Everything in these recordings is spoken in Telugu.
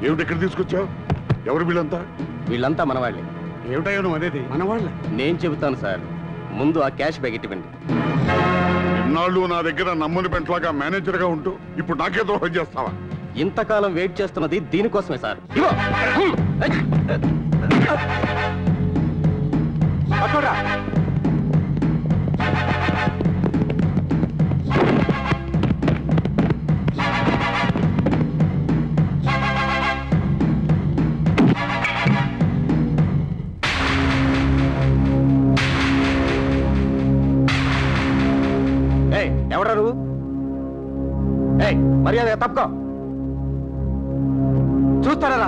ఏమిటి ఎక్కడ తీసుకొచ్చావు? ఎవరు వీళ్ళంతా? వీళ్ళంతా మనవాళ్ళే. ఏమిటయ్యా నువ్వు అనేది? మనవాళ్ళే. నేను చెబుతాను సార్, ముందు ఆ క్యాష్ బ్యాగ్ ఇవ్వండి. ఇన్నాళ్ళు నా దగ్గర నమ్ముని పెంట్లాగా మేనేజర్ గా ఉంటూ ఇప్పుడు నాకే ద్రోహం చేస్తావా? ఇంతకాలం వెయిట్ చేస్తున్నది దీనికోసమే సార్. ఎవరా నువ్వు? మర్యాద తప్పుకో. చూస్తారా?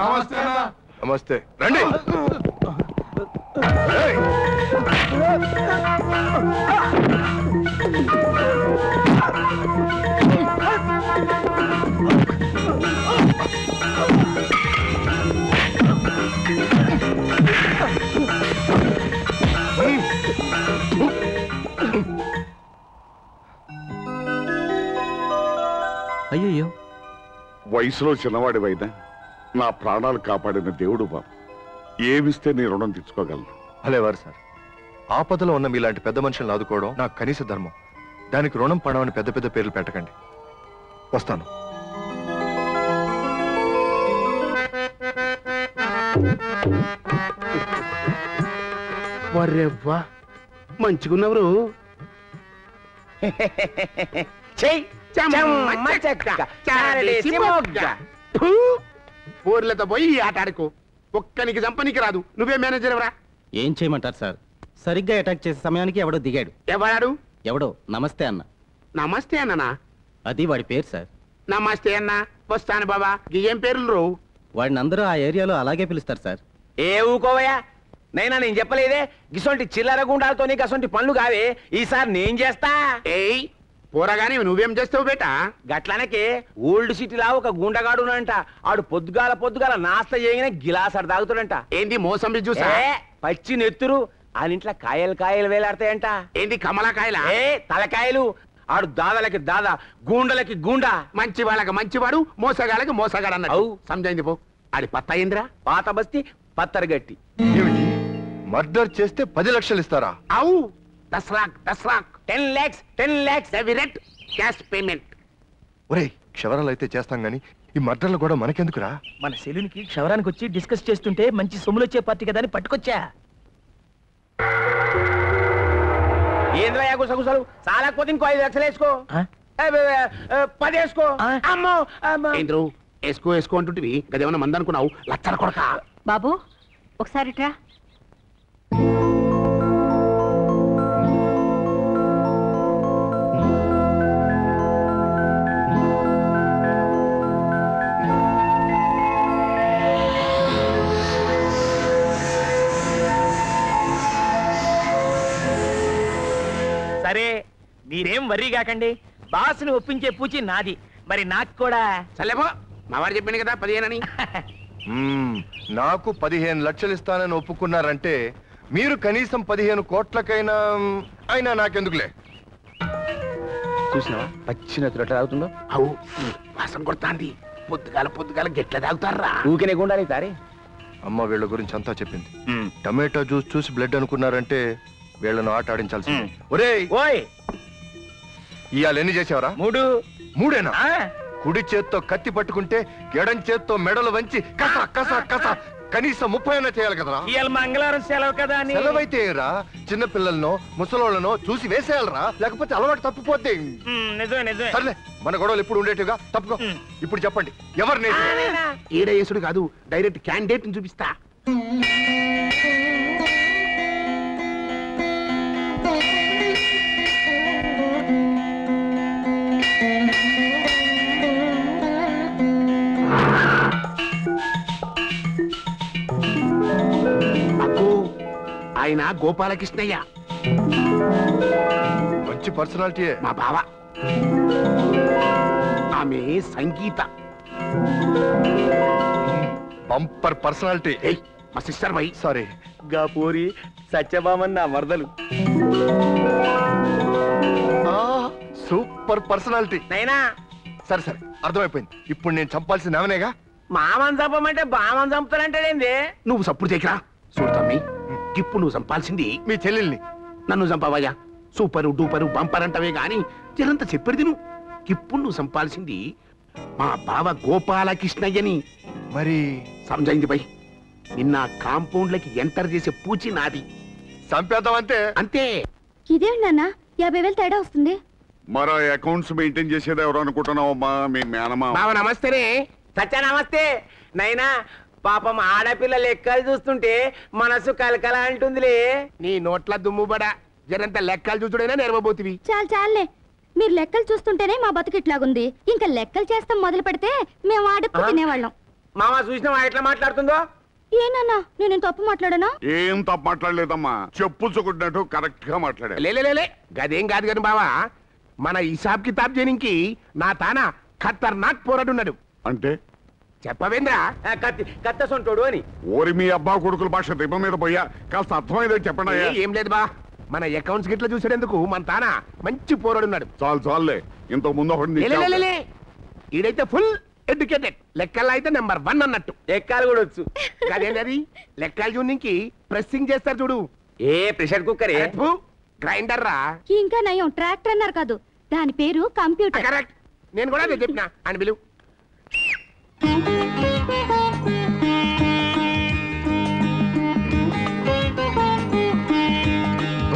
నమస్తే రండి. ఏయ్! అయ్యో, వయసులో చిన్నవాడివైనా నా ప్రాణాలు కాపాడిన దేవుడు బాబు. ఏమిస్తే నీ రుణం తెచ్చుకోగలను? భలేవారు సార్, ఆపదలో ఉన్న మీలాంటి పెద్ద మనుషులను ఆదుకోవడం నాకు కనీస ధర్మం. దానికి రుణం పడవని పెద్ద పెద్ద పేర్లు పెట్టకండి. వస్తాను. వర్రెవ్వా మంచిగున్నవరు. ఊర్లతో పోయి ఈ ఆట ఆడుకో. ఒక్కనికి చంపనికి రాదు. నువ్వే మేనేజర్ ఎవరా? ఏం చేయమంటారు సార్? సరిగ్గా అటాక్ చేసే సమయానికి ఎవడో దిగాడు. ఎవడాడు? ఎవడో నమస్తే అన్న. నమస్తే అన్ననా? అది వాడి పేరు సార్. నమస్తే అన్న, వస్తాను బాబా. ఏం పేర్లు రో? వాడిని అందరూ ఆ ఏరియాలో అలాగే పిలుస్తారు సార్. ఏ ఊకోవయ్యా, నైనా నేను చెప్పలేదే గిసొంటి చిల్లర గుండాలతో గసొంటి పనులు కావే. ఈసారి నేను చేస్తా. ఏయ్ పోరగాని నువ్వేం చేస్తావు బేటా? గట్లనకే ఓల్డ్ సిటీలా ఒక గుండగాడునంట. ఆడు పొద్దుగాల నాస్త చేయగానే గిలాసడు తాగుతాడంట. ఏంది మోసం చూసా? పచ్చి నెత్తురు ఆనింట్లో కాయలు వేలాడతాయంట. ఏంది కమలాకాయల? తలకాయలు. ఆడు దాదాలకి దాదా, గూండలకి గూండా. మంచి వాళ్ళకి మంచివాడు, మోసగాళ్ళకి మోసగాడు అన్నాడు. అవు సమజైంది పో. ఆడి పత్త అయిందిరా. పాత బస్తీ పత్తరగట్టి. ఏమిటి, మర్డర్ చేస్తే 10 లక్షలు ఇస్తారా? అవు దసరాక్ 10 lakhs డెవిరెట్ క్యాష్ పేమెంట్. ఒరే, క్షవరాలు అయితే చేస్తాం గాని ఈ మర్డర్లు కూడా మనకెందుకురా? మన సెలూన్కి క్షవరానికి వచ్చి డిస్కస్ చేస్తుంటే మంచి సొమ్ములు వచ్చే పార్టీ కదా అని పట్టుకొచ్చా. ఏంద్రయ్యా గుసగుసలు? చాలా పోతే ఇంకో 5 లక్షలు వేసుకో. 10 వేసుకో. అమ్మో ఏంద్రు వేసుకో అంటుంటివి గదేమన్నా మంది అనుకున్నావు? లచ్చర కొడక. బాబు ఒకసారి ట్రా. సరే మీరేం వర్రీ కాకండి. బాస్ని ఒప్పించే పూచి నాది. మరి నాకు కూడా చల్లేపో. మా వాడు చెప్పింది కదా 15 అని. నాకు 15 లక్షలు ఇస్తానని ఒప్పుకున్నారంటే మీరు కనీసం 15 కోట్లకైనా అయినా నాకెందుకులే. చూసినావా పచ్చిన తురట తాగుతుందో? అవు వాసన కొడతాంది. పొద్దుగాల గెట్ల తాగుతారా? ఊకినే గుండాలి తారే. అమ్మ వీళ్ళ గురించి అంతా చెప్పింది. టమాటో జ్యూస్ చూసి బ్లడ్ అనుకున్నారంటే వీళ్ళను ఆట ఆడించాల్సి. ఒరేయ్ ఓయ్, ఇవాళ ఎన్ని చేసావరా? 3. 3ఏనా? కుడి చేత్తో కత్తి పట్టుకుంటే ఎడం చేత్తో మెడలు వంచి కస కస కస కనీసం 30 అయినా చేయాలి కదరా? ఇవాళ మంగళవారం సెలవు కదా అని. సెలవైతే రా, చిన్న పిల్లలనో ముసలోళ్ళనో చూసి వేసేయాలరా, లేకపోతే అలవాటు తప్పిపోతే. నిజమే. సర్లే, మన గొడవలు ఎప్పుడు ఉండేట్టుగా తప్పుకో. ఇప్పుడు చెప్పండి, ఎవరిని? ఈడయేసుడు కాదు, డైరెక్ట్ క్యాండిడేట్ ని చూపిస్తా. ఆయన గోపాలకృష్ణయ్య, మంచి పర్సనాలిటీయే. మా బావ. ఆమె సంగీత, బంపర్ పర్సనాలిటీ. మా సిస్టర్ బై. సారీ, గా పూరి సత్యభామన్ నా మరదలు. Super personality. నైనా సరే అర్థమైపోయింది. ఇప్పుడు నేను చంపాల్సింది ఆమెనేగా? మామని చంపమంటే బామని చంపుతానంటాడేంది? నువ్వు సప్పుడు చేయకరా. చూడతామ్మి, ఇప్పుడు నువ్వు చంపాల్సింది మీ చెల్లెల్ని. నన్ను చంపవయ్యా. సూపరు డూపరు బంపర్ అంటవే గాని జనంత చెప్పేది నువ్వు. ఇప్పుడు నువ్వు చంపాల్సింది మా బావ గోపాలకృష్ణయ్యని. మరి సమజైంది బై. నిన్న కాంపౌండ్లకి ఎంటర్ చేసే పూచి నాది. చంపేద్దాం అంతే. అంతే. ఇదేంటి నాన్న 50,000 తేడా వస్తుంది? మరో అకౌంట్స్ మెయింటైన్ చేసేది ఎవరు అనుకుంటున్నావమ్మా? మీ మేనమా. బావ నమస్తేనే. సత్య నమస్తే. నైనా పాపం ఆడపిల్ల లెక్కలు చూస్తుంటే మనసు కలకల అంటుందిలే. నీ నోట్ల దుమ్ముబడ. జనంత లెక్కలు చూచుడైనా నేర్వబోతివి. చాలే, మీరు లెక్కలు చూస్తుంటేనే మా బతుకు ఇట్లాగుంది. ఇంకా లెక్కలు చేస్తాం మొదలు పెడితే మేము అడుక్కు తినేవాళ్ళం. మామ చూసినావా ఎట్లా మాట్లాడుతుందో? ఏనన్నా నేను తప్పు మాట్లాడానా? ఏం తప్పు మాట్లాడలేదమ్మా, చెప్పుచ్చుకుంటున్నట్టు కరెక్ట్ గా మాట్లాడా. లేలే గదేం కాదు కానీ బావా, మన హిసాబ్ కితాబ్ జనికి నా తాన ఖతర్నాక్ పోరాడున్నాడు. అంటే చెప్పవేంద్రా? కత్త సొంటోడు అని. ఓరి మీ అబ్బా కొడుకుల భాష దిబ్బ మీద పోయా, కాస్త అర్థమైందో చెప్పండి. ఏం లేదు బా, మన అకౌంట్స్ గిట్ల చూసేందుకు మన తాన మంచి పోరాడున్నాడు. చాలులే, ఇంతకు ముందు ఒకటి లేలే ఈడైతే ఫుల్ ఎడ్యుకేటెడ్, లెక్కల్లో అయితే నెంబర్ 1 అన్నట్టు. లెక్కలు కూడా వచ్చు. అదేంటది లెక్కలు చూనికి ప్రెస్సింగ్ చేస్తారు చూడు. ఏ ప్రెషర్ కుక్కర్ గ్రైండర్ రా. ఇంకా నయం ట్రాక్టర్ అన్నారు కాదు, దాని పేరు కంప్యూటర్. కరెక్ట్, నేను కూడా అదే చెప్పినా అని పిలువు.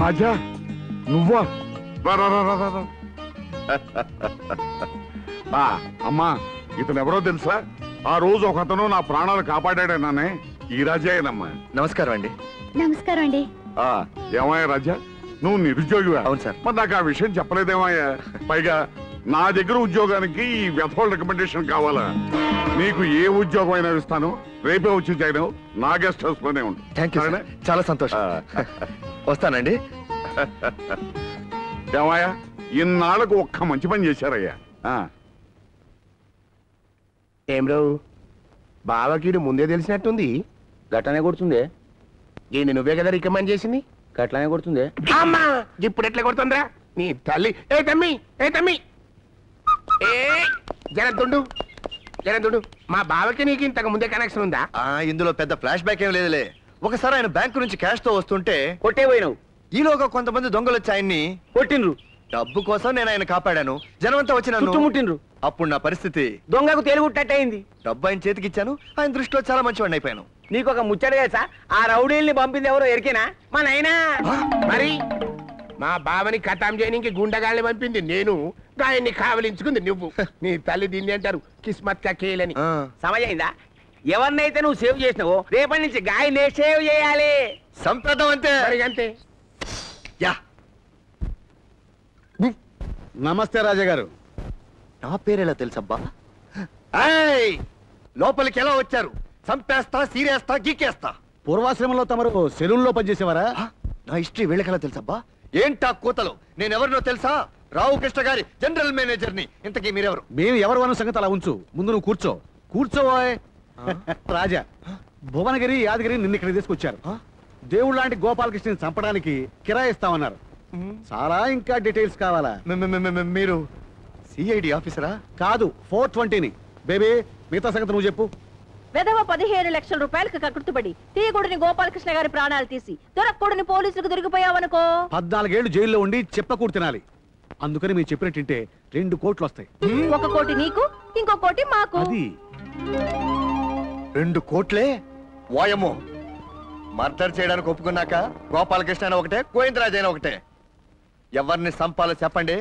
రాజా నువ్వా? అమ్మా, ఇతను ఎవరో తెలుసా? ఆ రోజు ఒకతను నా ప్రాణాలు కాపాడాడేనానే, ఈ రాజాయేనమ్మా. నమస్కారం అండి. నమస్కారం అండి. ఏమయ్యా రాజా, నువ్వు నిరుద్యోగివా? అవును సార్. మరి నాకు ఆ విషయం చెప్పలేదేమయ్యా? పైగా నా దగ్గర ఉద్యోగానికి ఈ వ్యథోల్ రికమెండేషన్ కావాలా? నీకు ఏ ఉద్యోగం అయినా ఇస్తాను, రేపే వచ్చి జాయిన్ అవ్వు, నా గెస్ట్ హౌస్ లోనే ఉండు. థ్యాంక్ యూ, చాలా సంతోషం. వస్తానండి. ఏమయ్యా, ఇన్నాళ్ళకు ఒక్క మంచి పని చేశారయ్యా. ఏం రావు బావకీడు ముందే తెలిసినట్టుంది. గట్లనే కొడుతుందే. ఈయన నువ్వే కదా రికమెండ్ చేసింది. గట్లనే కొడుతుందే. అమ్మా ఇప్పుడు ఎట్లా కొడుతుందిరా నీ తల్లి? ఏ తమ్మి ఏ జనంతుండు మా బావకి నీకు ఇంతకు ముందే కనెక్షన్ ఉందా? ఇందులో పెద్ద ఫ్లాష్ బ్యాక్ ఏం లేదులే. ఒకసారి ఆయన బ్యాంకు నుంచి క్యాష్ తో వస్తుంటే కొట్టే పోయినావు. ఈలోగా కొంతమంది దొంగలు వచ్చి ఆయన్ని కొట్టిండ్రు. డబ్బు కోసం నేను ఆయన కాపాడాను. జనమంతా వచ్చి నన్ను చుట్టుముట్టిండ్రు. అప్పుడు నా పరిస్థితి దొంగకు తేలుగుట్టయింది. డబ్బు ఆయన చేతికి ఇచ్చాను. ఆయన దృష్టిలో చాలా మంచివాడిని అయిపోయాను. నీకు ఒక ముచ్చట తెలుసా? ఆ రౌడీల్ని పంపింది ఎవరో ఎరికేనా? మా నాయనా. మరి మా బావని కథం చేయడానికి గుండగాళ్ళని పంపింది నేను, గాయన్ని కావలించుకుంది నువ్వు. నీ తల్లి దీన్ని అంటారు కిస్మత్ కకేలని. సమజైందా? ఎవరినైతే నువ్వు సేవ్ చేసినావో రేపటి నుంచి గాయనే సేవ్ చేయాలి. సంప్రదం అంతే. మరి అంతే. యా, నమస్తే రాజా గారు. నా పేరెలా తెలుసబ్బా? లోపలికి ఎలా వచ్చారు? చంపేస్తా, సీరేస్తా, గీకేస్తా. పూర్వాశ్రమంలో తమరు సెలూన్లో పనిచేసేవారా? నా హిస్టరీ వీళ్ళకెలా తెలుసబ్బా? ఏంటా కూతలు? నేనెవరినో తెలుసా? రావుకృష్ణ గారి జనరల్ మేనేజర్ని. ఇంతకీ మీరెవరు? మేము ఎవరు అన్న సంగతి అలా ఉంచు, ముందు నువ్వు కూర్చోవోయ్. రాజా, భువనగిరి యాదగిరి నిన్న ఇక్కడ తీసుకొచ్చారు. దేవుడు లాంటి గోపాలకృష్ణని చంపడానికి కిరాయి ఇస్తామన్నారు. చాలా ఇంకా డీటెయిల్స్ కావాలా? మీరు సిఐడి ఆఫీసరా? కాదు, 420ని. బేబీ, మిగతా సంగతి నువ్వు చెప్పు. వెధవ 15 లక్షల రూపాయలకు కకృతుపడి తీయకూడని గోపాలకృష్ణ గారి ప్రాణాలు తీసి దొరకకూడని పోలీసులకు దొరికిపోయావనుకో. 14 ఏళ్లు జైల్లో ఉండి చెప్పకూడు తినాలి. అందుకని మీరు చెప్పినట్టుంటే 2 కోట్లు వస్తాయి. 1 కోటి నీకు, ఇంకో కోటి మాకు. అది 2 కోట్లే? వాయమ్మో! మర్డర్ చేయడానికి ఒప్పుకున్నాక గోపాలకృష్ణ అయినా ఒకటే, గోవిందరాజు అయినా ఒకటే. ఎవరిని చంపాలో చెప్పండి,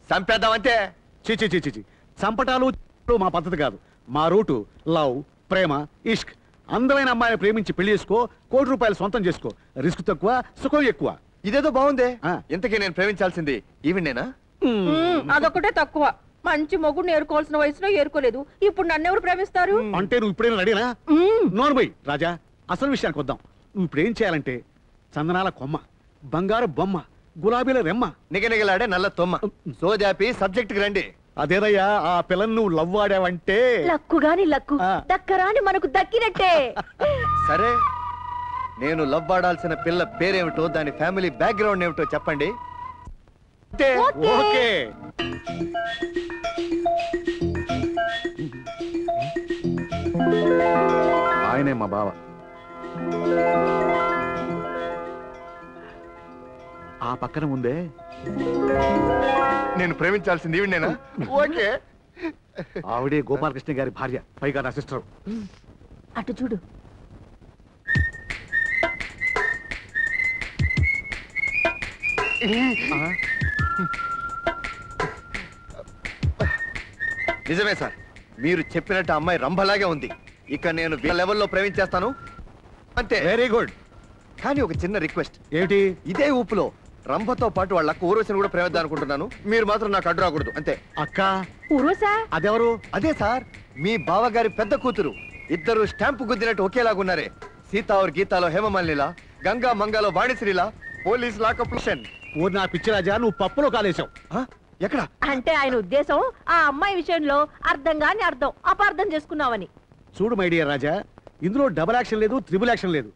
చంపేద్దామంతే. చిచి చంపటాలు మా పద్ధతి కాదు. మా రూటు లవ్, ప్రేమ, ఇష్క్. అందమైన అమ్మాయిని ప్రేమించి పెళ్లి చేసుకో, ₹1 కోటి సొంతం చేసుకో. రిస్క్ తక్కువ, సుఖం ఎక్కువ. ఇదేదో బాగుందే. ఇంతకీ నేను ప్రేమించాల్సింది ఈవిడేనా? అదొకటే తక్కువ. మంచి మొగుడు ఏరుకోవాల్సిన వయసులో ఏరుకోలేదు. ఇప్పుడు నన్నెవరు ప్రేమిస్తారు? అంటే నువ్వు ఇప్పుడైనా రెడీనా? నోర్మై రాజా, అసలు విషయానికి వద్దాం. నువ్వు ఇప్పుడు ఏం చేయాలంటే చందనాల కొమ్మ, బంగారు బొమ్మ, గులాబీల రెమ్మ, నిగనిగలాడే నల్ల తొమ్మ, సోదాపి సబ్జెక్ట్ కి రండి. అదేదయ్యా, ఆ పిల్లని నువ్వు లవ్ ఆడావంటే లక్కుగాని లక్కు దక్కరాని మనకు దక్కినట్టే. సరే, నేను లవ్ ఆడాల్సిన పిల్ల పేరేమిటో, దాని ఫ్యామిలీ బ్యాక్గ్రౌండ్ ఏమిటో చెప్పండి. ఓకే. ఆయనే మా బావ. ఆ పక్కన ముందే నేను ప్రేమించాల్సింది ఈవిడేనా? ఓకే. ఆవిడే గోపాలకృష్ణ గారి భార్య, పైగా నా సిస్టర్. అటు చూడు. నిజమే సార్, మీరు చెప్పినట్టు అమ్మాయి రంభలాగే ఉంది. ఇక నేను వీళ్ళ లెవెల్లో ప్రేమించేస్తాను అంతే. Very good. కానీ ఒక చిన్న రిక్వెస్ట్. ఏమిటి? ఇదే ఊపులో రంభతో పాటు వాళ్ళ అక్క ఊర్వశిని కూడా ప్రేమిద్దాం అనుకుంటున్నాను. మీరు మాత్రం నాకు అడ్డు రాకూడదు అంతే. అక్క? ఊర్వశా? అదెవరు? అదే సార్, మీ బావగారి పెద్ద కూతురు ఇద్దరు స్టాంపు గుద్దినట్టు ఒకేలాగున్నారే. సీతా और గీతాలో హేమమాలినిలా, గంగా మంగాలో వాణిశ్రీలా, పోలీస్ లాకప్ ఓ నా పిచ్చి రాజా, నువ్వు పప్పులో కాలేశావు. ఎక్కడ? అంటే ఆయన ఉద్దేశం ఆ అమ్మాయి విషయంలో అర్థం కాని అర్థం అపార్థం చేసుకున్నావని. చూడు మై డియర్ రాజా, ఇందులో డబుల్ యాక్షన్ లేదు, త్రిబుల్ యాక్షన్ లేదు.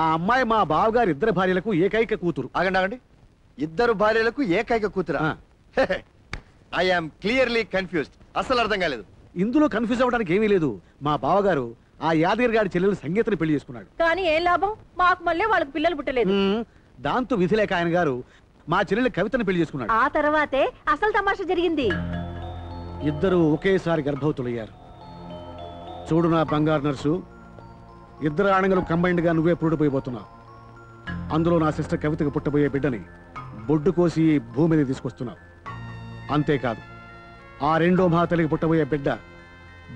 ఆ అమ్మాయి మా బావగారు ఇద్దరు భార్యలకు ఏకైక కూతురు. ఆగండి. ఇద్దరు భార్యలకు ఏకైక కూతురా? I am clearly confused. అసలు అర్థం కాలేదు. ఇందులో కన్ఫ్యూజ్ అవ్వడానికి ఏమీ లేదు. మా బావగారు ఆ యాదగిరి గారి చెల్లెలు సంగీతని పెళ్లి చేసుకున్నాడు. కానీ ఏం లాభం, మాకు మళ్ళీ వాళ్ళకి పిల్లలు పుట్టలేదు. దాంతో విధి లేక ఆయన గారు మా చెల్లెలు కవితను పెళ్లి చేసుకున్నాడు. ఆ తర్వాతే అసలు తమాషా జరిగింది. ఇద్దరు ఒకేసారి గర్భవతులయ్యారు. చూడు నా బంగారు నర్సు, ఇద్దరు ఆణంగలు కంబైన్డ్ గా నువ్వే పురుడిపోయిపోతున్నావు. అందులో నా సిస్టర్ కవితకు పుట్టబోయే బిడ్డని బొడ్డు కోసి భూమి మీద తీసుకొస్తున్నావు. అంతేకాదు, ఆ రెండో మహాతలికి పుట్టబోయే బిడ్డ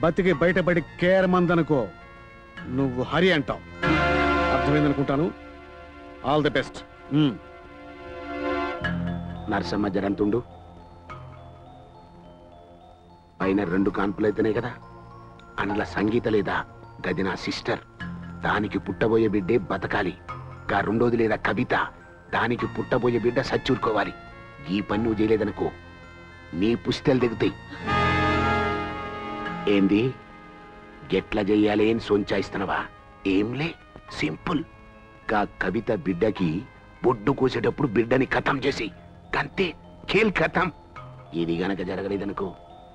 బతికి బయటపడి కేరమందనుకో, నువ్వు హరి అంటావు. అర్థమైందనుకుంటాను. All the best. నరసమ్మ జరంతుండు. పైన 2 కాన్పులైతేనే కదా. అందులో సంగీత లేదా, గది నా సిస్టర్. దానికి పుట్టబోయే బిడ్డే బతకాలి. గా రెండోది లేదా కవిత, దానికి పుట్టబోయే బిడ్డ సచ్చూరుకోవాలి. ఈ పని నువ్వు చేయలేదనుకో, నీ పుస్తెలు దిగుతాయి. ఏంది గెట్లా చెయ్యాలి అని సొంచాయిస్తున్నావా? ఏంలే, సింపుల్. గా కవిత బిడ్డకి బొడ్డు కోసేటప్పుడు బిడ్డని ఖతం చేసి కంతే, ఖేల్ ఖతం. ఇది గనక జరగలేదనుకో,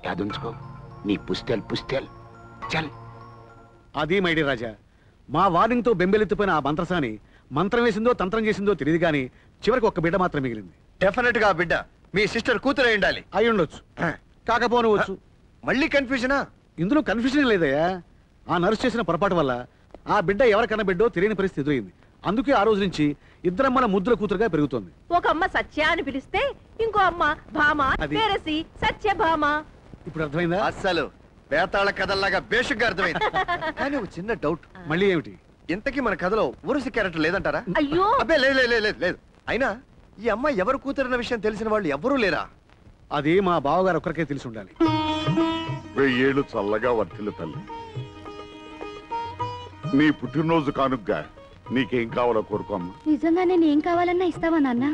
యాదుంచుకో, నీ పుస్తెల్ చల్. అది మైడి రాజా, మా వార్నింగ్ తో బెంబెలెత్తిపోయిన ఆ మంత్రసాని మంత్రం వేసిందో తంత్రం చేసిందో తెలియదు కానీ చివరికి ఒక్క బిడ్డ మాత్రం మిగిలింది. డెఫినెట్ గా బిడ్డ మీ సిస్టర్ కూతురై ఉండాలి. అయి ఉండొచ్చు, కాకపోనవచ్చు. మళ్ళీ కన్ఫ్యూజనా? ఇందులో కన్ఫ్యూజన్ లేదయ్యా. ఆ నర్సు చేసిన పొరపాటు వల్ల ఆ బిడ్డ ఎవరికన్నా బిడ్డో తెలియని పరిస్థితి ఎదురైంది. అందుకే ఆ రోజు నుంచి ఇద్దరమ్మల ముద్దుల కూతురుగా పెరుగుతోంది. ఒక అమ్మ సత్య అని పిలిస్తే ఇంకో అమ్మ భామ, పేరసి సత్య భామ. ఇప్పుడు అర్థమైందా? అస్సలు వేతాళ కథల్లాగా బేషుగ్గా అర్థమైంది. కానీ ఒక చిన్న డౌట్. మళ్ళీ ఏమిటి? ఇంతకీ మన కథలో ఊరుసి క్యారెక్టర్ లేదంటారా? అయ్యో అబ్బే లేదు. అయినా ఈ అమ్మాయి ఎవరు కూతురన్న విషయం తెలిసిన వాళ్ళు ఎవరూ లేరా? అది మా బావగారు ఒక్కరికే తెలిసి ఉండాలి. 1000 ఏళ్ళు చల్లగా వర్తిల్లు తల్లి. నీ పుట్టినరోజు కానుగ్గా నీకేం కావాలో కోరుకోమ్మా. నిజంగా నేను ఏం కావాలన్నా ఇస్తావా నాన్న?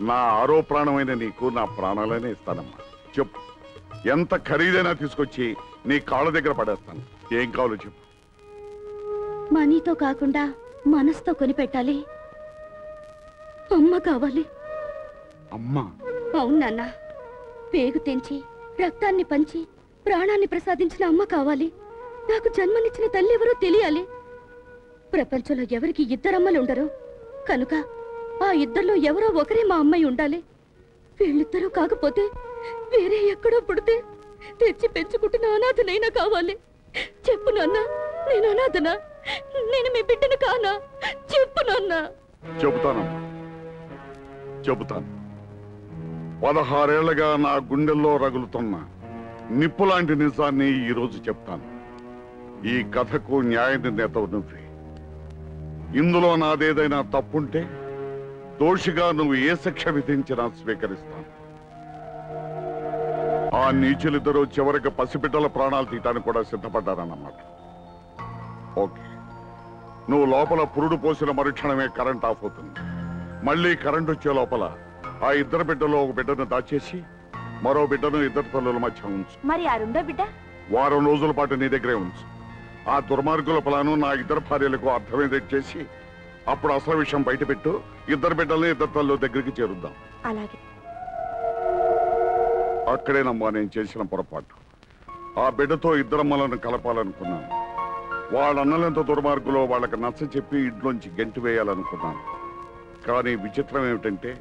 నా ఆరో ప్రాణమైన నీకు నా ప్రాణాలనే ఇస్తానమ్మా. చెప్పు, ఎంత ఖరీదైనా తీసుకొచ్చి నీ కాళ్ళ దగ్గర పడేస్తాను. ఏం కావాలో చెప్పు. మనీతో కాకుండా మనసుతో కొనిపెట్టాలి. అమ్మ కావాలి. అమ్మా? అవును నాన్న. పేగు తెంచి రక్తాన్ని పంచి ప్రాణాన్ని ప్రసాదించిన అమ్మ కావాలి. నాకు జన్మనిచ్చిన తల్లి ఎవరో తెలియాలి. ప్రపంచంలో ఎవరికి 2 అమ్మలు ఉండరు కనుక ఆ ఇద్దరిలో ఎవరో ఒకరే మా అమ్మాయి ఉండాలి. వీళ్ళిద్దరూ కాకపోతే వేరే ఎక్కడో పుడితే తెచ్చి పెంచుకుంటున్న అనాథనైనా కావాలి. చెప్పు నాన్న, నేను అనాథనా? నేను మీ బిడ్డను కానా? చెప్పు నాన్న. చెబుతానమ్మా, చెబుతాను. 16 ఏళ్లుగా నా గుండెల్లో రగులుతున్న నిప్పులాంటి నిజాన్ని ఈరోజు చెప్తాను. ఈ కథకు న్యాయ నిర్ణేత నువ్వే. ఇందులో నాదేదైనా తప్పుంటే దోషిగా నువ్వు ఏ శిక్ష విధించినా స్వీకరిస్తాను. ఆ నీచులిద్దరూ చివరికి పసిబిడ్డల ప్రాణాలు తీయటానికి కూడా సిద్ధపడ్డారన్నమాట. ఓకే, నువ్వు లోపల పురుడు పోసిన మరుక్షణమే కరెంట్ ఆఫ్ అవుతుంది. మళ్ళీ కరెంట్ వచ్చే లోపల ఆ 2 బిడ్డలో ఒక బిడ్డను దాచేసి మరో బిడ్డను 2 తల్లుల మధ్య ఉంచు. మరి ఆ రెండో బిడ్డ వారం రోజుల పాటు నీ దగ్గరే ఉంచు. ఆ దుర్మార్గుల ప్లాను నా 2 భార్యలకు అర్థమయ్యేది చేసి అప్పుడు అసలు విషయం బయటపెట్టు. 2 బిడ్డల్ని 2 తల్లుల దగ్గరికి చేరుద్దాం. అలాగే. అక్కడేనమ్మా నేను చేసిన పొరపాటు. ఆ బిడ్డతో 2 అమ్మలను కలపాలనుకున్నాను. వాళ్ళ అన్నలెంత దుర్మార్గులో వాళ్ళకి నచ్చ చెప్పి ఇంట్లోంచి గెంటి వేయాలనుకున్నాను. కానీ విచిత్రం ఏమిటంటే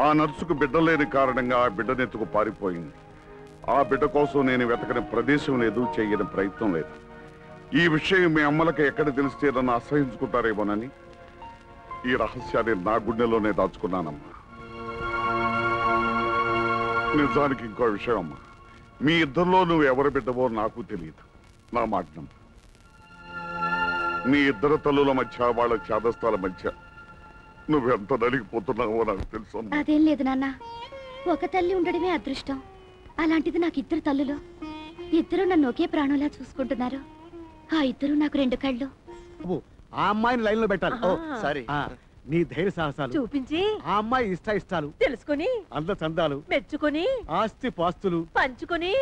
ఆ నర్సుకు బిడ్డ లేని కారణంగా ఆ బిడ్డనెత్తుకు పారిపోయింది. ఆ బిడ్డ కోసం నేను వెతకని ప్రదేశం లేదు, చేయని ప్రయత్నం లేదు. ఈ విషయం మీ అమ్మలకి ఎక్కడ తెలిస్తే నన్ను అసహించుకుంటారేమోనని ఈ రహస్యాన్ని నా గుండెలోనే దాచుకున్నానమ్మా. నిజానికి ఇంకో విషయం అమ్మా, మీ ఇద్దరిలో నువ్వు ఎవరు బిడ్డవో నాకు తెలియదు. నా మాట నమ్ము. మీ 2 తల్లుల మధ్య వాళ్ళ చేదస్తాల మధ్య నువ్వెంత నలిగిపోతున్నావో నాకు తెలుసు. అదేం లేదు నాన్న, ఒక తల్లి ఉండడమే అదృష్టం. అలాంటిది నాకు 2 తల్లులు. ఇద్దరు నన్ను ఒకే ప్రాణంలా చూసుకుంటున్నారు. ఆ ఇద్దరు నాకు 2 కళ్ళు. ఆ అమ్మాయిని లైన్ లో పెట్టాలి. ఓ సారీ. నీ ధైర్య సాహసాలు చూపించి ఆ అమ్మాయి ఇష్టాలు తెలుసుకొని అంద చందాలు మెచ్చుకొని ఆస్తి పాస్తులు పంచుకొని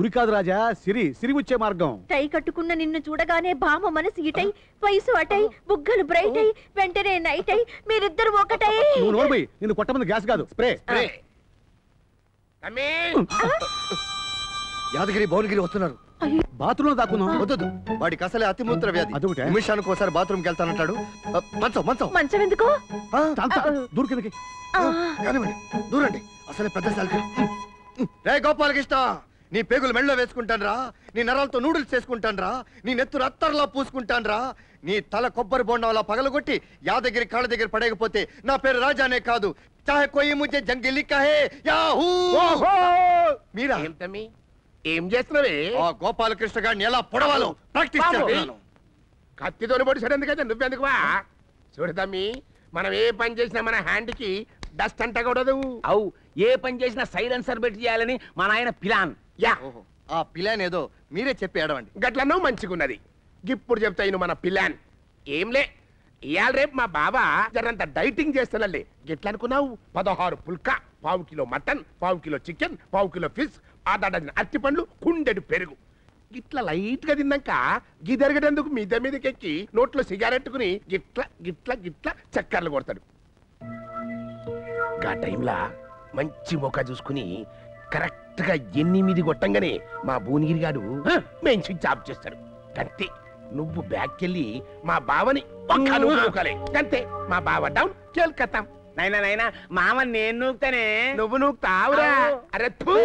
ఉరి కాదు రాజా, సిరి వచ్చే మార్గం. టై కట్టుకున్న నిన్ను చూడగానే భామ మనసు ఇటై, వయసు అటై, బుగ్గలు బ్రైట్ అయి, వెంటనే నైట్ అయి, మీరిద్దరు ఒకటై. నువ్వు నోర్మై, నిన్ను కొట్టమంది గ్యాస్ కాదు, స్ప్రే. యాదగిరి భువనగిరి వస్తున్నారు. బాత్రూంలో దాక్కున్నాం. వద్దు, వాడికి అసలే అతిమూత్ర వ్యాధి. అదొకటే. నిమిషానికి ఒకసారి బాత్రూమ్కి వెళ్తానంటాడు. మంచం మంచం మంచం ఎందుకు? దూరు కిందకి కానివ్వండి, దూరండి. అసలే పెద్ద శాలరీ. రే గోపాలకృష్ణ, నీ పేగులు మెళ్ళలో వేసుకుంటాను రా, నీ నరాలతో నూడిల్స్ చేసుకుంటాను రా, నీ నెత్తురు అత్తర్లా పూసుకుంటాను రా, నీ తల కొబ్బరి బొండంలా పగలగొట్టి యాదగిరి కాళ్ళ దగ్గర పడేయకపోతే నా పేరు రాజానే కాదు, చాహే కోయి ముझे జంగిలి కహే యాహూ. మీరా ఏం చేస్తున్నావే? ఆ గోపాలకృష్ణ గారిని ఎలా పొడవాలో ప్రాక్టీస్ చేస్తున్నాను. కత్తితోని పొడిచాడు ఎందుకంటే నువ్వెందుకు వా? చూడు తమ్మి, మనం ఏ పని చేసినా మన హ్యాండ్కి డస్ట్ అంటకూడదు. అవు ఏ పని చేసినా సైలెన్సర్ పెట్టి చేయాలని మా నాయన ప్లాన్. యా, ఆ పిలాన్ ఏదో మీరే చెప్పి ఏడవండి. గట్లనో మంచిగున్నది. ఇప్పుడు చెప్తా ఇను మన పిలాన్. ఏంలే, ఇవాళ రేపు మా బాబా జరంత డైటింగ్ చేస్తానల్లే. గిట్ల అనుకున్నావు? 16 పుల్కా, 1/4 kilo mutton, 1/4 kilo chicken, 1/4 kilo fish, 1/2 అరటి పండ్లు, కుండెడు పెరుగు. గిట్ల లైట్ గా తిన్నాక గిదెరగడేందుకు మీద మీదకెక్కి నోట్లో సిగారెట్టుకుని గిట్ల గిట్ల గిట్ల చక్కర్లు కొడతాడు. గా టైంలా మంచి మొక్క చూసుకుని కరెక్ట్ గా 8 కొట్టంగానే మా భువనగిరి గాడు మెయిన్ స్విచ్ ఆఫ్ చేస్తాడు. అంతే, నువ్వు బ్యాక్కెళ్ళి మా బావని అంతే. మా బావ డౌన్, కేల్కతాం. నైనా మామ నేను నూకుతానే. నువ్వు నూకుతావురా? అరే థూ,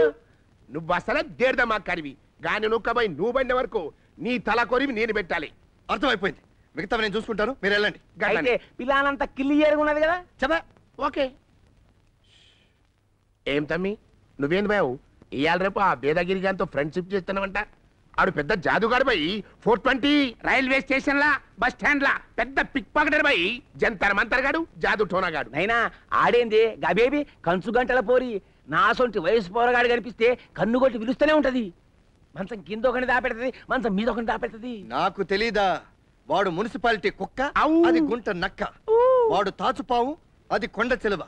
నువ్వు అసలు దేడదమ్మా కరివి గాని నూక్కబోయి నువ్వు బండి వరకు నీ తల కొరివి నేను పెట్టాలి. అర్థమైపోయింది, మిగతా నేను చూసుకుంటాను, మీరు వెళ్ళండి. అయితే పిల్లానంతా క్లియర్గా ఉన్నది కదా? చెప్పా, ఓకే. ఏం తమ్మి, నువ్వేంది బావు ఇవాళ రేపు ఆ వేదగిరి గారితో ఫ్రెండ్షిప్ చేస్తున్నావంట? ఆడు పెద్ద జాదుగాడు పోయి 420 రైల్వే స్టేషన్ లా, బస్ స్టాండ్ లా పెద్ద పిక్ పాకెటర్ పోయి జంతర్ మంతర్ గాడు, జాదు టోనాగాడు. నైనా ఆడేంది గబేబి కంచు గంటల పోరి నా సొంటి వయసు పోరగాడు కనిపిస్తే కన్ను కొట్టి పిలుస్తూనే ఉంటది. మంచం కింద ఒకటి దాపెడుతుంది, మంచం మీద ఒకటి దాపెడుతుంది. నాకు తెలీదా? వాడు మున్సిపాలిటీ కుక్క, అది గుంట నక్క. వాడు తాచుపావు, అది కొండ చెలువ.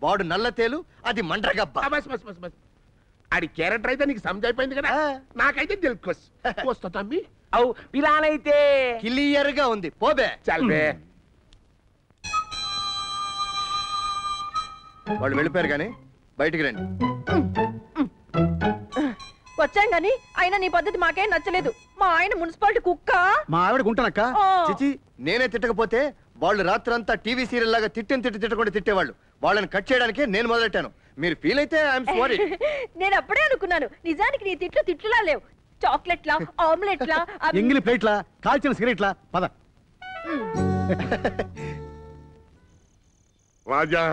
వాడు నల్లతేలు, అది మండ్రగబ్బ. బస్ బస్ బస్ బస్. ఆడి క్యారెక్టర్ అయితే నీకు సమజైపోయింది కదా, నాకైతే దిల్కొస్. వస్తా తమ్మి. అవు పిలానైతే క్లియర్ గా ఉంది, పోబే. చల్బే. వాళ్ళు వెళ్ళిపోయారు కానీ బయటికి రండి. వచ్చాం గాని అయినా నీ పద్ధతి మాకేం నచ్చలేదు. మా ఆయన మున్సిపాలిటీ కుక్క. మా ఆవిడ గుంటనక్క. చిచి, నేనే తిట్టకపోతే వాళ్ళు రాత్రంతా టీవీ సీరియల్ లాగా తిట్టకుండా తిట్టేవాళ్ళు. వాళ్ళని కట్ చేయడానికే నేను మొదలెట్టాను. మీరు ఫీల్ అయితే ఐఎమ్ సారీ. నేను అప్పుడే అనుకున్నాను, నిజానికి నీ తిట్లులా లేవు. చాక్లెట్లా, ఆమ్లెట్లా, ఎంగిలి ప్లేట్లా, కాల్చిన సిగరెట్లా. పద. రాజా,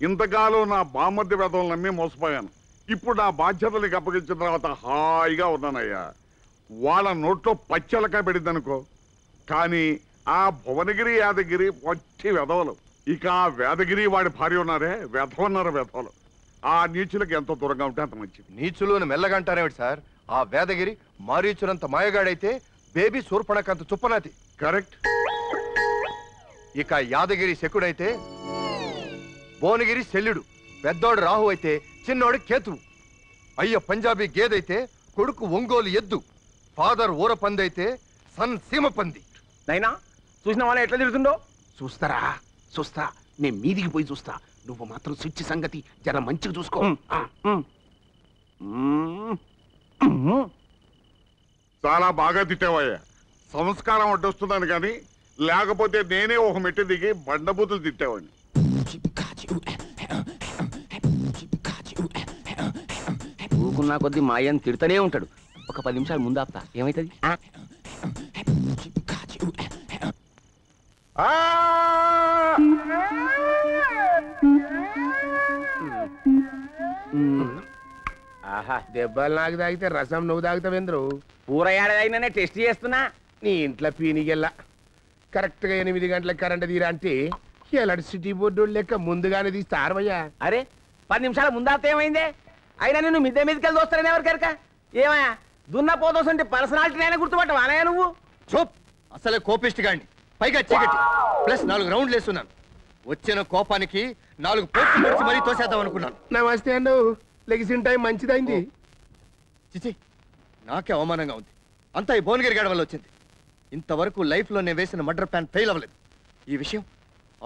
ఇంతకాలం నా బామ్మర్ది వేదం నమ్మి మోసపోయాను. ఇప్పుడు నా బాధ్యతలకు అప్పగించిన తర్వాత హాయిగా ఉన్నానయ్యా. వాళ్ళ నోట్లో పచ్చలకాయ పెడిందనుకో, కానీ ఆ భువనగిరి యాదగిరి వచ్చి వెధవలు. ఇక ఆ వేదగిరి వాడి భార్య ఉన్నారే, వెధవలు. ఆ నీచులకు ఎంత దూరంగా ఉంటే అంత మంచిది. నీచులు మెల్లగా అంటారేమిటి సార్? ఆ వేదగిరి మారీచునంత మాయగాడైతే బేబీ సూర్పణకంత చుప్పనాతి. కరెక్ట్. ఇక యాదగిరి శకుడైతే భువనగిరి శల్యుడు, పెద్దోడు రాహు అయితే చిన్నోడు కేతువు, అయ్య పంజాబీ గేదైతే కొడుకు ఒంగోలు ఎద్దు, ఫాదర్ ఊర పంది అయితే సన్ సీమ పంది. నైనా చూసిన వాళ్ళ ఎట్లా తిరుగుతుండో? చూస్తారా? చూస్తా, నేను మీదికి పోయి చూస్తా. నువ్వు మాత్రం స్విచ్ సంగతి జర మంచిగా చూసుకో. చాలా బాగా తిట్టావయ్యా. సంస్కారం అడ్డొస్తున్నాను కానీ లేకపోతే నేనే ఒక మెట్టు దిగి బండబూతులు తిట్టేవాడిని. ఊకున్నా కొద్దీ మా అయ్యని తిడుతూనే ఉంటాడు. ఒక 10 నిమిషాలు ముందు ఆపుతా, ఏమైతుంది? ఆహా, దెబ్బలు నాకు తాగితే రసం నువ్వు తాగుతావేంద్రు? పూర ఏడాదైనా టెస్ట్ చేస్తున్నా. నీ ఇంట్లో పీనిగెల్లా కరెక్ట్ గా 8 గంటలకు కరెంట్ తీరా అంటే ఎలక్ట్రిసిటీ బోర్డు లెక్క ముందుగానే తీస్తారవయ్యా. అరే 10 నిమిషాల ముందాపుతా ఏమైందే? అయినా నిన్ను మిద్దె మీదకెళ్ళి దోస్తారని ఎవరు కనుక? ఏమయ్యా దున్నా పోదోసంటే పర్సనాలిటీ అయినా గుర్తుపట్టవా అనయ్య నువ్వు? చూప్, అసలే కోపిస్ట్ గాండి, పైగా చీకటి, ప్లస్ 4 రౌండ్లు వేస్తున్నాను. వచ్చిన కోపానికి 4 పోట్లు పెట్టి మరీ తోసేద్దాం అనుకున్నాను. నమస్తే అన్ను, లెగిసిన టైం మంచిదైంది. చిచి, నాకే అవమానంగా ఉంది. అంతా ఈ భువనగిరి గడ వల్ల వచ్చింది. ఇంతవరకు లైఫ్లో నేను వేసిన మర్డర్ ప్లాన్ ఫెయిల్ అవ్వలేదు. ఈ విషయం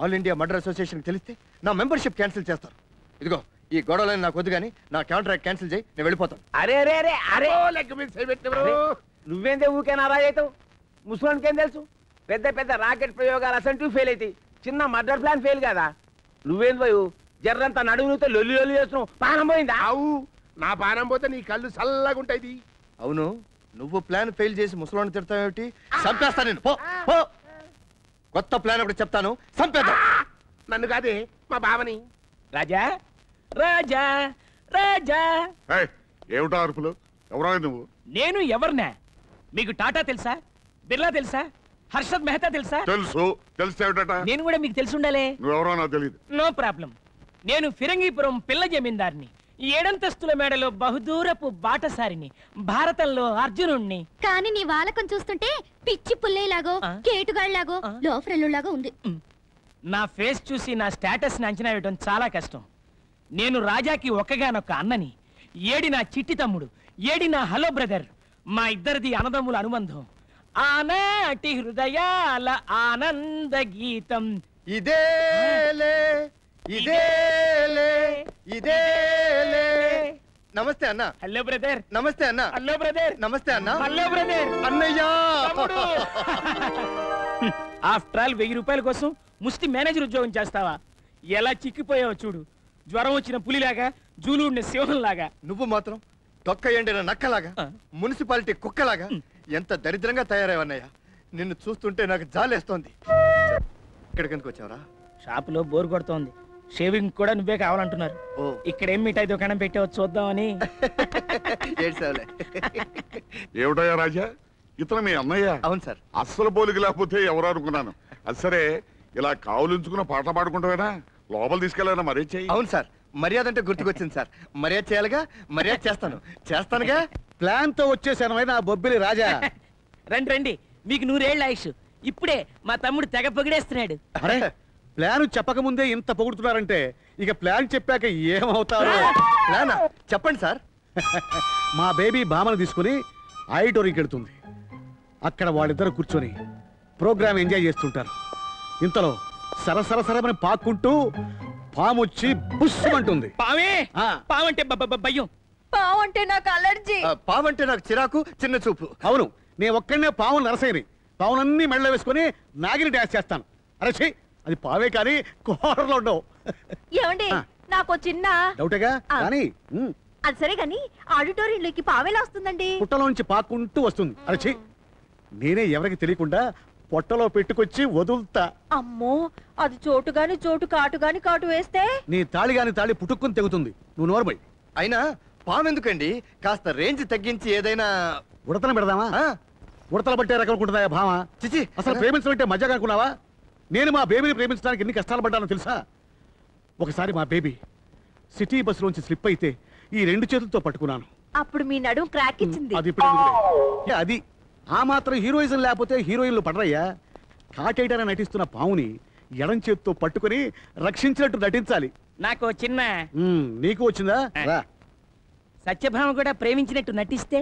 ఆల్ ఇండియా మర్డర్ అసోసియేషన్కి తెలిస్తే నా మెంబర్షిప్ క్యాన్సిల్ చేస్తారు. ఇదిగో ఈ గొడవలని నాకు వద్దు కానీ నా కాంట్రాక్ట్ క్యాన్సిల్ చేయి, నేను వెళ్ళిపోతాను. అరే అరే అరే అరే లెక్క మీద చేయబెట్టినవరు. నువ్వేందే ఊకే నారాజ్ అవుతావు? ముసలానికేం తెలుసు? పెద్ద పెద్ద రాకెట్ ప్రయోగాలు అసంటివి ఫెయిల్ అవుతాయి, చిన్న మర్డర్ ప్లాన్ ఫెయిల్ కదా. నువ్వేం పోయి జర్రంతా నడువునితో లొల్లి చేస్తున్నావు, ప్రాణం పోయిందా? అవు నా పానం పోతే నీ కళ్ళు చల్లగుంటాయి. అవును, నువ్వు ప్లాన్ ఫెయిల్ చేసి ముసలోని తిడతావేమిటి? చంపేస్తా నేను. పో పో. కొత్త ప్లాన్ ఒకటి చెప్తాను, చంపేద్దాం. నన్ను కాదే, మా బావని. రాజా రాజా రాజా. ఏయ్, ఏమిటా అరుపులు? ఎవరా నువ్వు? నేను ఎవరినా? మీకు టాటా తెలుసా, బిర్లా తెలుసా, హర్షద్ మెహతా తెలుసా? తెలుసు. తెలిసేవిటట? నేను కూడా మీకు తెలిసి ఉండాలే. నువ్వెవరో నాకు తెలియదు. No problem. నేను ఫిరంగీపురం పిల్ల జమీందార్ని, 7 అంతస్తుల మేడలో బహుదూరపు బాటసారిని, భారతంలో అర్జునుణ్ణి. కానీ నీ వాలకం చూస్తుంటే పిచ్చి పుల్లేలాగో కేటుగాళ్లాగో లోఫరెల్లులాగో ఉంది. నా ఫేస్ చూసి నా స్టేటస్ ని అంచనా వేయడం చాలా కష్టం. నేను రాజాకి ఒక్కగానొక్క అన్నని, ఏడి నా చిట్టి తమ్ముడు, ఏడి నా హలో బ్రదర్. మా ఇద్దరిది అన్నదమ్ముల అనుబంధం, ఆనాటి హృదయాల ఆనంద గీతం. ఇదేలే ఇదేలే ఇదేలే. నమస్తే అన్న. Hello brother. నమస్తే అన్న. Hello brother. నమస్తే అన్న. Hello brother. అన్నయ్యా. ఆఫ్టర్ ఆల్ 1000 రూపాయల కోసం ముష్టి మేనేజర్ ఉద్యోగం చేస్తావా? ఎలా చిక్కిపోయావు చూడు. జ్వరం వచ్చిన పులిలాగా, జూలుడిన సింహంలాగా. నువ్వు మాత్రం తొక్క ఎండిన నక్కలాగా, మున్సిపాలిటీ కుక్కలాగా ఎంత దరిద్రంగా తయారయ్యవన్నయ్య. నిన్ను చూస్తుంటే నాకు జాలేస్తోంది. ఇక్కడికి ఎందుకు వచ్చావరా? షాపులో బోర్ కొడుతోంది, షేవింగ్ కూడా నువ్వే కావాలంటున్నారు. ఇక్కడ ఏం మిఠాయి దుకాణం పెట్టావో చూద్దామని. ఏడ్చావులే. ఏమిటయ్యా రాజా, ఇతను మీ అన్నయ్య? అవును సార్. అస్సలు పోలికి లేకపోతే ఎవరు అనుకున్నాను. అది సరే, ఇలా కావులించుకున్న పాట పాడుకుంటావేనా? లోపల తీసుకెళ్ళానా మరీ చెయ్యి. అవును సార్, మర్యాద అంటే గుర్తుకొచ్చింది సార్. మర్యాద చేయాలిగా, మర్యాద చేస్తానుగా. ప్లాన్ తో వచ్చేసాను నా బొబ్బిలి రాజా. రండి రండి, మీకు 100 ఏళ్ల ఆయుష్. ఇప్పుడే మా తమ్ముడు తెగ పొగిడేస్తున్నాడు. అరే, ప్లాన్ చెప్పక ముందే ఇంత పొగుడుతున్నారంటే ఇక ప్లాన్ చెప్పాక ఏమవుతారో. ప్లానా? చెప్పండి సార్. మా బేబీ బామను తీసుకుని ఆడిటోరియంకి వెళ్తుంది. అక్కడ వాళ్ళిద్దరు కూర్చొని ప్రోగ్రామ్ ఎంజాయ్ చేస్తుంటారు. ఇంతలో సరసరసరమని పాక్కుంటూ పాము వచ్చి బుస్సుమంటుంది. పావే? పావంటే భయం. పావంటే నాకు అలర్జీ. పావంటే నాకు చిరాకు, చిన్న చూపు. అవును, నేను ఒక్కడనే పావులు నరసేని. పావులన్నీ మెళ్ళ వేసుకుని నాగిని డాన్స్ చేస్తాను. అరచి, అది పావే కానీ కోరలో ఉండవు. ఏమండి, నాకు చిన్న డౌటేగా కానీ అది సరే గాని ఆడిటోరియంలోకి పావేలా వస్తుందండి? పుట్టలోంచి పాక్కుంటూ వస్తుంది. అరచి, నేనే ఎవరికి తెలియకుండా పొట్టలో పెట్టుకొచ్చి వదులుతా. అమ్మో, అది చోటు కాటు కాటు వేస్తే నీ తాళి గాని తాళి పుట్టుక్కుని తెగుతుంది. నువ్వు నోరుబోయ్. అయినా పాము ఎందుకండి? కాస్త రేంజ్ తగ్గించి ఏదైనా ఉడతన పెడదామా? ఉడతల బట్టే రకనుకుంటుందా భామ? చిచి, అసలు ప్రేమించమంటే మజాగా అనుకున్నావా? నేను మా బేబీని ప్రేమించడానికి ఎన్ని కష్టాలు పడ్డానో తెలుసా? ఒకసారి మా బేబీ సిటీ బస్సులోంచి స్లిప్ అయితే ఈ 2 చేతులతో పట్టుకున్నాను. అప్పుడు మీ నడుం క్రాక్ ఇచ్చింది. అది ఇప్పుడు ఎందుకులే. అది ఆ మాత్రం హీరోయిజం లేకపోతే హీరోయిన్లు పడరయ్యా. కాటేయటాన్ని నటిస్తున్న పావుని ఎడం చేతితో పట్టుకుని రక్షించినట్టు నటించాలి. నాకు చిన్న నీకు వచ్చిందా? రా. సత్యభామ కూడా ప్రేమించినట్టు నటిస్తే?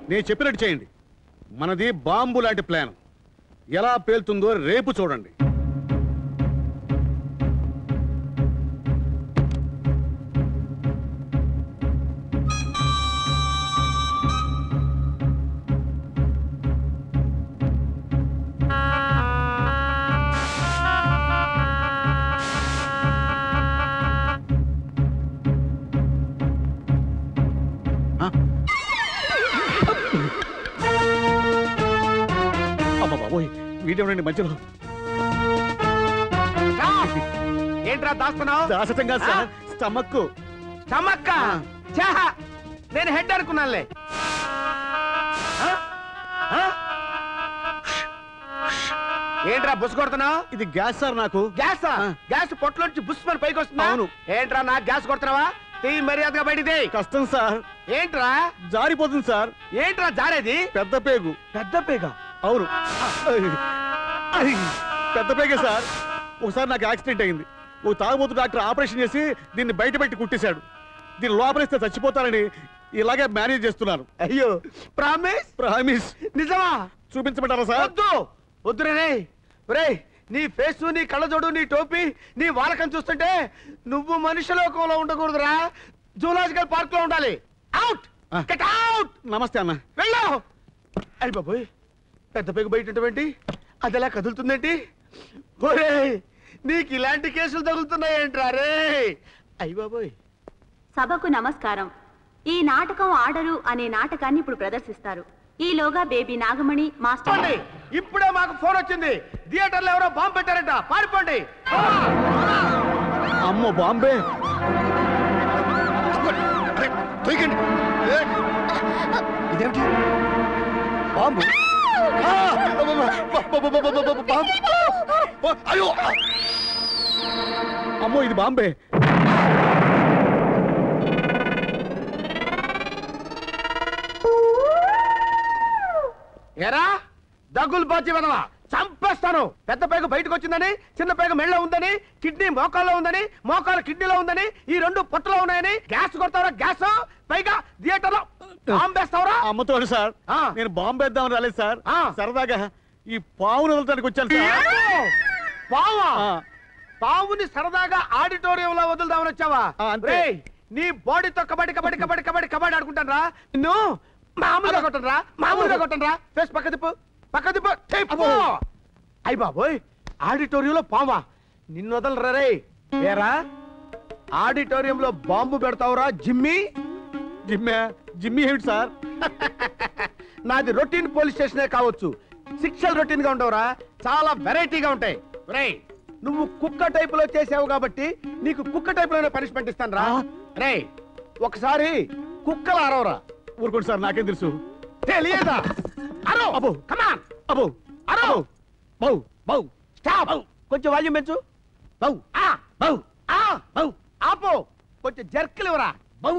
నేను చెప్పినట్టు చేయండి. మనది బాంబు లాంటి ప్లాన్. ఎలా పేలుతుందో రేపు చూడండి. వీడేమండి మధ్యలో? ఏంట్రా దాస్తున్నావు? దాసటంగా సార్, స్టమక్. స్టమక్? నేను హెడ్ అనుకున్నానులే. ఏంట్రా బుస్ కొడుతున్నావు? ఇది గ్యాస్ సార్. నాకు గ్యాస్? గ్యాస్ పొట్టలోంచి బుస్ పని పైకి వస్తున్నా? అవును. ఏంట్రా నాకు గ్యాస్ కొడుతున్నావా? మర్యాదగా బయటిది. కష్టం సార్. ఏంట్రా? జారిపోతుంది సార్. ఏంట్రా జారేది? పెద్ద పేగు. పెద్ద పేగ? అవును, పెద్ద పేగే సార్. ఒకసారి నాకు యాక్సిడెంట్ అయింది. ఓ తాగుబోతు డాక్టర్ ఆపరేషన్ చేసి దీన్ని బయట పెట్టి కుట్టేశాడు. దీన్ని లోపలిస్తే చచ్చిపోతానని ఇలాగే మేనేజ్ చేస్తున్నాను. అయ్యో, ప్రామిస్? ప్రామిస్. నిజమా? చూపించమంటారా సార్? వద్దు వద్దురే. నీ ఫేస్, నీ కళ్ళజోడు, నీ టోపీ, నీ వాలకం చూస్తుంటే నువ్వు మనిషి లోకంలో ఉండకూడదురా, జూలాజికల్ పార్క్ లో ఉండాలి. Out, get out. నమస్తే అన్న. వెళ్ళు. అయ్య బాబోయ్, పెద్ద పెగు బయటటువంటి అది ఎలా కదులుతుందేంటి? ఒరే, నీకు ఇలాంటి కేసులు తగులుతున్నాయేంట్రా రే? అయ్య బాబోయ్, సభకు నమస్కారం. ఈ నాటకం ఆడరు అనే నాటకాన్ని ఇప్పుడు ప్రదర్శిస్తారు. ఈలోగా బేబీ నాగమణి మాస్టర్. ఇప్పుడే మాకు ఫోన్ వచ్చింది, థియేటర్లో ఎవరో బాంబు పెట్టారంట, పారిపోండి. అమ్మో బాంబే! ఇదేమిటి బాంబు? అయ్యో అమ్మో ఇది బాంబే! ఎరా దగ్గులు పాచి వెనవా, చంపేస్తాను. పెద్ద పేగ బయటకు వచ్చిందని, చిన్న పేగ మెళ్ళలో ఉందని, కిడ్నీ మోకాల్లో ఉందని, మోకాలు కిడ్నీలో ఉందని, ఈ రెండు పొట్టలో ఉన్నాయని గ్యాస్ కొడతావరా? గ్యాస్ పైగా థియేటర్ లో బాంబేస్తావరా? అమ్మతోడు సార్, నేను బాంబు వేద్దామని రాలేదు సార్, సరదాగా ఈ పావును వదలటానికి వచ్చాను సార్. పావా? పావుని సరదాగా ఆడిటోరియంలో వదులుదామని వచ్చావా? నీ బాడీతో కబడ్డీ కబడ్డీ కబడ్డీ కబడ్డీ కబడ్డీ ఆడుకుంటాను రా. నిన్ను మామూలుగా కొట్టను రా, మామూలుగా కొట్టను రా. ఫేస్ పక్క తిప్పు, పక్క తిప్పు. అయ్య బాబోయ్, ఆడిటోరియంలో పావా? నిన్ను వదలరా రే. ఏరా ఆడిటోరియంలో బాంబు పెడతావురా జిమ్మి? జిమ్మి ఏమిటి సార్? నాది రొటీన్ పోలీస్ స్టేషనే కావచ్చు, శిక్షలు రొటీన్ గా ఉండవురా, చాలా వెరైటీగా ఉంటాయి. రేయ్ నువ్వు కుక్క టైప్ లో చేసావు కాబట్టి నీకు కుక్క టైప్ లోనే పనిష్మెంట్ ఇస్తాను రా. రేయ్ ఒకసారి కుక్కలు అరవరా. ఊరుకోండి సార్, నాకేం తెలుసు. తెలియదా? అరో అబో, కమాన్ అబో, అరో బౌ బౌ. స్టాప్, కొంచెం వాల్యూమ్ పెంచు. బౌ ఆ బౌ ఆ బౌ. ఆపో, కొంచెం జర్కులు ఇవ్వరా. బౌ.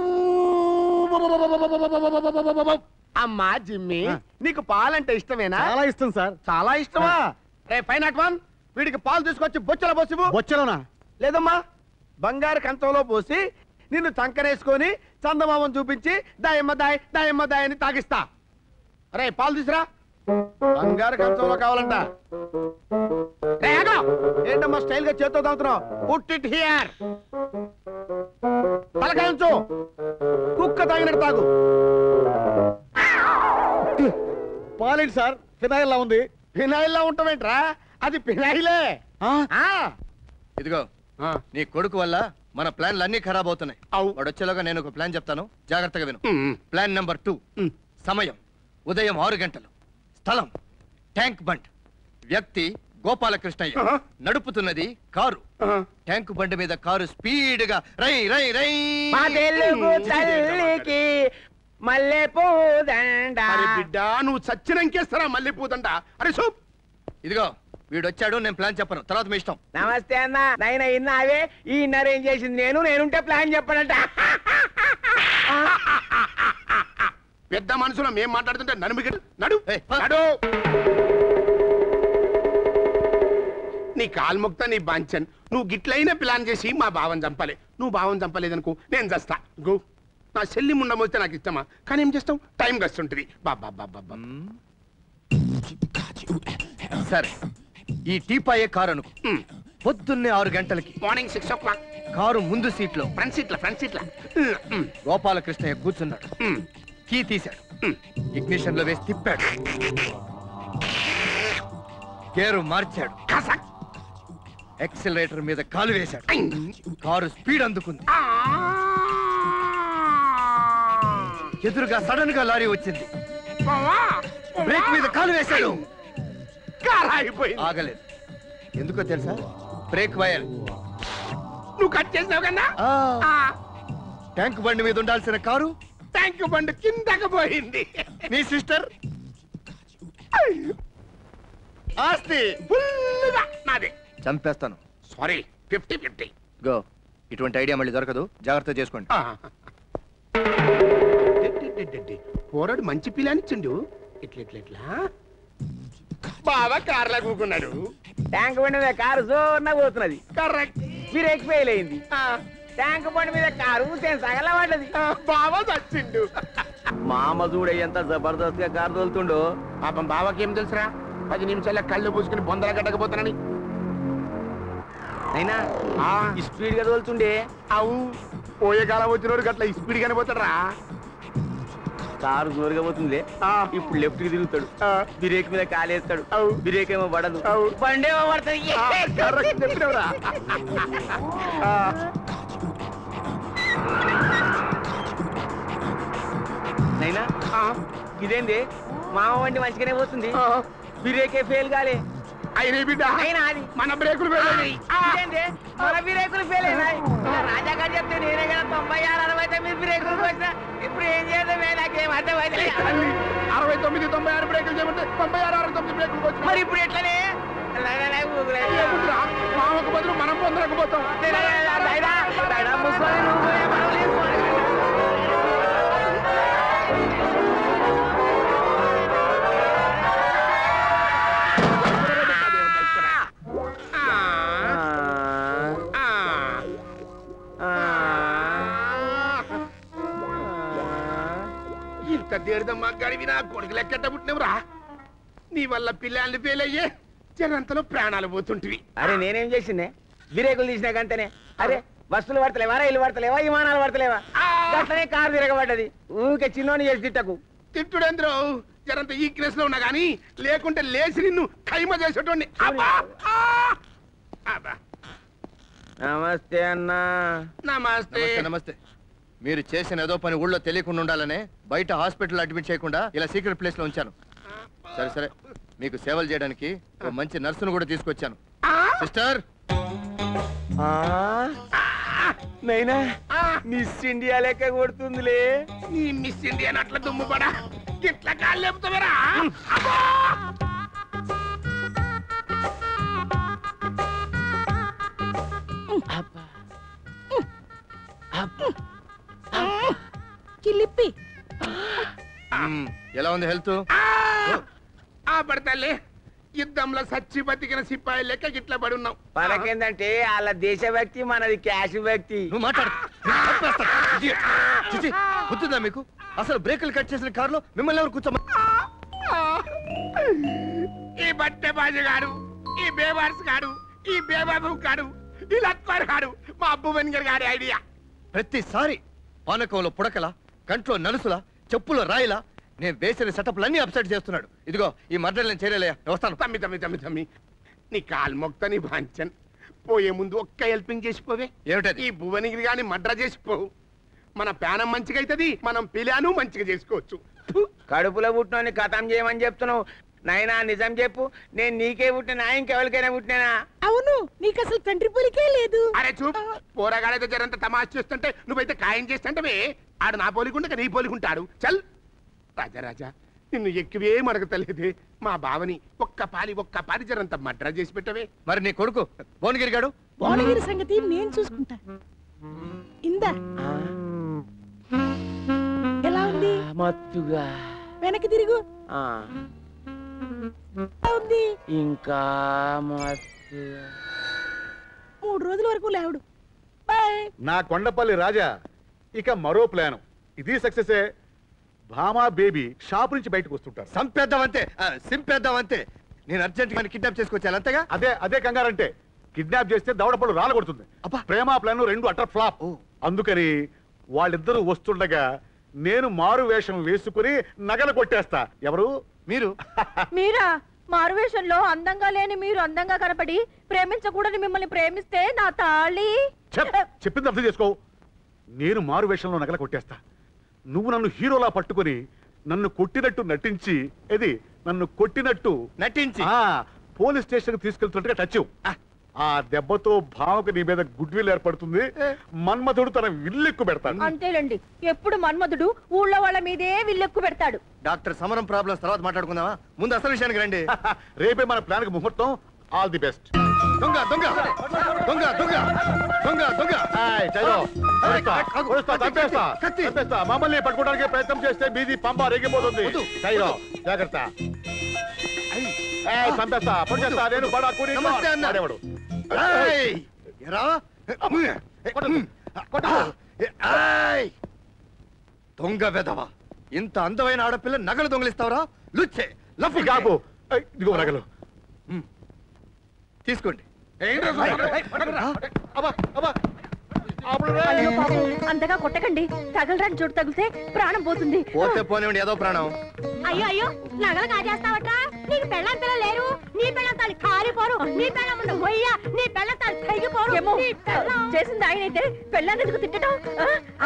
అమ్మా జిమ్మి, నీకు పాలంటే ఇష్టమేనా? చాలా ఇష్టం సార్. చాలా ఇష్టమా? రే ఫైన్ అట్ వన్, వీడికి పాలు తీసుకొచ్చి బొచ్చలో పోసివు. బొచ్చలోనా? లేదమ్మా, బంగారు కంచంలో పోసి నిన్ను చంకనేసుకొని చందమామను చూపించి దాయమ్మ దాయ్ దాయమ్మ దాయ్ అని తాగిస్తా. రే పాలు తీసురా, బంగారు కంచంలో కావాలంట. ఏంటమ్మా స్టైల్ గా చేత్తో తాగుతున్నావు? Put it here. తలకాయించు, కుక్క తాగినట్టు తాగు. పాలేంటి సార్, ఫినాయిల్ లా ఉంది. ఫినాయిల్ లా ఉంటావేంట్రా? అది ఫినాయిలే. ఇదిగో నీ కొడుకు వల్ల మన ప్లాన్లు అన్ని ఖరాబ్ అవుతున్నాయి. వాడు వచ్చేలాగా నేను ఒక ప్లాన్ చెప్తాను, జాగ్రత్తగా విను. Plan number 2. సమయం ఉదయం 6 గంటలు. స్థలం ట్యాంక్ బండ్. వ్యక్తి గోపాలకృష్ణయ్య. నడుపుతున్నది కారు. ట్యాంక్ బండ్ మీద కారు స్పీడ్ గా రై రై రై. మల్లెపూదండ. బిడ్డ నువ్వు చచ్చినంకేస్తారా మల్లెపూదండ? అరే సూప్. ఇదిగో వీడొచ్చాడు, నేను ప్లాన్ చెప్పను, తర్వాత మీ ఇష్టం. నమస్తే అన్న. నైనా ఇన్నావే, ఈ అరేంజ్ చేసింది నేనుంటే ప్లాన్ చెప్పనంట. పెద్ద మనుషులు మేం మాట్లాడుతుంటే నడుము నడు నడు. నీ కాల్ముక్త నీ బాంచన్, నువ్వు గిట్లైనా ప్లాన్ చేసి మా బావని చంపాలి. నువ్వు బావని చంపలేదనుకో నేను చస్తా. గో, నా చెల్లి ముండం వస్తే నాకు ఇష్టమా, కానీ ఏం చేస్తాం, టైం గస్తుంటది. బాబా బాబా. సరే, ఈ టీపాయే కారు అనుకో. పొద్దున్నే 6 గంటలకి, మార్నింగ్ 6 o'clock. కారు ముందు సీట్లో, ఫ్రంట్ సీట్ల గోపాలకృష్ణయ్య కూర్చున్నాడు. కీ తీశాడు, ఇగ్నిషన్ లో వేసి తిప్పాడు, గేరు మార్చాడు, ఎక్సిలరేటర్ మీద కాలు వేశాడు. కారు స్పీడ్ అందుకుంది. ఎదురుగా సడన్ గా లారీ వచ్చింది. బ్రేక్ మీద కాలు వేశాడు. ఆగలేదు. ఎందుకో తెలుసా? బ్రేక్ వైర్ నువ్వు కట్ చేసినావు కన్నా. ట్యాంక్ బండి మీద ఉండాల్సిన కారు ట్యాంక్ బండి కిందకి పోయింది. నీ సిస్టర్ ఆస్తి నాదే. చంపేస్తాను. సారీ, 50-50. గో. ఇటువంటి ఐడియా మళ్ళీ దొరకదు, జాగ్రత్త చేసుకోండి. పోరాడు మంచి పిల్లానిచ్చిండు. ఇట్లా బాగా కార్లా కూకున్నాడు. ట్యాంక్ బండి మీద కారు జోర్న పోతున్నది. కరెక్ట్. బ్రేక్ ఫెయిల్ అయింది. ట్యాంక్ బండి మీద కారు సగల పడ్డది. బాగా చచ్చిండు. మామ చూడే ఎంత జబర్దస్త్ గా కారు తోలుతుండో. పాపం బావకి ఏం తెలుసురా, 10 నిమిషాల కళ్ళు పూసుకుని బొందల గడ్డకపోతానని. అయినా స్పీడ్ గా తోలుతుండే. అవు పోయే కాలం వచ్చినోడు గట్ల స్పీడ్ గానే పోతాడు రా. కారు జోరుగా పోతుంది. ఇప్పుడు లెఫ్ట్ కి తిరుగుతాడు, బ్రేక్ మీద కాలేస్తాడు, బ్రేక్ ఏమో పడదు, బండి ఏమో పడుతుంది. నైనా ఇదేంది మామ వండి మంచిగానే పోతుంది బ్రేకే ఫెయిల్ కాలే అయినా బిడ్డ అయినా అది మన బ్రేకులు వెళ్ళాయి. ఇదేంది మన బ్రేకులు ఫెయిల్ అయినాయి రాజా గారు చెప్తే నేనే కదా 96, 69 బ్రేకులు వచ్చిన ఇప్పుడు ఏం చేద్దామే నాకేం అర్థమైతే 69, 96 బ్రేకులు చేయమంటే 96, 69 బ్రేకులు వచ్చి మరి ఇప్పుడు ఎట్లనే మామకు బదులు మనం పొందలేకపోతాం. ఇంత దేడిదమ్మా గడివి నా కొడుకు లెక్కట పుట్టినవురా. నీ వల్ల పిల్లల్ని ఫెయిల్ అయ్యే జనంతలో ప్రాణాలు పోతుంటివి. అరే నేనేం చేసిందే బ్రేకులు తీసినాకంతేనే అరే బస్సులు పడతలేవా రైలు పడతలేవా విమానాలు పడతలేవా అట్లనే కారు తిరగబడ్డది ఊరికే చిన్నోని చేసి తిట్టకు తిట్టుడేంద్రో జరంత ఈ క్రేస్ లో ఉన్నా గానీ లేకుంటే లేచి నిన్ను ఖైమ చేసేటోడిని. నమస్తే అన్నా. నమస్తే. నమస్తే. మీరు చేసిన ఏదో పని ఊళ్ళో తెలియకుండా ఉండాలనే బయట హాస్పిటల్ అడ్మిట్ చేయకుండా ఇలా సీక్రెట్ ప్లేస్ లో ఉంచాను. సరే సరే మీకు సేవలు చేయడానికి ఓ మంచి నర్సును కూడా తీసుకొచ్చాను. సిస్టర్ నైనా మిస్ ఇండియా లెక్క కొడుతుందిలే. నీ మిస్ ఇండియా అట్లా దుమ్ము పడా ఇట్లా కాళ్ళు లేపుతావేరా. చిల్లిప్పి ఎలా ఉంది హెల్త్? పడతాలే యుద్ధంలో సచ్చి బతికిన సిపాయి లెక్క గిట్లా పడి ఉన్నావు. మనకేందంటే వాళ్ళ దేశభక్తి మనది క్యాష్ భక్తి. నువ్వు మాట్లాడు. గుర్తుందా మీకు అసలు బ్రేకులు కట్ చేసిన కారులో మిమ్మల్ని ఎవరు కూర్చోమా? ఈ బట్టె బాజు గారు, ఈ బేవార్స్ గారు, ఈ బేబాబు గారు, ఈ లక్వర్ గారు మా అబ్బువన్ గారి ఐడియా. ప్రతిసారి పానకంలో పుడకల కంట్లో నలుసులా చెప్పులో రాయిలా నేను వేసిన సెటప్లన్నీ అప్సెట్ చేస్తున్నాడు. ఇదిగో ఈ మర్డర్ నేను చేయలేయా వస్తాను. తమ్మి తమ్మి తమ్మి తమ్మి నీ కాలు మొక్త నీ భాంచన్ పోయే ముందు ఒక్క హెల్పింగ్ చేసిపోవే. ఏమిటది? ఈ భువనగిరి గాని మడ్ర చేసిపోవు. మన ప్యానం మంచిగా అవుతుంది, మనం పిలాను మంచిగా చేసుకోవచ్చు. కడుపులో పుట్టినోని కథం చేయమని చెప్తున్నావు. నైనా నిజం చెప్పు, నేను నీకే పుట్టినా ఇంకెవరికైనా పుట్టినా? అవును, నీకు అసలు తండ్రి పోలికే లేదు. అరే చూప్ పోరగాడైతే జరంత తమాష చేస్తుంటే నువ్వైతే ఖాయం చేస్తుంటే ఆడు నా పోలికుంటే నీ పోలికుంటాడు. చల్ రాజా నిన్ను ఎక్కువే మరగతలేదే. మా బావని ఒక్క పాలి జరంత మడ్ర చేసి పెట్టవే. మరి నీ కొడుకు భువనగిరి గాడు? భువనగిరి సంగతి నేను చూసుకుంటా. ఇందా ఎలా ఉంది? మత్తుగా వెనక్కి తిరుగు. ఉంది ఇంకా మత్తుగా 3 రోజుల వరకు లేవుడు. బాయ్. నా కొండపల్లి రాజా ఇక మరో ప్లాను. ఇది సక్సెసే. భామా బేబీ షాప్ నుంచి బయటకు వస్తుంటారు. సంపేద్దామంతే సింపేద్దామంతే. నేను అర్జెంట్ గా కిడ్నాప్ చేసుకొచ్చాను అంతేగా. అదే కంగారంటే కిడ్నాప్ చేస్తే దవడపళ్ళు రాలగొడుతుంది. ప్రేమ ప్లాన్ 2 అటర్ ఫ్లాప్. అందుకని వాళ్ళిద్దరూ వస్తుండగా నేను మారు వేషం వేసుకుని నగలు కొట్టేస్తా. ఎవరు? మీరు. మీరా? మారువేషంలో అందంగా లేని మీరు అందంగా కనపడి ప్రేమించకూడని మిమ్మల్ని ప్రేమిస్తే నా తాళి. చెప్పింది అర్థం చేసుకో. నేను మారు వేషంలో నగలు కొట్టేస్తా. నువ్వు నన్ను హీరోలా పట్టుకుని నన్ను కొట్టినట్టు నటించి నన్ను కొట్టినట్టు నటించి పోలీస్ స్టేషన్ తీసుకెళ్తున్నట్టుగా టచ్. ఆ దెబ్బతో భావకు నీ మీద గుడ్ విల్ ఏర్పడుతుంది. మన్మధుడు తన విల్లెక్కు పెడతాడు. అంతేలండి, ఎప్పుడు మన్మధుడు ఊళ్ళో వాళ్ళ మీదే విల్లెక్కు పెడతాడు. డాక్టర్ సమరం ప్రాబ్లమ్స్ తర్వాత మాట్లాడుకుందామా? ముందు అసలు విషయానికి రండి. రేపే మన ప్లాన్ కి ముహూర్తం. All the best. దొంగ దొంగ దొంగ దొంగ దొంగ దొంగ మమ్మల్ని పట్టుకోవడానికి ప్రయత్నం చేస్తే మీది పంప రేగిపోతుంది. జాగ్రత్త. చంపేస్తా పొడిచేస్తా. నేను బడా కూడి నమస్తే అన్న. వాడేవాడు. దొంగ వెధవ, ఇంత అందమైన ఆడపిల్ల నగలు దొంగలిస్తావరా? లుచ్చే లఫి కాపు. ఇదిగో నగలు తీసుకోండి. అంతగా కొట్టకండి, తగలరాని చోటు తగిలితే ప్రాణం పోతుంది. పోతే పోనివ్వండి ఏదో ప్రాణం. అయ్యో అయ్యో, నగలు కాజేస్తావట. నీకు పెళ్ళం పిల్ల లేరు, నీ పెళ్ళం తాళి కారిపోరు, నీ పెళ్ళం ముందు పోయ్యా, నీ పెళ్ళం తాళి తెగిపోరు. చేసింది ఆయన అయితే పెళ్ళాన్ని ఎందుకు తిట్టడం?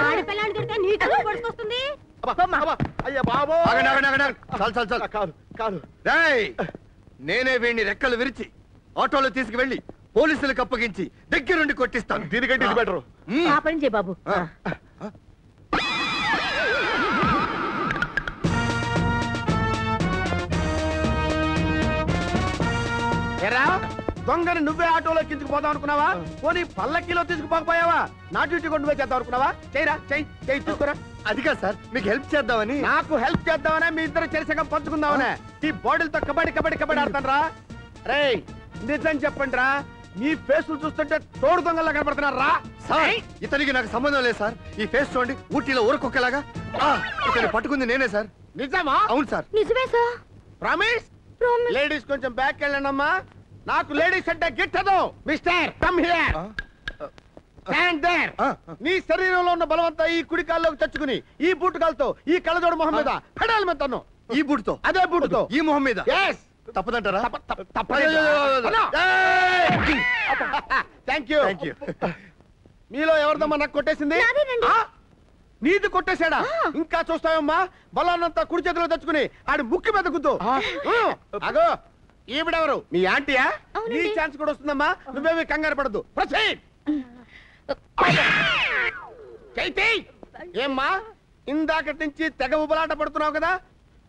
ఆడపిల్లని తిడితే నీకు పడుకొస్తుంది. అయ్యా బాబు చాలు కాదు కాదు నేనే వీడిని రెక్కలు విరిచి ఆటోలో తీసుకువెళ్ళి పోలీసులకు అప్పగించి దగ్గరుండి కొట్టిస్తాను. దీనికంటే ఇది బెటరు. ఆ పని చేయి బాబు. ఎరా దొంగని నువ్వే ఆటోలో కించుకుపోదాం అనుకున్నావా? పోనీ పల్లకిలో తీసుకుపోకపోయావా? నా డ్యూటీ కొండు పోయి చేద్దాం అనుకున్నావా? చేయరా చెయ్యి తీసుకురా. అది కాదు సార్, మీకు హెల్ప్ చేద్దామని. నాకు హెల్ప్ చేద్దామనే మీ ఇద్దరు చెరిసగం పంచుకుందామనే ఈ బాటిల్తో కబడ్డీ ఆడతానరా? రేయ్ నిజం చెప్పండి రా, మీ ఫేసులు చూస్తుంటే తోడు దొంగల్లా కనపడుతున్నారా? సార్ ఇతనికి నాకు సంబంధం లేదు సార్. ఈ ఫేస్ చూడండి, ఊటీలో ఊరకొక్కలాగా. ఇతన్ని పట్టుకుంది నేనే సార్. నిజమా? అవును సార్. నిజమే సార్. ప్రామిస్? లేడీస్ కొంచెం బ్యాక్ వెళ్ళండి అమ్మా. నాకు లేడీస్ అంటే గిట్టదు. Mister come here. Stand there. నీ శరీరంలో ఉన్న బలవంతా ఈ కుడి కాల్లోకి తెచ్చుకుని ఈ బూటు కాలుతో ఈ కళ్ళజోడు మొహం మీద పెడాలి మెత్తను. ఈ బూటుతో? అదే బూటుతో ఈ మొహం మీద? yes. తప్పదంటారా? Thank you. మీలో ఎవరిదమ్మా నాకు కొట్టేసింది? నీది కొట్టేశాడా? ఇంకా చూస్తావమ్మా, బలాన్నంతా కుడి చేతిలో తెచ్చుకుని ఆడి ముక్కు మీద గుద్దు. అగో ఈవిడెవరు? మీ ఆంటీయా? నీ ఛాన్స్ కూడా వస్తుందమ్మా, నువ్వేమి కంగారు పడద్దు. ప్రొసీడ్. చైతి ఏమ్మా ఇందాకటి నుంచి తెగ ఉబలాట పడుతున్నావు కదా,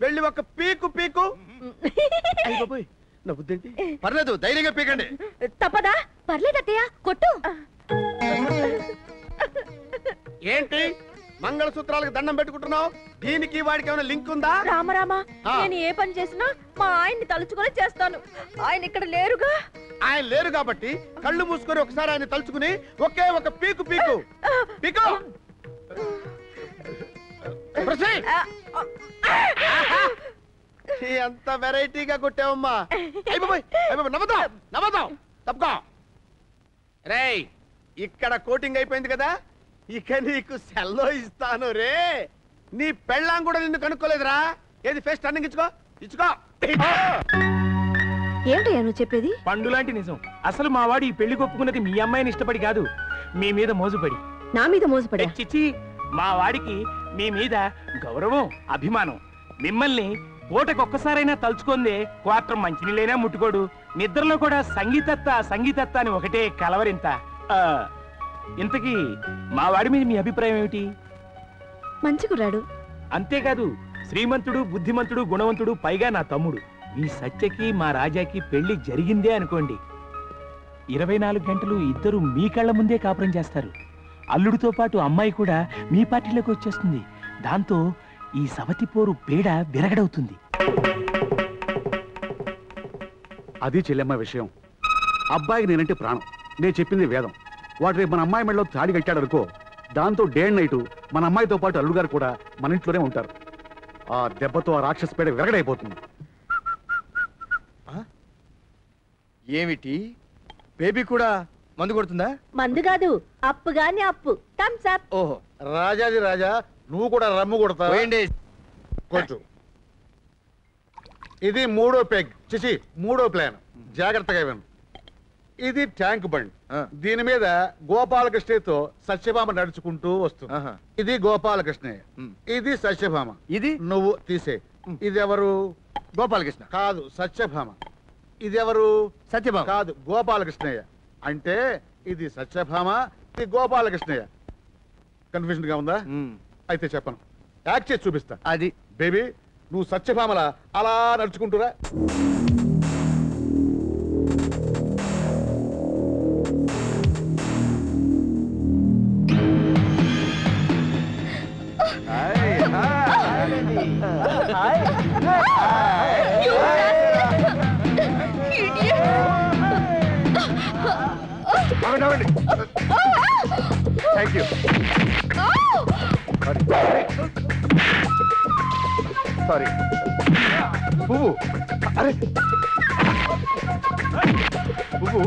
వెళ్ళి ఒక పీకు. నవ్వుద్దేంటి? పర్లేదు, ధైర్యంగా పీకండి. తప్పదా? పర్లేదు అత్తయ్య, కొట్టు. ఏంటి మంగళసూత్రాలకు దండం పెట్టుకుంటున్నావు? దీనికి వాడికి ఏమైనా లింక్ ఉందా? రామరామా, నేను ఏ పని చేసినా మా ఆయన్ని తలుచుకొని చేస్తాను. ఆయన ఇక్కడ లేరుగా. ఆయన లేరు కాబట్టి కళ్ళు మూసుకొని ఒకసారి ఆయన తలుచుకుని ఒకే ఒక పీకు. ఎంత వెరైటీగా కొట్టావమ్మా. నవ్వదాం తప్పుకో. రేయ్ ఇక్కడ కోటింగ్ అయిపోయింది కదా, ఇక నీకు సెల్లో ఇస్తాను రే. నీ పెళ్ళాం కూడా నిన్ను కనుక్కోలేదురా. ఏది ఫేస్ టర్నింగ్ ఇచ్చుకో. ఏమిటయ్యా నువ్వు చెప్పేది? పండు లాంటి నిజం. అసలు మా వాడు ఈ పెళ్లి కొప్పుకున్నది మీ అమ్మాయిని ఇష్టపడి కాదు, మీ మీద మోజుపడి. నా మీద మోసపడా? చిచ్చి, మా వాడికి మీ మీద గౌరవం, అభిమానం. మిమ్మల్ని పూటకొక్కసారైనా తలుచుకుందే క్వార్టర్ మంచినీళ్ళైనా ముట్టుకోడు. నిద్రలో కూడా సంగీతత్త అని ఒకటే కలవరింత. ఇంతకీ మా వాడి మీద మీ అభిప్రాయం ఏమిటి? మంచి కుర్రాడు. అంతేకాదు శ్రీమంతుడు, బుద్ధిమంతుడు, గుణవంతుడు, పైగా నా తమ్ముడు. ఈ సత్యకి మా రాజాకి పెళ్లి జరిగిందే అనుకోండి, 24 గంటలు ఇద్దరు మీ కళ్ళ ముందే కాపురం చేస్తారు. అల్లుడితో పాటు అమ్మాయి కూడా మీ పార్టీలోకి వచ్చేస్తుంది. దాంతో ఈ సవతి పోరు పేడ విరగడవుతుంది. అది చెల్లెమ్మ విషయం. అబ్బాయికి నేనంటే ప్రాణం. నేను చెప్పింది వేదం. వాడు రేపు మన అమ్మాయి మెడలో తాడి కట్టాడు అనుకో, దాంతో డే అండ్ నైట్ మన అమ్మాయితో పాటు అల్లుడు గారు కూడా మన ఇంట్లోనే ఉంటారు. ఆ దెబ్బతో ఆ రాక్షస పేడ విరగడైపోతుంది. ఏమిటి, బేబీ కూడా మందు కొడుతుందా? మందు కాదు, అప్పు గాని అప్పు. Thumbs up. ఓహో, రాజాది రాజా, నువ్వు కూడా రమ్ము కొడతావు. కొంచెం ఇది 3వ పెగ్, మూడో ప్లాన్. జాగ్రత్తగా విను. ఇది ట్యాంక్ బండ్. దీని మీద గోపాలకృష్ణతో సత్యభామ నడుచుకుంటూ వస్తుంది. ఇది గోపాలకృష్ణయ్య, ఇది సత్యభామ. ఇది నువ్వు తీసే. ఇది ఎవరు? గోపాలకృష్ణ కాదు, సత్యభామ. ఇది ఎవరు? సత్యభామ కాదు, గోపాలకృష్ణయ్య. అంటే ఇది సత్యభామ, ఇది గోపాలకృష్ణయ్య. కన్ఫ్యూజన్ గా ఉందా? అయితే చెప్పను, యాక్ట్ చేసి చూపిస్తా. అది బేబీ, నువ్వు సత్యభామలా అలా నడుచుకుంటురా. Thank you. సారీ. పువ్వు, అరే పువ్వు.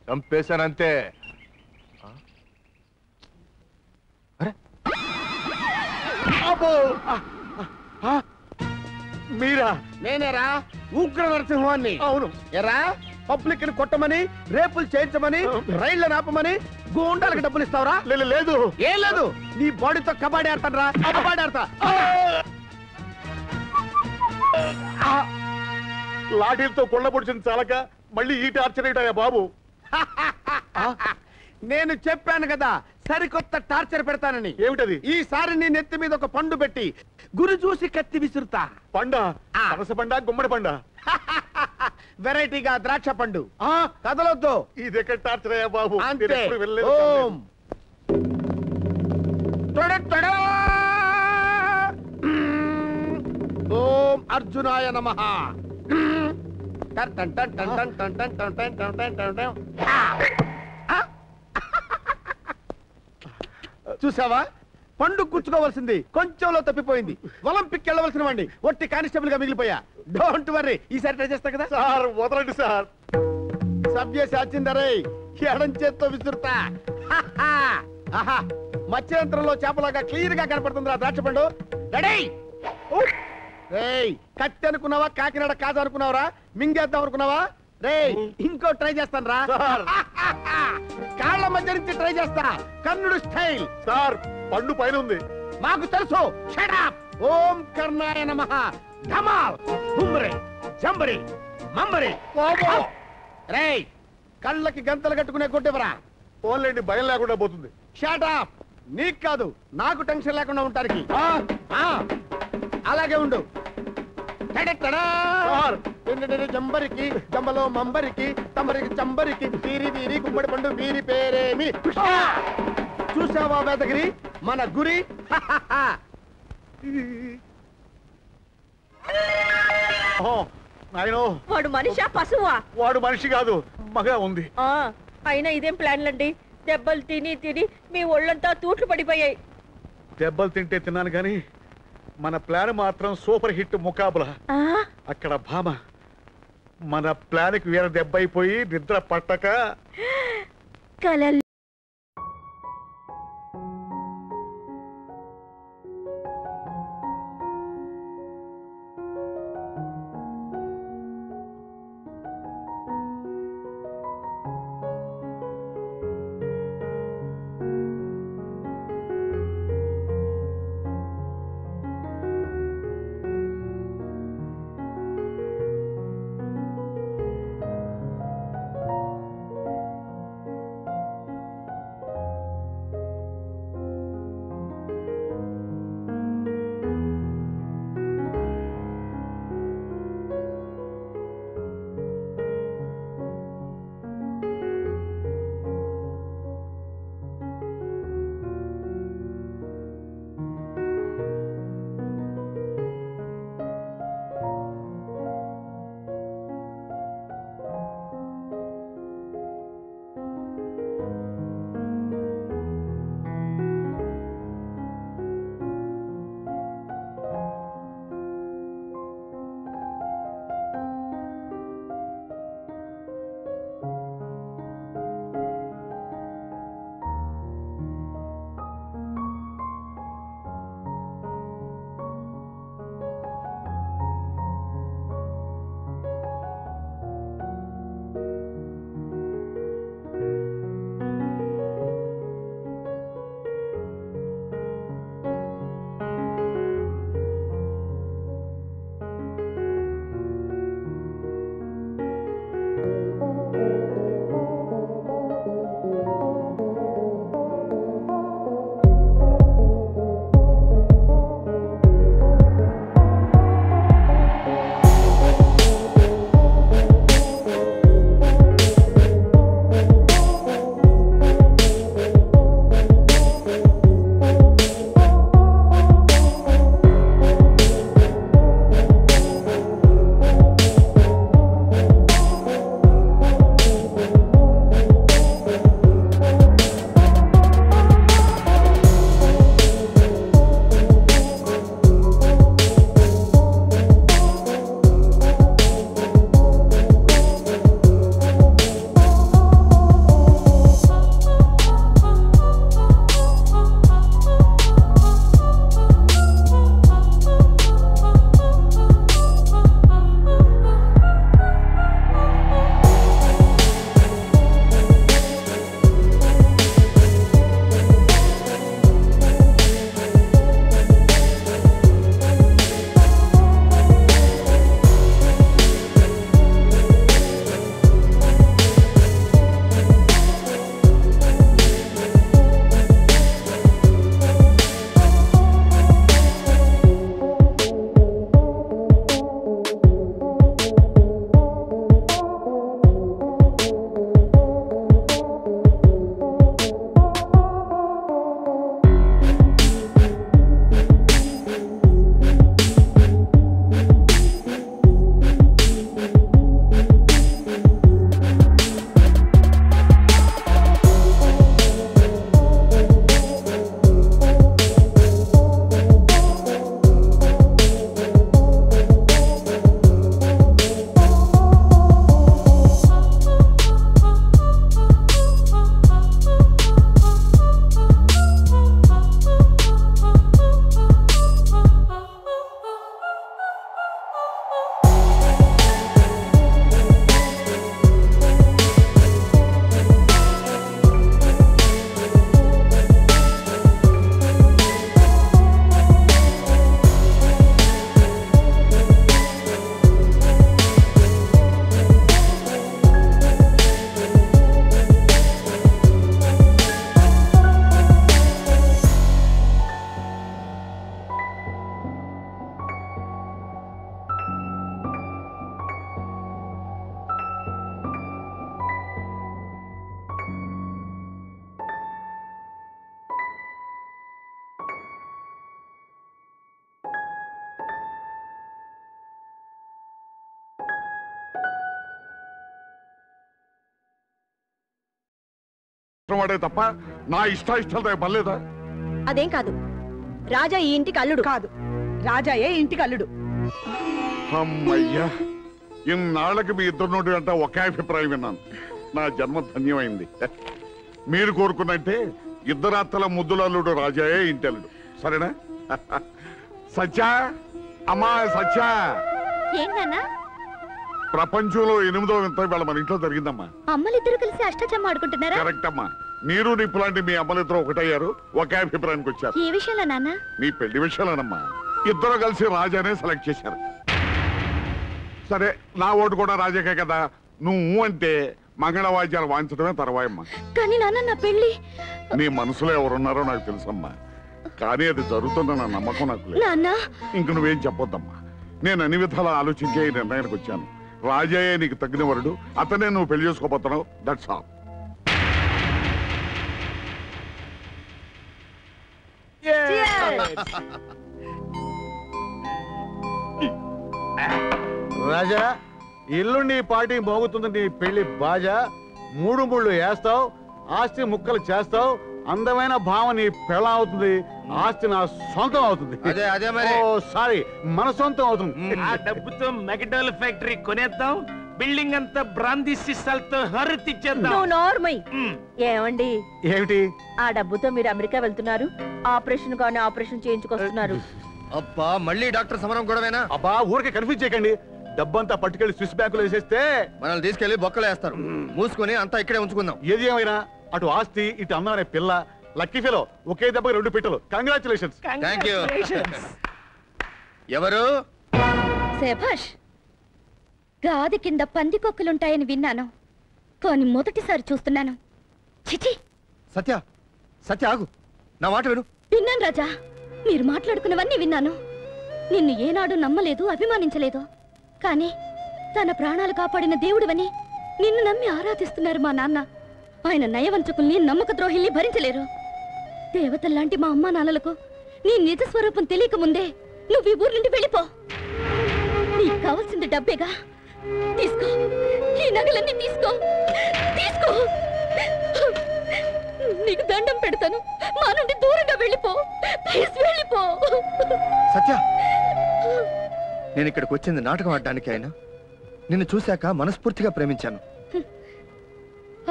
చంపేశానంతే. మీరా? నేనేరా, ఉగ్ర నరసింహాన్ని. అవును. ఎరా, పబ్లిక్ ని కొట్టమని, రేపులు చేయించమని, రైళ్లను ఆపమని గూండాలకు డబ్బులు ఇస్తావరా? లేదు. ఏం లేదు, నీ బాడీతో కబడ్డీ ఆడతాను రా. కబడ్డీ ఆడతా. లాఠీలతో కొళ్ళ పొడిచిన చాలక మళ్ళీ ఈ టార్చర్ ఏంటయ్యా బాబు? నేను చెప్పాను కదా సరికొత్త టార్చర్ పెడతానని. ఏమిటది? ఈసారి నీ నెత్తి మీద ఒక పండు పెట్టి గురి చూసి కత్తి విసురుతా. పండ? పనస పండ, గుమ్మడి పండ? వెరైటీగా ద్రాక్ష పండు. కదలొద్దు. ఇది ఎక్కడ టార్చర్ అయ్యా బాబు? అంతే. ఓం ఓం అర్జునాయ నమః. చూసావా, పండు గుచ్చుకోవాల్సింది కొంచెంలో తప్పిపోయింది. ఒలింపిక్ వెళ్ళవలసిన వాడిని ఒట్టి కానిస్టేబుల్ గా మిగిలిపోయా. డోంట్ వర్రీ, ఈసారి ట్రై చేస్తా కదా. సార్ వదలండి సార్. సభ్య సాచిందరే, ఎడం చేత్తో విసురుతా. ఆహా, మత్స్యంత్రంలో చేపలాగా క్లియర్ గా కనపడుతుంది ఆ ద్రాక్ష పండు. రెడీ? కత్తి అనుకున్నావా, కాకినాడ కాదు అనుకున్నావరా, మింగేద్దాం అనుకున్నావా? రే, ఇంకో ట్రై చేస్తాను రా. కాళ్ళ మధ్య నుంచి ట్రై చేస్తా, కన్నుడు స్టైల్. సార్ పండు పైన ఉంది. మాకు తెలుసు. Shut up. ఓం కర్ణాయ నమః. ధమాల్ హుమ్రే జంబరి మంబరి. రే, కళ్ళకి గంతలు కట్టుకునే కొట్టేవరా. ఓన్లేండి, భయం లేకుండా పోతుంది. Shut up. నీకు కాదు, నాకు టెన్షన్ లేకుండా ఉంటానికి. అలాగే ఉండు. జంబరికి జంబలో మంబరికి తమరికి చంబరికి వీరి వీరి గుమ్మడి పండు వీరి పేరేమి. చూసావా వేదగిరి, మన గురి. వాడు మనిషా పశువా? వాడు మనిషి కాదు, మగ ఉంది. అయినా ఇదేం ప్లాన్లండి? దెబ్బలు తిని తిని మీ ఒళ్ళంతా తూట్లు పడిపోయాయి. దెబ్బలు తింటే తిన్నాను కానీ మన ప్లాన్ మాత్రం సూపర్ హిట్ ముకాబులా. అక్కడ భామ మన ప్లాన్ కి వేరే దెబ్బ అయిపోయి నిద్ర పట్టక కలల్ వాడే తప్ప నా ఇష్టాలతో పర్లేదా? అదేం కాదు, రాజా ఈ ఇంటికి అల్లుడు కాదు, రాజాయే ఇంటికి అల్లుడు. అమ్మయ్యా, ఇన్నాళ్ళకి మీ ఇద్దరు నోటి వెంట ఒకే అభిప్రాయం విన్నాను. నా జన్మ ధన్యమైంది. మీరు కోరుకున్నట్టే ఇద్దరు అత్తల ముద్దులల్లుడు రాజాయే ఇంటల్లుడు. సరేనా? సత్యా, అమ్మా సత్యా, ఏంటన్నా ప్రపంచంలో 8వ వింత ఇవాళ మన ఇంట్లో జరిగిందమ్మా. అమ్మలిద్దరు కలిసి అష్టచమ్మ ఆడుకుంటున్నారా? కరెక్ట్ అమ్మా. నీరు నిప్పు లాంటి మీ అమ్మలిద్దరు ఒకటయ్యారు, ఒకే అభిప్రాయానికి వచ్చారు. ఏ విషయంలో నాన్న? మీ పెళ్లి విషయాలనమ్మా. ఇద్దరు కలిసి రాజానే సెలెక్ట్ చేశారు. సరే, నా ఓటు కూడా రాజాకే కదా. నువ్వు అంటే మంగళవాద్యాలు వాయించడమే తర్వాయమ్మా. కానీ నాన్న, నా పెళ్లి నీ మనసులో ఎవరున్నారో నాకు తెలుసమ్మా, కానీ అది జరుగుతుందన్న నమ్మకం నాకు లేదు. నాన్న, ఇంక నువ్వేం చెప్పొద్దమ్మా. నేను అన్ని విధాలా ఆలోచించే ఈ నిర్ణయానికి వచ్చాను. రాజాయే నీకు తగిన వరుడు, అతనే నువ్వు పెళ్లి చేసుకోబోతున్నావు. That's all. రాజా, ఇల్లుండి పార్టీ మోగుతుంది నీ పెళ్లి బాజా. 3 ముళ్ళు వేస్తావు, ఆస్తి ముక్కలు చేస్తావు, అందమైన భావం నీ పెళ్ళం అవుతుంది, ఆస్తి నా సొంతం అవుతుంది. అదే మరి. ఓ సారీ, మన సొంతం అవుతుంది. ఆ డబ్బుతో మెగడాల్ ఫ్యాక్టరీ కొనేద్దాం, బిల్డింగ్ అంతా బ్రాందీ సిస్సాలతో హరితిచ్చేద్దాం. నువ్వు నోర్మయ్. ఏమండి, ఏమిటి? ఆ డబ్బుతో మీరు అమెరికా వెళ్తున్నారు, ఆపరేషన్ కానీ ఆపరేషన్ చేయించుకొస్తున్నారు. అబ్బా, మళ్ళీ డాక్టర్ సమరం గొడవేనా? అబ్బా, ఊరికే కన్ఫ్యూజ్ చేయకండి. డబ్బంతా పట్టుకెళ్లి స్విస్ బ్యాంకులో వేసేస్తే మనల్ని తీసుకెళ్లి బొక్కలు వేస్తారు. మూసుకొని అంతా ఇక్కడే ఉంచుకుందాం. ఏది ఏమైనా అటు ఆస్తి ఇటు అందమైన పిల్ల. లక్కీ ఫెలో, ఒకే దెబ్బకి 2 పిట్టలు. కంగ్రాచులేషన్స్. Thank you. ఎవరు? శభాష్. గాది కింద పందికొక్కులుంటాయని విన్నాను, కానీ మొదటిసారి చూస్తున్నాను. చిచి. సత్య, సత్య ఆగు, నా మాట విను. విన్నాను రాజా, మీరు మాట్లాడుకున్నవన్నీ విన్నాను. నిన్ను ఏనాడు నమ్మలేదు, అభిమానించలేదు. కానీ తన ప్రాణాలు కాపాడిన దేవుడివని నిన్ను నమ్మి ఆరాధిస్తున్నారు మా నాన్న. ఆయన నయవంచకుల్ని, నమ్మక ద్రోహిల్ని భరించలేరు. దేవతల్లాంటి మా అమ్మా నాన్నలకు నీ నిజ స్వరూపం తెలియక ముందే నువ్వు ఈ ఊరి నుండి వెళ్ళిపో. నీకు కావాల్సింది డబ్బేగా, తీసుకో. ఈ నగలన్నీ తీసుకో, తీసుకో. నీకు దండం పెడతాను, మా నుండి దూరంగా వెళ్ళిపో. ప్లీజ్ వెళ్ళిపో. సత్య, నేను ఇక్కడికి వచ్చింది నాటకం ఆడడానికి. అయినా నిన్ను చూశాక మనస్ఫూర్తిగా ప్రేమించాను.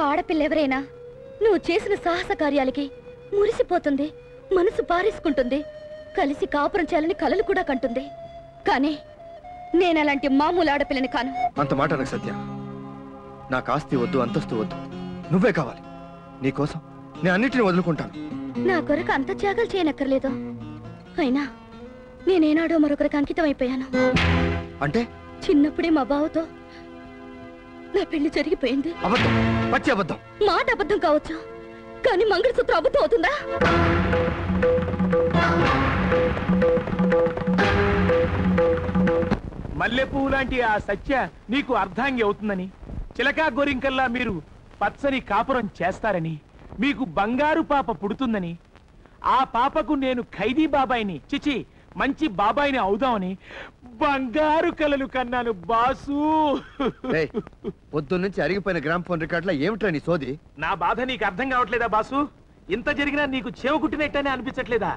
ఆడపిల్ల ఎవరైనా నువ్వు చేసిన సాహస కార్యాలకి మురిసిపోతుంది, మనసు పారేసుకుంటుంది, కలిసి కాపురం చేయాలని కలలు కూడా కంటుంది. కానీ నేను అలాంటి మామూలు ఆడపిల్లని కాను. అంత మాట నాకు సత్య. నాకు ఆస్తి వద్దు, అంతస్తు వద్దు, నువ్వే కావాలి. నీకోసం నేను అన్నిటిని వదులుకుంటాను. నా కొరకు అంత త్యాగాలు చేయనక్కర్లేదు. అయినా నేనేనాడో మరొకరికి అంకితం అయిపోయాను. అంటే చిన్నప్పుడే మా బావతో నా పెళ్లి జరిగిపోయింది. అబద్ధం, పచ్చి అబద్ధం. మాట అబద్ధం కావచ్చు, కానీ మంగళసూత్రం అబద్ధం అవుతుందా? మల్లెపువ్వు లాంటి ఆ సత్య నీకు అర్ధాంగి అవుతుందని, చిలకా గోరింకల్లా మీరు పచ్చని కాపురం చేస్తారని, మీకు బంగారు పాప పుడుతుందని, ఆ పాపకు నేను ఖైదీ బాబాయిని, చిచి మంచి బాబాయిని అవుదామని బంగారు కలలు కన్నాను బాసు. పొద్దున్నుంచి అరిగిపోయిన గ్రామ్ ఫోన్ రికార్డులో ఏమిట్రా నీ సోది? నా బాధ నీకు అర్థం కావట్లేదా బాసు? ఇంత జరిగినా నీకు చేవ కుట్టినట్టనే అనిపించట్లేదా?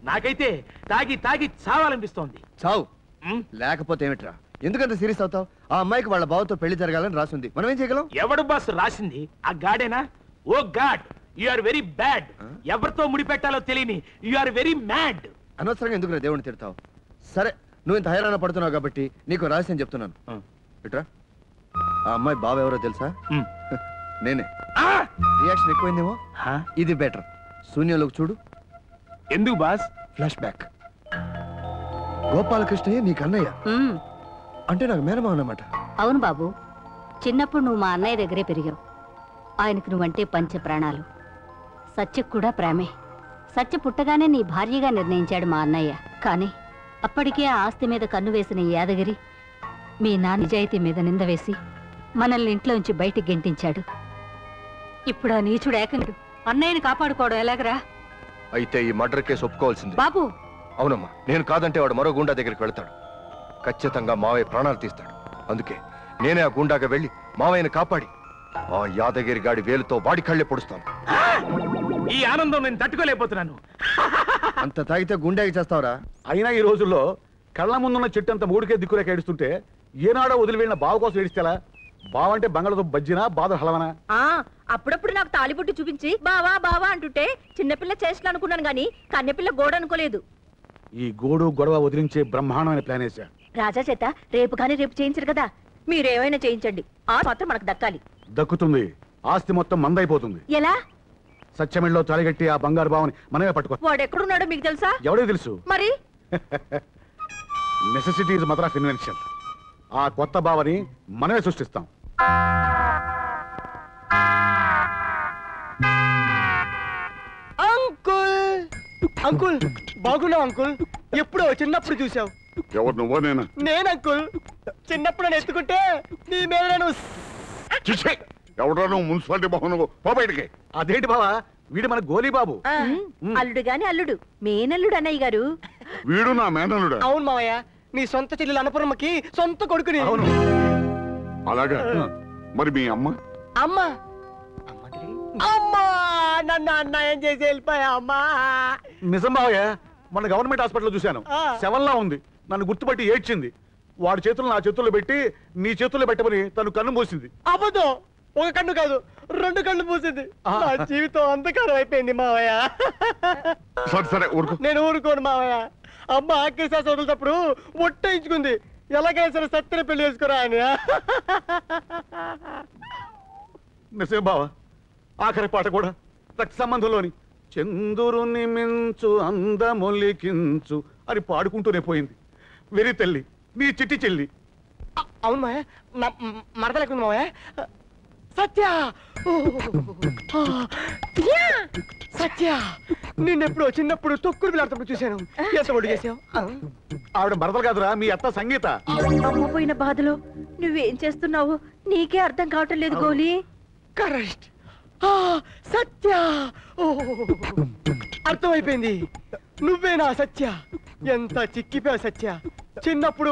నాకైతే తాగి తాగి చావాలనిపిస్తోంది. చావు లేకపోతే ఏమిట్రా? ఎందుకంత సీరియస్ అవుతావు? ఆ అమ్మాయికి వాళ్ళ బావతో పెళ్లి జరగాలని రాసింది, మనం ఏం చేయగలం? ఎవడు బాస్ రాసింది? ఆ గాడేనా? Oh God, you are very bad. ఎవరితో ముడిపెట్టాలో తెలియని యు ఆర్ వెరీ మ్యాడ్. అనవసరంగా ఎందుకు దేవుడిని తిడతావు? సరే, నువ్వు ఇంత హైరాణ పడుతున్నావు కాబట్టి నీకు రహస్యం చెప్తున్నాను. ఇట్రా, ఆ అమ్మాయి బావ ఎవరో తెలుసా? నేనే. రియాక్షన్ ఎక్కువైందేమో, ఇది బెటర్. శూన్యంలోకి చూడు. ఎందుకు బాస్? Flash back. గోపాలకృష్ణయ్య నీకు అన్నయ్య అంటే నాకు మేనమా అన్నమాట. అవును బాబు, చిన్నప్పుడు నువ్వు మా అన్నయ్య దగ్గరే పెరిగావు. ఆయనకు నువ్వంటే పంచ ప్రాణాలు. సత్యకు కూడా ప్రేమే. సత్య పుట్టగానే నీ భార్యగా నిర్ణయించాడు మా అన్నయ్య. కానీ అప్పటికే ఆ ఆస్తి మీద కన్ను వేసిన ఈ యాదగిరి మీ నా నిజాయితీ మీద నింద వేసి మనల్ని ఇంట్లోంచి బయటికి గెంటించాడు. ఇప్పుడు ఆ నీచుడు ఏకంగా అన్నయ్యని కాపాడుకోవడం ఎలాగరా? అయితే ఈ మర్డర్ కేసు ఒప్పుకోవాల్సింది. బాబు, అవునమ్మా, నేను కాదంటే వాడు మరో గుండా దగ్గరికి వెళ్తాడు. ఖచ్చితంగా మావయ్య ప్రాణాలు తీస్తాడు. అందుకే నేనే ఆ గుండాగా వెళ్ళి మావయ్యని కాపాడి ఆ యాదగిరి గాడి వేలుతో వాడి కళ్ళే పొడుస్తాను. ఈ ఆనందం నేను తట్టుకోలేకపోతున్నాను. అంత తాగితే గుండెకి చేస్తావురా? అయినా ఈ రోజుల్లో కళ్ళ ముందున్న చెట్టు అంత మూడికే దిక్కులేక ఏడుస్తుంటే ఏనాడో వదిలి వెళ్ళిన బావ కోసం ఏడిస్తేలా? బావంటే బంగాళతో బజ్జినా బాధ హలవనా? అప్పుడప్పుడు నాకు తాలిబొట్టు చూపించి బావా బావా అంటుంటే చిన్నపిల్ల చేష్టలు అనుకున్నాను గాని కన్నెపిల్ల గోడ అనుకోలేదు. ఈ గోడు గొడవ వదిలించే బ్రహ్మాండమైన ప్లాన్ వేసా. రాజా చేత రేపు కానీ రేపు చేయించరు కదా, మీరేమైనా చేయించండి, ఆ మాత్రం మనకు దక్కాలి. దక్కుతుంది. ఆస్తి మొత్తం మందైపోతుంది. ఎలా? సత్యమిళ్ళలో తాళిగట్టి ఆ బంగారు బావని మనమే పట్టుకో. వాడు ఎక్కడున్నాడో మీకు తెలుసా? ఎవడికి తెలుసు? మరి necessity is mother of invention. ఆ కొత్త బావని మనమే సృష్టిస్తాం. అంకుల్ అంకుల్ బాగున్నావు అంకుల్? ఎప్పుడో చిన్నప్పుడు చూసావు. ఎవరు నువ్వో నేనా? నేను అంకుల్. చిన్నప్పుడు నేను ఎత్తుకుంటే నీ మీద నేను ఎవడో నువ్వు మున్సిపాలిటీ భవన్ పో బయటికి. అదేంటి బావా, వీడు మన గోలీ బాబు. అల్లుడు గాని అల్లుడు, మేనల్లుడు అన్నయ్య గారు. వీడు నా మేనల్లుడా? అవును మావయ్య, నీ సొంత చెల్లెలు అనుపూర్ణమ్మకి సొంత కొడుకుని. అవును. అలాగా? మరి మీ అమ్మ? అమ్మా అమ్మా నన్ను అన్యాయం చేసి వెళ్ళిపోయా అమ్మా. నిజం బావయ్య, మన గవర్నమెంట్ హాస్పిటల్లో చూశాను. శవంలా ఉంది. నన్ను గుర్తుపట్టి ఏడ్చింది. వాడి చేతులు నా చేతుల్లో పెట్టి నీ చేతుల్లో పెట్టమని తను కన్ను మూసింది. అబద్ధం. ఒక కన్ను కాదు, 2 కళ్ళు మూసింది. నా జీవితం అంధకారం అయిపోయింది మావయ్య. సరే సరే ఊరుకో. నేను ఊరుకోను మావయ్య. అమ్మ ఆఖరి శ్వాస వదిలేటప్పుడు ఒట్టయించుకుంది, ఎలాగైనా సరే సత్యని పెళ్లి చేసుకోరా అని. నిజం బావ, ఆఖరి పాట కూడా రక్త సంబంధంలోని చంద్రుని మించు అందమొలికించు అని పాడుకుంటూనే పోయింది. వెరీ తల్లి, నీ చిట్టి చెల్లి. అవును మావయ్య, మరదలేకుంది మావయ్య. సత్య సత్య, నిన్నెప్పుడు చిన్నప్పుడు తొక్కుడు పిల్లాడుతప్పుడు చూశాను. ఎంత ఒడి చేసావు? ఆవిడ భర్తలు కాదురా, మీ అత్త సంగీత. అమ్మపోయిన బాధలో నువ్వేం చేస్తున్నావు నీకే అర్థం కావటం లేదు గోలీ. కరెక్ట్. సత్య, అర్థమైపోయింది. నువ్వేనా సత్య? ఎంత చిక్కిపోయావు సత్య. చిన్నప్పుడు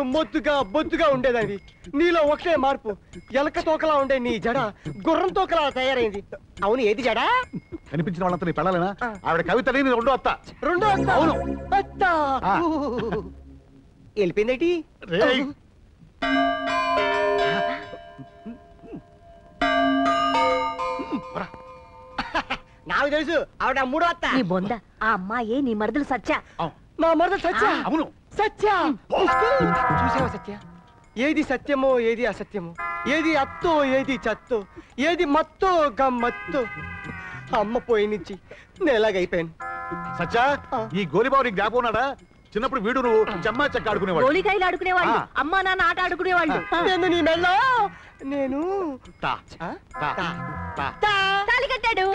బొద్దుగా ఉండేదాన్ని. నీలో ఒకటే మార్పు. ఎలక తోకలా ఉండే నీ జడ గుర్రం తోకలా తయారైంది. అవును, ఏది జడ? కనిపించిన వాళ్ళంతా నీ పెళ్ళాలేనా? ఆవిడ కవితని నీ రెండో అత్త. రెండో అత్త? అవును. అత్త వెళ్ళిపోయిందేటి? నాకు తెలుసు, ఆవిడ మూడో అత్త. నీ బొంద, ఆ అమ్మాయే నీ మరదలు సత్య. నా మరదలు సత్య? అవును. సత్య, చూసావా సత్య? ఏది సత్యమో ఏది అసత్యమో, ఏది అత్తో ఏది చత్తో, ఏది మత్తో గమ్మత్తో. అమ్మ పోయి నుంచి నేలాగైపోయాను. సచ్చా, ఈ గోలిబాబు నీకు జ్ఞాపకం ఉన్నాడా? చిన్నప్పుడు వీడు నువ్వు చెమ్మా చెక్క ఆడుకునేవాడు. గోలికాయలు ఆడుకునేవాళ్ళు, అమ్మా నాన్న ఆట ఆడుకునేవాళ్ళు. నేను నీ మెళ్ళో నేను తాళి కట్టాడు.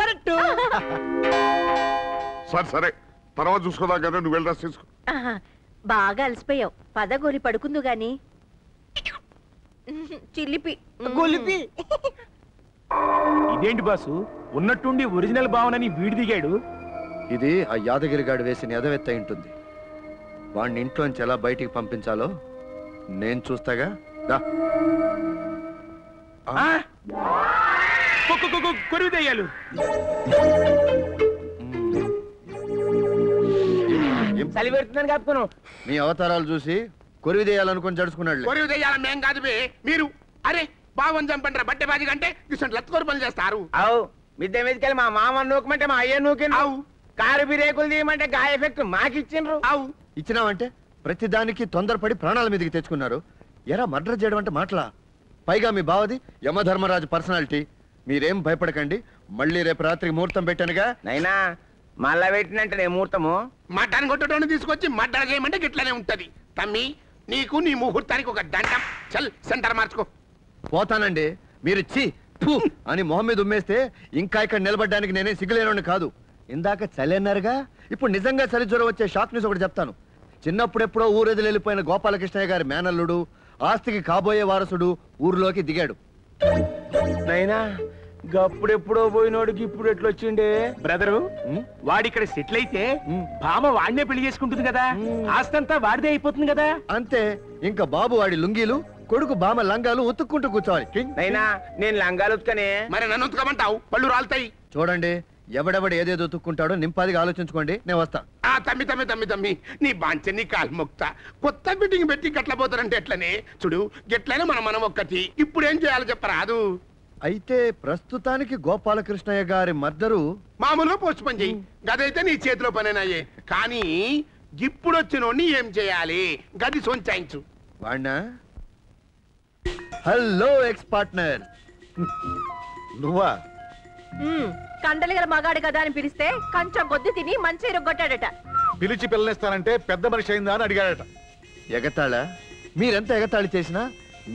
సరే సరే, తర్వాత చూసుకోదా కదా, నువ్వు వెళ్ళి డ్రెస్ తీసుకో. బాగా అలసిపోయావు, పద గోలి పడుకుందు గాని. చిల్లిపి గొలిపి. ఇదేంటి బాసు, ఉన్నట్టుండి ఒరిజినల్ భావనని వీడి దిగాడు. ఇది ఆ యాదగిరి గాడు వేసిన ఎదవెత్త ఉంటుంది. వాడిని ఇంట్లోంచి ఎలా బయటికి పంపించాలో నేను చూస్తాగా. కొరివి దయ్యాలు. చలి పెడుతుందని కప్పుకున్నావు. మీ అవతారాలు చూసి కొరివి దేయాలనుకుని జడుచుకున్నాడు. కొరివి దెయ్యాలని మేం కాదు బే, మీరు. అరే బావని చంపండి బట్టే బాజీ కంటే ఇసంటి లత్తుకోరు పని చేస్తారు. అవు మిద్దె మీదకెళ్ళి మా మామ నూకమంటే మా అయ్య నూకిండ్రు. కారు బిరేకులు తీయమంటే గా ఎఫెక్ట్ మాకిచ్చిండ్రు. అవు ఇచ్చినావంటే ప్రతిదానికి తొందరపడి ప్రాణాల మీదకి తెచ్చుకున్నారు. ఎరా మర్డర్ చేయడం అంటే మాటలా? పైగా మీ బావది యమధర్మరాజు పర్సనాలిటీ. మీరేం భయపడకండి. మళ్ళీ రేపు రాత్రికి ముహూర్తం పెట్టానుగా. నైనా మళ్ళా పెట్టినంటే ముహూర్తము మడ్డాన్ని కొట్టడం తీసుకొచ్చి మడ్డ చేయమంటే గిట్లనే ఉంటది. తమ్మి, నీకు నీ ముహూర్తానికి ఒక దండం. చల్ సెంటర్ మార్చుకో. పోతానండి. మీరు ఛీ ఫు అని మొహం మీద ఉమ్మేస్తే ఇంకా ఇక్కడ నిలబడ్డానికి నేనే సిగ్గులేనోని కాదు. ఇందాక చలి అన్నారుగా, ఇప్పుడు నిజంగా చలి జ్వరం వచ్చే షాక్ న్యూస్ ఒకటి చెప్తాను. చిన్నప్పుడెప్పుడో ఊరెదిలి వెళ్ళిపోయిన గోపాలకృష్ణయ్య గారి మేనల్లుడు, ఆస్తికి కాబోయే వారసుడు ఊర్లోకి దిగాడు. నైనా గప్పుడెప్పుడో పోయినోడికి ఇప్పుడు ఎట్లొచ్చిండే బ్రదరు. వాడిక్కడ సెటిల్ అయితే భామ వాడినే పెళ్లి చేసుకుంటుంది కదా, ఆస్తంతా వాడిదే అయిపోతుంది కదా. అంతే. ఇంకా బాబు వాడి లుంగీలు కొడుకు బామ లంగాలు ఉతుక్కుంటూ కూర్చోవాలి. నైనా నేను లంగాలు ఉతుకనే. మరి నన్ను ఉతకమంటావు? పళ్ళు రాలుతాయి. చూడండి, ఎవడెవడు ఏదేదో ఉతుక్కుంటాడో నింపాదిగా ఆలోచించుకోండి. నేను వస్తా. తమ్మి నీ బాంచె నీ కాలు మొక్తా. కొత్త బిడ్డింగ్ పెట్టి గట్ల పోతారంటే ఎట్లనే? చూడు, గెట్లనే మనం ఒక్కటి. ఇప్పుడు ఏం చేయాలో చెప్పరాదు? అయితే ప్రస్తుతానికి గోపాలకృష్ణయ్య గారి మర్దరు మామూలుగా పోస్ట్ పని చెయ్యి. గదైతే నీ చేతిలో పనేనాయే. కానీ ఇప్పుడు వచ్చినోడిని ఏం చేయాలి? గది సొంచాయించు. వాణ్ణా? Hello ex partner. నువ్వా? కండలి గల మగాడు కదా అని పిలిస్తే కొంచెం బొద్దు తిని మంచి ఇరగొట్టాడట. పిలిచి పిల్లనిస్తానంటే పెద్ద మనిషి అయిందా అని అడిగాడట. ఎగతాళా? మీరెంత ఎగతాళి చేసినా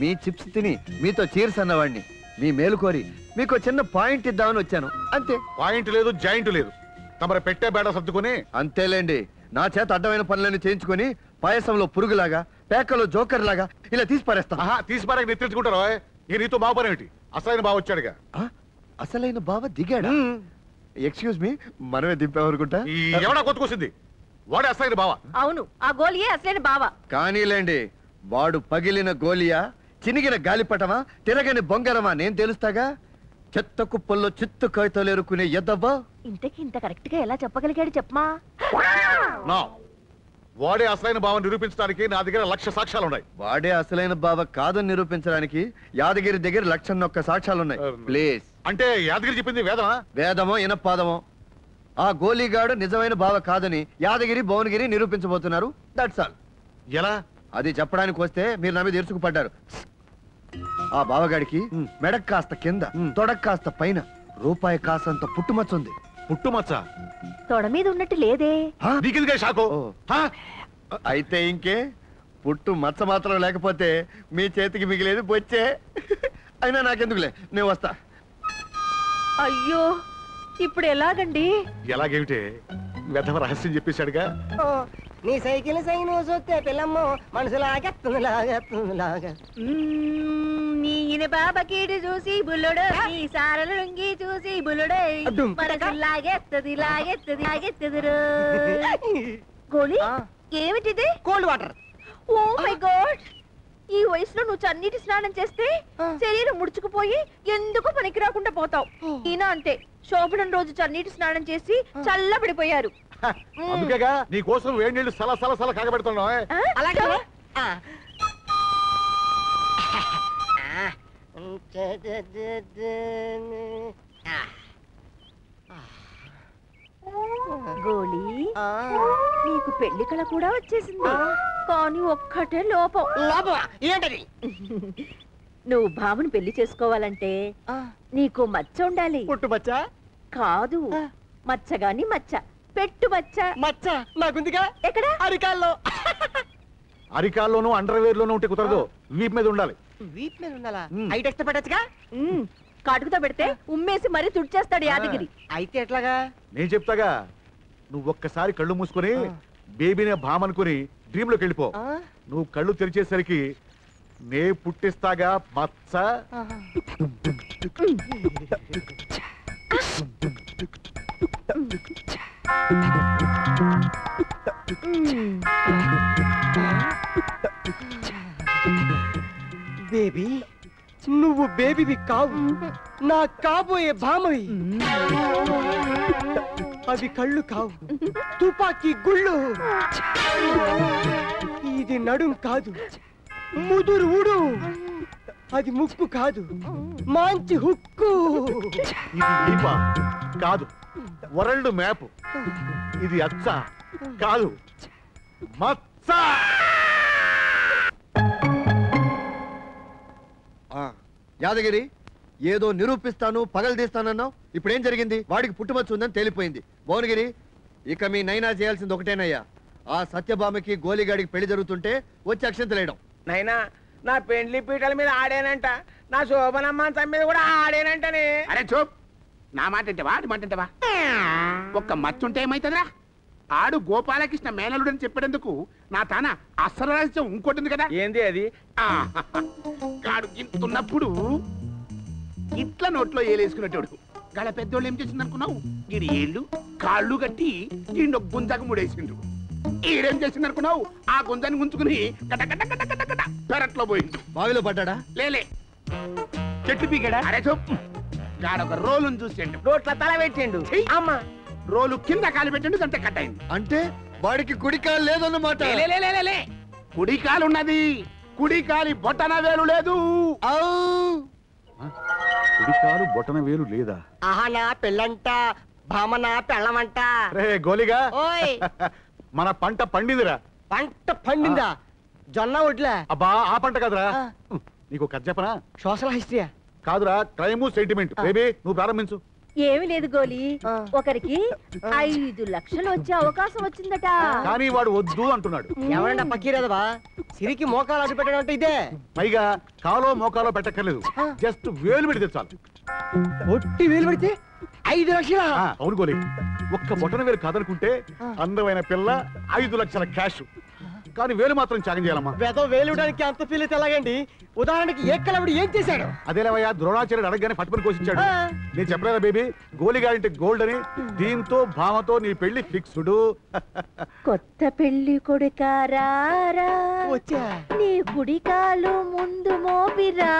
మీ చిప్స్ తిని మీతో చీర్స్ అన్నవాడిని. మీ మేలు కోరి మీకు చిన్న పాయింట్ ఇద్దామని వచ్చాను, అంతే. పాయింట్ లేదు, జాయింట్ లేదు. తమరు పెట్టే బేడ సర్దుకుని. అంతేలేండి. నా చేత అడ్డమైన పనులన్నీ చేయించుకొని పాయసంలో పురుగులాగా, పేకలో జోకర్ లాగా ఇలా తీసి పారేస్తా. తీసి పారాక నెత్తించుకుంటారు. ఈ నీతో బావ పని ఏమిటి? అసలైన బావ వచ్చాడుగా. అసలైన బావ దిగాడా? ఎక్స్క్యూజ్ మీ, మనమే దింపామనుకుంటా. ఎవడా కొట్టుకొచ్చింది? వాడే అసలైన బావ. అవును, ఆ గోలియే అసలైన బావ. కానీలేండి, వాడు పగిలిన గోలియా, చినిగిన గాలిపటమా, తిరగని బొంగరమా నేను తెలుస్తాగా. చెత్త కుప్పల్లో చిత్తు కాయతలు ఎరుకునే ఎద్దవ్వా. ఇంతకి ఇంత కరెక్ట్ గా ఎలా చెప్పగలిగాడు చెప్పమా? వాడే అసలైన బావ నిరూపించడానికి నా దగ్గర 1,00,000 సాక్ష్యాలు ఉన్నాయి. వాడే అసలైన బావ కాదని నిరూపించడానికి యాదగిరి దగ్గర 1,01 సాక్ష్యాలున్నాయి. ప్లీజ్. అంటే యాదగిరి చెప్పింది వేదమా? వేదమో ఇనపాదమో. ఆ గోలీగాడు నిజమైన బావ కాదని యాదగిరి, భువనగిరి నిరూపించబోతున్నారు. That's all. ఎలా? అది చెప్పడానికి వస్తే మీరు నా మీద ఇరుసుకుపడ్డారు. ఆ బావగాడికి మెడక్ కాస్త కింద, తొడక్ కాస్త పైన రూపాయి కాసంత పుట్టుమచ్చ ఉంది. పుట్టుమచ్చ? తొడ మీద ఉన్నట్టు లేదే. షాకు. అయితే ఇంకే, పుట్టు మచ్చ మాత్రం లేకపోతే మీ చేతికి మిగిలేదు బొచ్చే. అయినా నాకెందుకులే, నేను వస్తా. అయ్యో, ఇప్పుడు ఎలాగండి? ఎలాగేమిటే? వెధవ రహస్యం చెప్పేశాడుగా. నీ సైకిల్ సైన్ చూస్తే పిల్లమ్మ మనసులాగెత్తుంది లాగెత్తుంది. నీ బాబకీడు చూసి బుల్లుడు, నీ సారలు లుంగి చూసి బుల్లుడు మనసు లాగెత్తది లాగెత్తది లాగెత్తది. గోలి, ఏమిటిది? Cold water. Oh my god, ఈ వయసులో నువ్వు చన్నీటి స్నానం చేస్తే శరీరం ముడుచుకుపోయి ఎందుకు పనికి రాకుండా పోతావు. ఈయన అంతే, శోభనం రోజు చన్నీటి స్నానం చేసి చల్లబడిపోయారు. అందుకేగా నీ కోసం వేడి నీళ్లు సల సల సల కాగబెడుతున్నావు. గోళీ, నీకు పెళ్లి కళ కూడా వచ్చేసింది, కానీ ఒక్కటే లోపం. ఏంటది? నువ్వు బాబుని పెళ్లి చేసుకోవాలంటే నీకు మచ్చ ఉండాలి. పుట్టు మచ్చ కాదు, మచ్చ గాని మచ్చ, పెట్టు మచ్చ. మచ్చ నాకుందిగా. ఎక్కడ? అరికాల్లో. అరికాల్లోనూ అండర్వేర్ లోనూ ఉంటే కుదరదు, వీప్ మీద ఉండాలి. వీప్ మీద ఉండాలా? ఐటెక్స్ పెట్టచ్చుగా. కాటుకుతో పెడితే ఉమ్మేసి మరీ తుడిచేస్తాడు యాదగిరి. అయితే ఎట్లాగా? నేను చెప్తాగా, నువ్వు ఒక్కసారి కళ్ళు మూసుకొని బేబీనే భామనుకుని డ్రీమ్ లోకి వెళ్ళిపో. నువ్వు కళ్ళు తెరిచేసరికి నే పుట్టిస్తాగా మచ్చ. బేబీ, నువ్వు బేబీవి కావు, నా కాబోయే భామవి. అవి కళ్ళు కావు, తుపాకీ గుళ్ళు. ఇది నడుం కాదు, ముదురు ఊడు. అది ముక్కు కాదు, మంచి హుక్కు. ఇది ఈప కాదు, వరల్డ్ మ్యాప్. ఇది అచ్చ కాదు, మచ్చ. యాదగిరి, ఏదో నిరూపిస్తాను పగలదీస్తానన్నావు. ఇప్పుడేం జరిగింది? వాడికి పుట్టుమచ్చ ఉందని తేలిపోయింది. భువనగిరి, ఇక మీ నైనా చేయాల్సింది ఒకటేనయ్యా. ఆ సత్యభామకి గోలిగాడికి పెళ్లి జరుగుతుంటే వచ్చి అక్షంతలేయడం. నైనా, నా పెండ్లి పీటల మీద ఆడేనంట, నా శోభనమ్మ మీద కూడా ఆడేనంటనే. అరే చూప్, నా మాట అంటే వాడి మాట అంటే ఒక్క మచ్చుంటే ఏమైతుందిరా? ఆడు గోపాలకృష్ణ మేనలుడని చెప్పేందుకు నా తాన అసలు రహస్యం ఇంకోటింది కదా. ఏంది అది? గాడు గింతున్నప్పుడు ఇట్లా నోట్లో ఏలేసుకునేటోడు. గల పెద్దోళ్ళు ఏం చేసింది అనుకున్నావు? గిడి ఏళ్ళు కాళ్ళు కట్టి గిండు గుంజాకు ముడేసిండు. ఈడేం చేసింది అనుకున్నావు? ఆ గుంజని గుంజుకుని పెరట్లో పోయిండు. బావిలో పడ్డా? లేలే, చెట్టు పీకాడా? అరే చెప్పు, గాడొక రోలును చూసిండు, రోట్ల తల పెట్టిండు. అమ్మా రోలు కింద కాలు పెట్టిండు, అంతే కట్ అయింది. అంటే వాడికి కుడికాలు లేదన్నమాట. లే, కుడి కాలు ఉన్నది, కుడి కాలి బొట్టన వేలు లేదు. కుడికాలు బొటన వేలు లేదా? ఆహనా పెళ్ళంట, భామన పెళ్ళమంట. రే గోలిగా, ఓయ్ మన పంట పండిందిరా. పంట పండిందా? జొన్న ఒడ్లే? అబ్బా ఆ పంట కాదురా. నీకు కథ చెప్పనా? సోషల్ హిస్టరీయా? కాదురా, క్రైమ్ సెంటిమెంట్. బేబీ నువ్వు ప్రారంభించు. ఏమి లేదు గోలి, ఒకరికి 5 లక్షలు వచ్చే అవకాశం వచ్చిందట. కానీ వాడు వద్దు అంటున్నాడు. ఎవరన్నా పక్కీరేదవా? సిరికి మోకాలు అడ్డు పెట్టడం అంటే ఇదే. పైగా కాలో మోకాలో పెట్టక్కర్లేదు, జస్ట్ వేలు పెడితే చాలు. ఒట్టి వేలు పెడితే 5 లక్షలా? అవును గోలి, ఒక్క బొటన వేలు కాదనుకుంటే అందమైన పిల్ల 5 లక్షల క్యాష్. కానీ వేలు మాత్రం త్యాగం చేయాలమ్మా. వేదో వేలుడానికి అంత ఫీల్ అయితే ఎలాగండి? ఉదాహరణకి ఏకలవిడి ఏం చేశాడు? అదేలేవయ్యా, ద్రోణాచార్యుడు అడగగానే పట్టుకుని కోసించాడు. నేను చెప్పలేదా బేబీ, గోలిగాడింటే గోల్డ్ అని. దీంతో భామతో నీ పెళ్లి ఫిక్స్డ్. కొత్త పెళ్లి కొడుకారా, వచ్చా నీ కుడికాలు ముందు మోపిరా.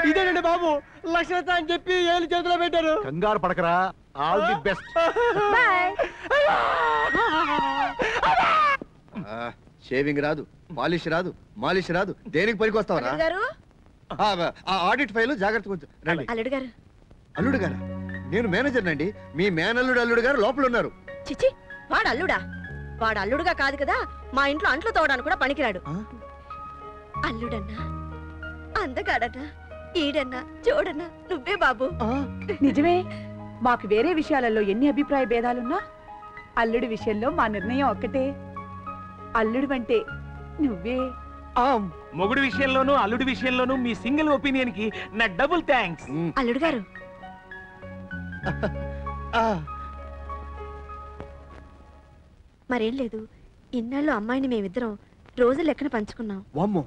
ఇదేనండి బాబు లక్ష్మత అని చెప్పి ఏళ్ళు చేతిలో పెట్టారు. కంగారు పడకరా, ఆల్ ది బెస్ట్. షేవింగ్ రాదు, పాలిష్ రాదు, మాలిష్ రాదు, దేనికి పనికి వస్తావరా? ఆడిట్ ఫైల్ జాగ్రత్తగా ఉంచు. రండి. అల్లుడు గారు. అల్లుడు గారా? నేను మేనేజర్ నండి. మీ మేనల్లుడు అల్లుడు గారు లోపల ఉన్నారు. చిచి, వాడు అల్లుడా? వాడు అల్లుడుగా కాదు కదా, మా ఇంట్లో అంట్లు తోవడానికి కూడా పనికిరాడు. అల్లుడన్నా, అందగాడన్నా, ఈడన్నా, చూడన్నా నువ్వే బాబు. నిజమే. మాకు వేరే విషయాలలో ఎన్ని అభిప్రాయ భేదాలున్నా అల్లుడి విషయంలో మా నిర్ణయం ఒక్కటే. అల్లుడు అంటే నువ్వే. మొగుడు విషయంలోనూ అల్లుడి విషయంలోనూ మీ సింగిల్ ఒపీనియన్ కి నా డబుల్ థ్యాంక్స్. అల్లుడు గారు, మరేం లేదు, ఇన్నాళ్ళు అమ్మాయిని మేమిద్దరం రోజులు లెక్కన పంచుకున్నాం. వామ్మో,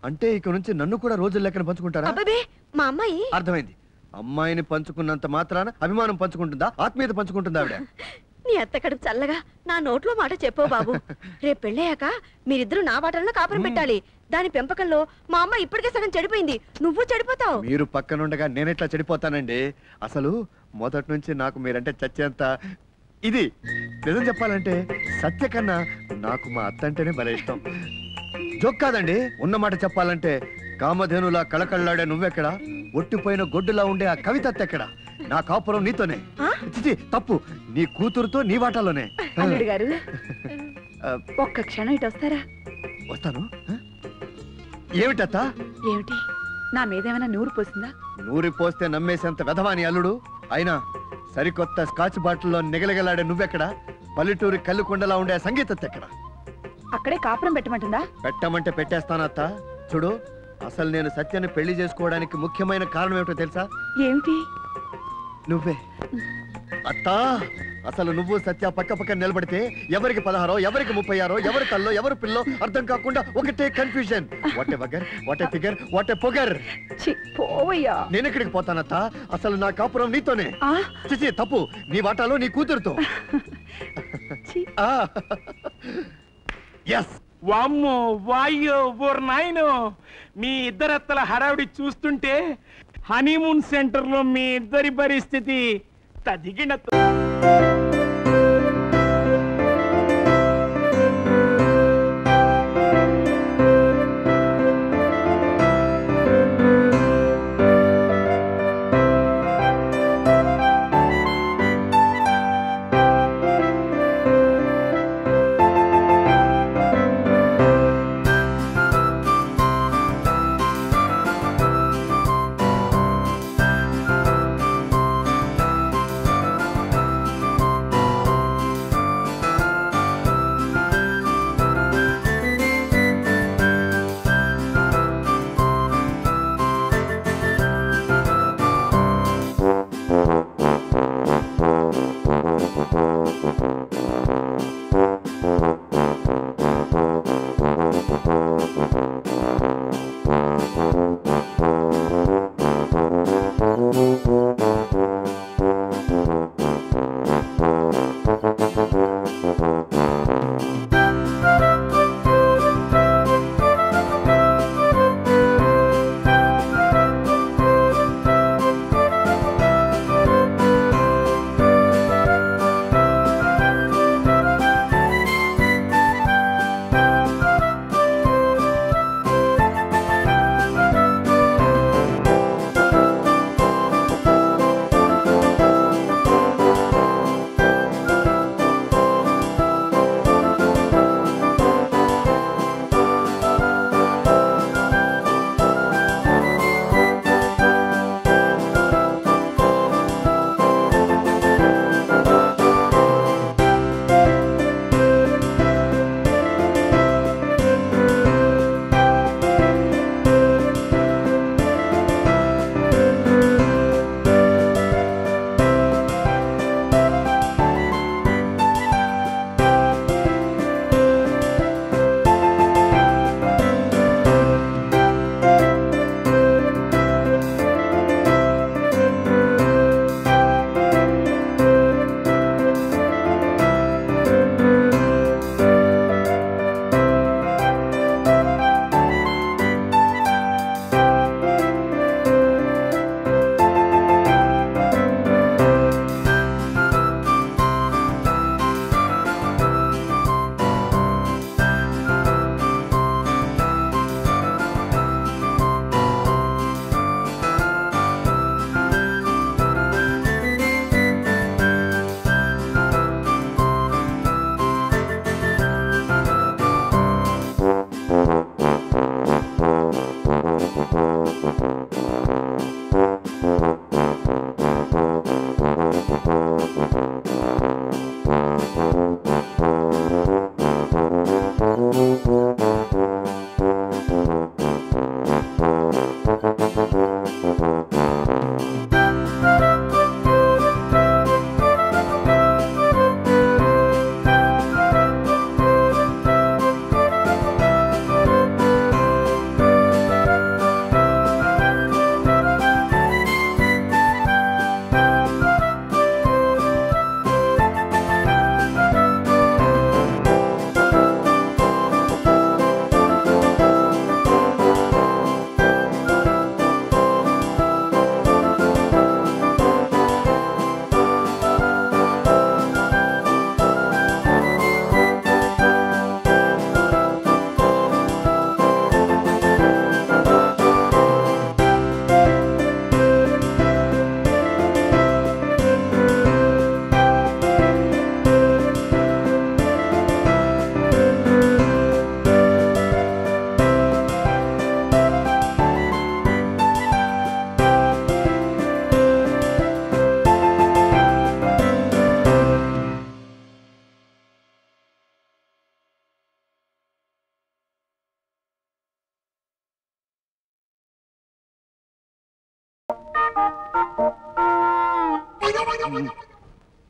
అంటే ఇక నుంచి నన్ను కూడా రోజుల లెక్కన పంచుకుంటారా? అబ్బే, మా అమ్మాయి. అర్థమైంది. అమ్మాయిని పంచుకున్నంత మాత్రాన అభిమానం పంచుకుంటుందా, ఆత్మీయత పంచుకుంటుందా ఆవిడ? నీ అత్త కడుపు చల్లగా నా నోట్లో మాట చెప్పవు బాబు. రేపు పెళ్ళయ్యాక మీరిద్దరూ నా బాటల్లో కాపురం పెట్టాలి. దాని పెంపకంలో మా అమ్మ ఇప్పటికే సగం చెడిపోయింది, నువ్వు చెడిపోతావు. మీరు పక్కనుండగా నేనెట్లా చెడిపోతానండి? అసలు మొదటి నుంచి నాకు మీరంటే చచ్చేంత ఇది. నిజం చెప్పాలంటే సత్య కన్నా నాకు మా అత్త అంటేనే భలే ఇష్టం. జోక్ కాదండి, ఉన్నమాట చెప్పాలంటే కామధేనులా కళకళ్ళాడే నువ్వెక్కడా, ఒట్టిపోయిన గొడ్డులా ఉండే ఆ కవిత ఎక్కడ? నా కాపురం నీతోనే. చిచి, తప్పు, నీ కూతురుతో నీ వాటాలోనే. అల్లుడు గారు ఒక్క క్షణం ఇటు వస్తారా? వస్తాను. ఏమిటత్తా? ఏమిటి, నా మీదేమైనా నూరు పోసిందా? నూరి పోస్తే నమ్మేసేంత వెధవాని అల్లుడు. అయినా సరికొత్త స్కాచ్ బాటిల్లో నిగలగలాడే నువ్వెక్కడా, పల్లెటూరి కళ్ళు కొండలా ఉండే సంగీత ఎక్కడ? అక్కడే కాపురం పెట్టమంటుందా? పెట్టమంటే పెట్టేస్తానత్త. చూడు, అసలు నేను సత్యాన్ని పెళ్లి చేసుకోవడానికి ముఖ్యమైన కారణం ఏమిటో తెలుసా? ఏమిటి? నువ్వే అత్తా. అసలు నువ్వు సత్య పక్క పక్క నిలబడితే ఎవరికి 16, ఎవరికి 36, ఎవరి తల్లో ఎవరి పిల్లో అర్థం కాకుండా ఒకటే కన్ఫ్యూజన్. వాట్ ఏ వగర్, what a figure, what a పొగర్. పోవయ్యా. నేను ఎక్కడికి పోతానత్తా? అసలు నా కాపురం నీతోనే. చిచి, తప్పు, నీ వాటాలో నీ కూతురుతో. వామ్మో వాయ్యో ఓర్ నాయనో, మీ ఇద్దరత్తల హడావిడి చూస్తుంటే హనీమూన్ సెంటర్ లో మీ ఇద్దరి పరిస్థితి తదిగిన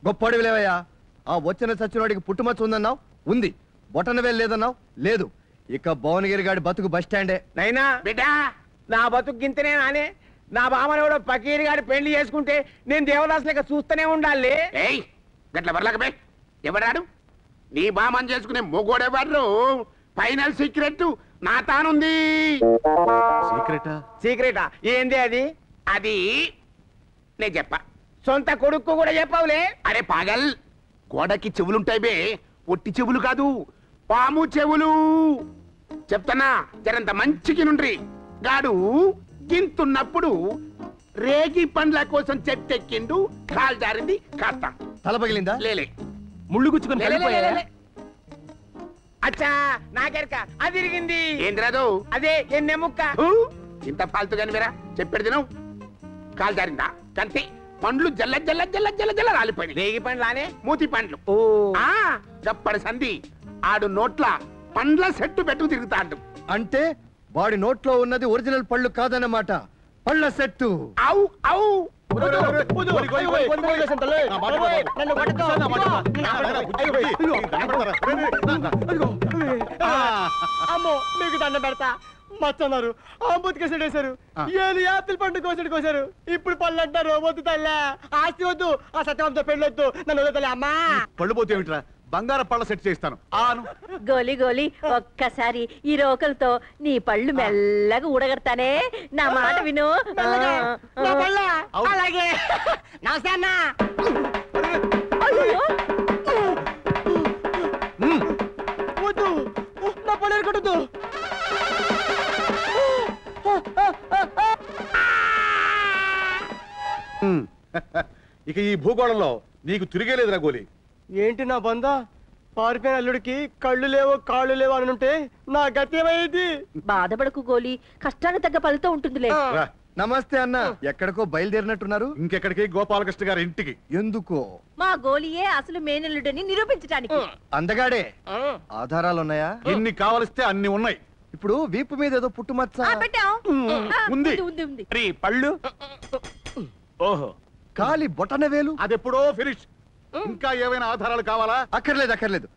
గొప్పడి లేవయ్యా. ఆ వచ్చిన సచ్చినోడికి పుట్టుమచ్చ ఉందన్నావు, ఉంది. బొటన వేలు లేదన్నావు, లేదు. ఇక భువనగిరి గాడి బతుకు బస్ స్టాండే. నైనా బిడ్డా నా బతుకు గింతనే నానే. నా బామని కూడా పకీరి గారి పెళ్లి చేసుకుంటే నేను దేవదాస్ లెక్క చూస్తూనే ఉండాలి. ఏయ్ గట్ల వర్లకమే ఎవడాడు? నీ బామని చేసుకునే మొగోడెవరు? ఫైనల్ సీక్రెట్ నా తానుంది. సీక్రెటా? ఏంది అది? అది నేను చెప్పా. సొంత కొడుకు కూడా చెప్పవులే. అరే పాగల్, గోడకి చెవులుంటాయి బే, ఒట్టి చెవులు కాదు, పాము చెవులు. చెప్తానా జరంత మంచికి నుండ్రి. గాడు గింతున్నప్పుడు రేగి పండ్ల కోసం చెట్టెక్కిండు, కాలు జారింది, కాస్త తల పగిలిందా? లేలే. ముళ్ళు గుచ్చుకొని లే, లే, లే, లే. అచ్చా నాకెరక అది ఇరిగింది. ఏంద్రాదు అదే ఎన్నెముక్క. ఇంత ఫాల్తు కాని మీరా చెప్పాడు తినవు. కాలు జారిందా కంటే పండ్లు జల్ల జల్ల జల్ల జల్ల జల్ల రాలిపోయినాయి. రేగి పండ్లానే మూతి పండ్లు. ఓ ఆ గప్పడి సంధి ఆడు నోట్ల పండ్ల సెట్టు పెట్టు తిరుగుతాడు. అంటే వాడి నోట్లో ఉన్నది ఒరిజినల్ పళ్ళు కాదన్నమాట, పళ్ళ సెట్టు. అవు అవు అమ్మో మీకు దండం పెడతా. మచ్చన్నారు, ఆంబూతికి వేసారు, ఏది యాపిల్ పండు కోసారు. ఇప్పుడు పళ్ళు అంటారు. వద్దు తల్లే, ఆస్తి వద్దు, ఆ సత్యవంతో పెళ్ళొద్దు, నన్ను వద్దు అమ్మా. పళ్ళు పోతే ఏమిట్రా, బంగారం పళ్ళ సెట్ చేస్తాను. ఆను గోలి గోలి ఒక్కసారి ఈ రోకలతో నీ పళ్ళు మెల్లగా ఊడగడతానే. నా మాట విను. నా పళ్ళ అలాగే. నమస్తే అన్న. అయ్యో, వద్దు, నా పళ్ళు ఎరగొట్టద్దు. ఇక ఈ భూగోళంలో నీకు తిరిగేలేదురా గోలి. ఏంటి నా బందా? పారిపోయిన అల్లుడికి కళ్ళు లేవు కాళ్ళు లేవు అని ఉంటే నా గతి ఏమైంది? బాధపడకు గోలి, కష్టానికి తగ్గ ఫలితం ఉంటుందిలే. రా, నమస్తే అన్న. ఎక్కడికో బయలుదేరినట్టున్నారు. ఇంకెక్కడికి? గోపాలకృష్ణ గారి ఇంటికి. ఎందుకో? మా గోలియే అసలు మేనల్లుడని నిరూపించడానికి. అందగాడే. ఆధారాలున్నాయా? ఎన్ని కావలిస్తే అన్ని ఉన్నాయి. ఇప్పుడు వీపు మీద ఏదో పుట్టుమచ్చ పెట్టాం. ఉంది. ఉంది ఉంది. పళ్ళు ఓహో, కాలి బొటన వేలు. అదెప్పుడో ఫినిష్. ఇంకా ఏమైనా ఆధారాలు కావాలా? అక్కర్లేదు అక్కర్లేదు,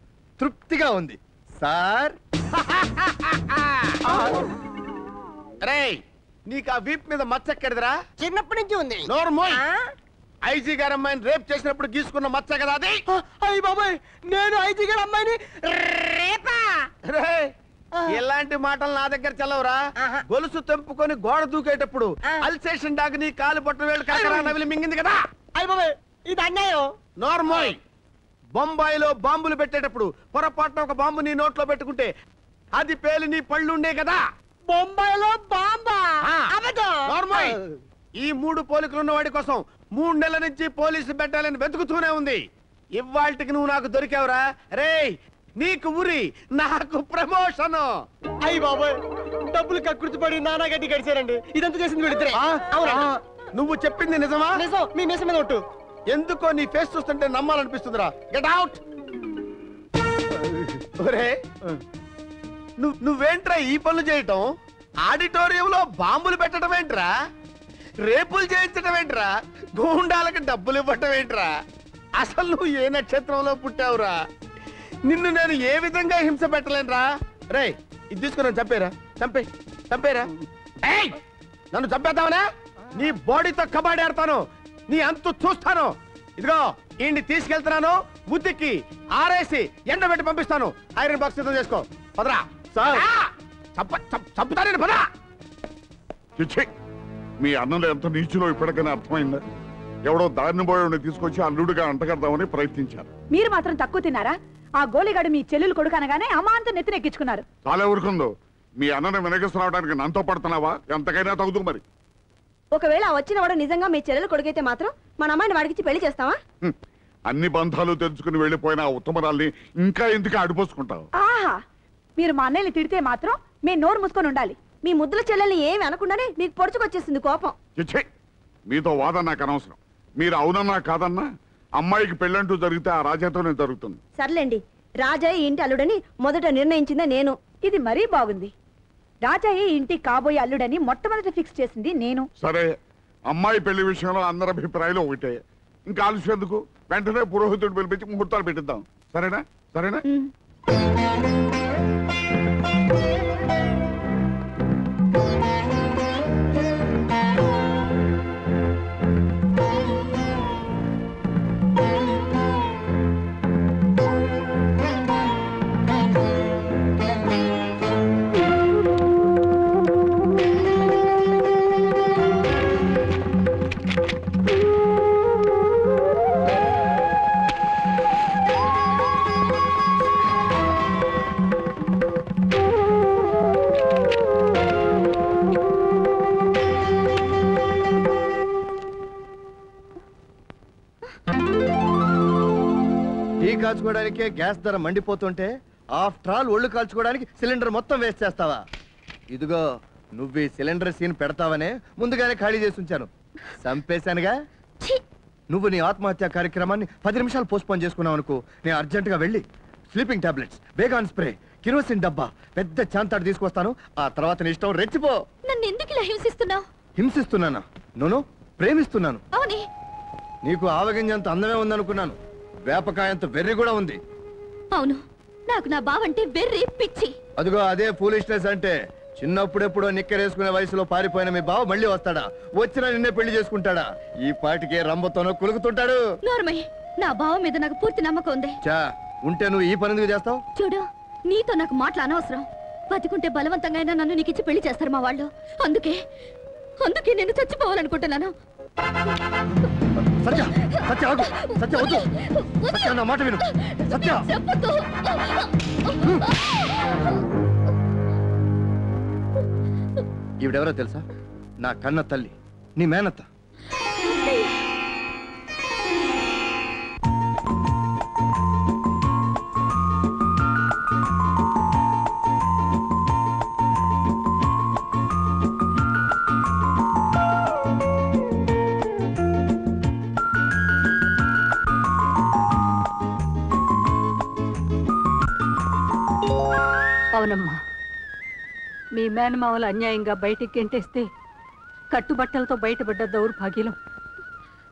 తృప్తిగా ఉంది సార్. రేయ్, నీకు ఆ వీప్ మీద మచ్చ ఎక్కడిదిరా? చిన్నప్పటి నుంచి ఉంది. నోర్మోయ్, ఐజీ గారి అమ్మాయిని రేప్ చేసినప్పుడు గీసుకున్న మచ్చ కదా అది? అయ్యి బాబాయ్, నేను ఐజీ గారి అమ్మాయిని రేపా? రేయ్, ఇలాంటి మాటలు నా దగ్గర చల్లవురా. గొలుసు తెంపుకొని గోడ దూకేటప్పుడు అల్సేషన్ డాగ్ నీ కాలు పట్టు వేళ్ళు కరకరా నవిలి మింగింది కదా? అయ్యి బాబాయ్, ఇది అన్యాయం. నోర్మోయ్, బొంబాయిలో బాంబులు పెట్టేటప్పుడు పొరపాటున ఒక బాంబు నీ నోట్లో పెట్టుకుంటే అది పేలి నీ పళ్ళు ఉండే కదా? బొంబాయిలో బాంబా? నోర్మోయ్, ఈ 3 పోలికలు ఉన్న వాడి కోసం 3 నెలల నుంచి పోలీసు బెట్టాలని వెతుకుతూనే ఉంది. ఇవాళకి నువ్వు నాకు దొరికావురా. రేయ్, నీకు ఉరి, నాకు ప్రమోషన్. అయ్యి బాబాయ్, డబ్బులు కక్కుర్తిపడి నానా గడ్డి గడిచారండి. ఇదంతా చేసింది వీడిద్దరే. నువ్వు చెప్పింది నిజమా? నిజం. మీ నిజం మీద ఒట్టు. ఎందుకో నీ ఫేస్ చూస్తుంటే నమ్మాలనిపిస్తుందిరా. Get out. నువ్వేంట్రా ఈ పనులు చేయటం? ఆడిటోరియంలో బాంబులు పెట్టడం ఏంట్రా? రేపులు చేయించడం ఏంట్రా? గూండాలకు డబ్బులు ఇవ్వటం ఏంట్రా? అసలు నువ్వు ఏ నక్షత్రంలో పుట్టావురా? నిన్ను నేను ఏ విధంగా హింస పెట్టలేనురా. రే, ఇది తీసుకున్నాను, చంపేరా. నన్ను చంపేద్దామనా? నీ బాడీతో కబాడీ ఆడతాను, నీ అంతు చూస్తాను. ఇదిగో ఈయన్ని తీసుకెళ్తున్నాను, బుద్ధికి ఆరేసి ఎండబెట్టి పంపిస్తాను. ఐరన్ బాక్స్ సిద్ధం చేసుకో. పదరా. చంపుతాను, పదరా. మీ అన్నలు ఎంత నీచులో ఇప్పటికైనా అర్థమైందా? ఎవడో దారిని పోయి తీసుకొచ్చి అల్లుడిగా అంటగడదామని ప్రయత్నించారు. మీరు మాత్రం తక్కువ తిన్నారా? ఆ గోలిగాడు మీ చెల్లెలు కొడుకు అనగానే అమాంతం నెత్తినెక్కించుకున్నారు. చాలా ఊరుకుందో. మీ అన్నని వెనకేసుకురావడానికి నాతో పడుతున్నావా? ఎంతకైనా తగ్గుతూ మరి. ఒకవేళ వచ్చిన వాడు నిజంగా మీ చెల్లెలు కొడుకైతే మాత్రం మన అమ్మాయిని వాడికిచ్చి పెళ్లి చేస్తావా? అన్ని బంధాలు తెలుసుకుని వెళ్ళిపోయిన ఆ ఉత్తమరాల్ని ఇంకా ఎందుకు అడిపోసుకుంటావు? ఆహా, మీరు మా అన్నయ్యని తిడితే మాత్రం మీ నోరు మూసుకొని ఉండాలి. మీ ముద్దుల చెల్లెల్ని ఏమి అనకుండానే మీకు పొడుచుకొచ్చేసింది కోపం. చిచ్చే, మీతో వాదన నాకు అనవసరం. మీరు అవునన్నా కాదన్నా అమ్మాయికి పెళ్ళంటూ జరిగితే ఆ రాజాతోనే జరుగుతుంది. సర్లేండి, రాజయ్య ఇంటి అల్లుడని మొదట నిర్ణయించిందే నేను. ఇది మరీ బాగుంది. రాజయ్య ఇంటి కాబోయే అల్లుడని మొట్టమొదటి ఫిక్స్ చేసింది నేను. సరే, అమ్మాయి పెళ్లి విషయంలో అందరి అభిప్రాయాలు ఒకటే. ఇంకా ఆలస్యం ఎందుకు? వెంటనే పురోహితుడు పిలిపించి ముహూర్తాలు పెట్టిద్దాం. సరేనా? సరేనా? టీ కాల్చుకోవడానికే గ్యాస్ ధర మండిపోతుంటే ఆఫ్టర్ ఆల్ ఒళ్ళు కాల్చుకోవడానికి సిలిండర్ మొత్తం వేస్ట్ చేస్తావా? ఇదిగో నువ్వు ఈ సిలిండర్ సీన్ పెడతావనే ముందుగానే ఖాళీ చేసి ఉంచాను. చంపేశానుగా. నువ్వు నీ ఆత్మహత్య కార్యక్రమాన్ని 10 నిమిషాలు పోస్ట్పోన్ చేసుకున్నావు అనుకో, నేను అర్జెంటుగా వెళ్ళి sleeping tablets, Baygon spray, kerosene డబ్బా, పెద్ద చాంతాడు తీసుకొస్తాను. ఆ తర్వాత నీ ఇష్టం, రెచ్చిపో. నన్ను ఎందుకు ఇలా హింసిస్తున్నావు? హింసిస్తున్నానా? నోను, ప్రేమిస్తున్నాను. అవునే. నీకు ఆవగింజంత అందమే ఉందనుకున్నాను, వేపకాయంత వెర్రి కూడా ఉంది. అవును, నాకు నా బావంటే వెర్రి పిచ్చి. అదిగో అదే ఫూలిష్నెస్ అంటే. చిన్నప్పుడెప్పుడో నిక్కరేసుకునే వయసులో పారిపోయిన మీ బావ మళ్ళీ వస్తాడా? వచ్చినా నిన్నే పెళ్లి చేసుకుంటాడా? ఈ పాటికే రంబతోనో కులుకుతుంటాడు. నోర్మయ్య, నా బావ మీద నాకు పూర్తి నమ్మకం ఉంది. చా, ఉంటే నువ్వు ఈ పని ఎందుకు చేస్తావు? చూడు, నీతో నాకు మాటలు అనవసరం. బతికుంటే బలవంతంగా అయినా నన్ను నీకిచ్చి పెళ్లి చేస్తారు మా వాళ్ళు. అందుకే నేను చచ్చిపోవాలనుకుంటున్నాను. సత్య, సత్య ఆగు. సత్య వద్దు. సత్య నా మాట విను. సత్య. ఈవిడెవరో తెలుసా? నా కన్న తల్లి, నీ మేనత్త. అవునమ్మా, మీ మేనమావలు అన్యాయంగా బయటికి గెంటేస్తే కట్టుబట్టలతో బయటపడ్డ దౌర్భాగ్యం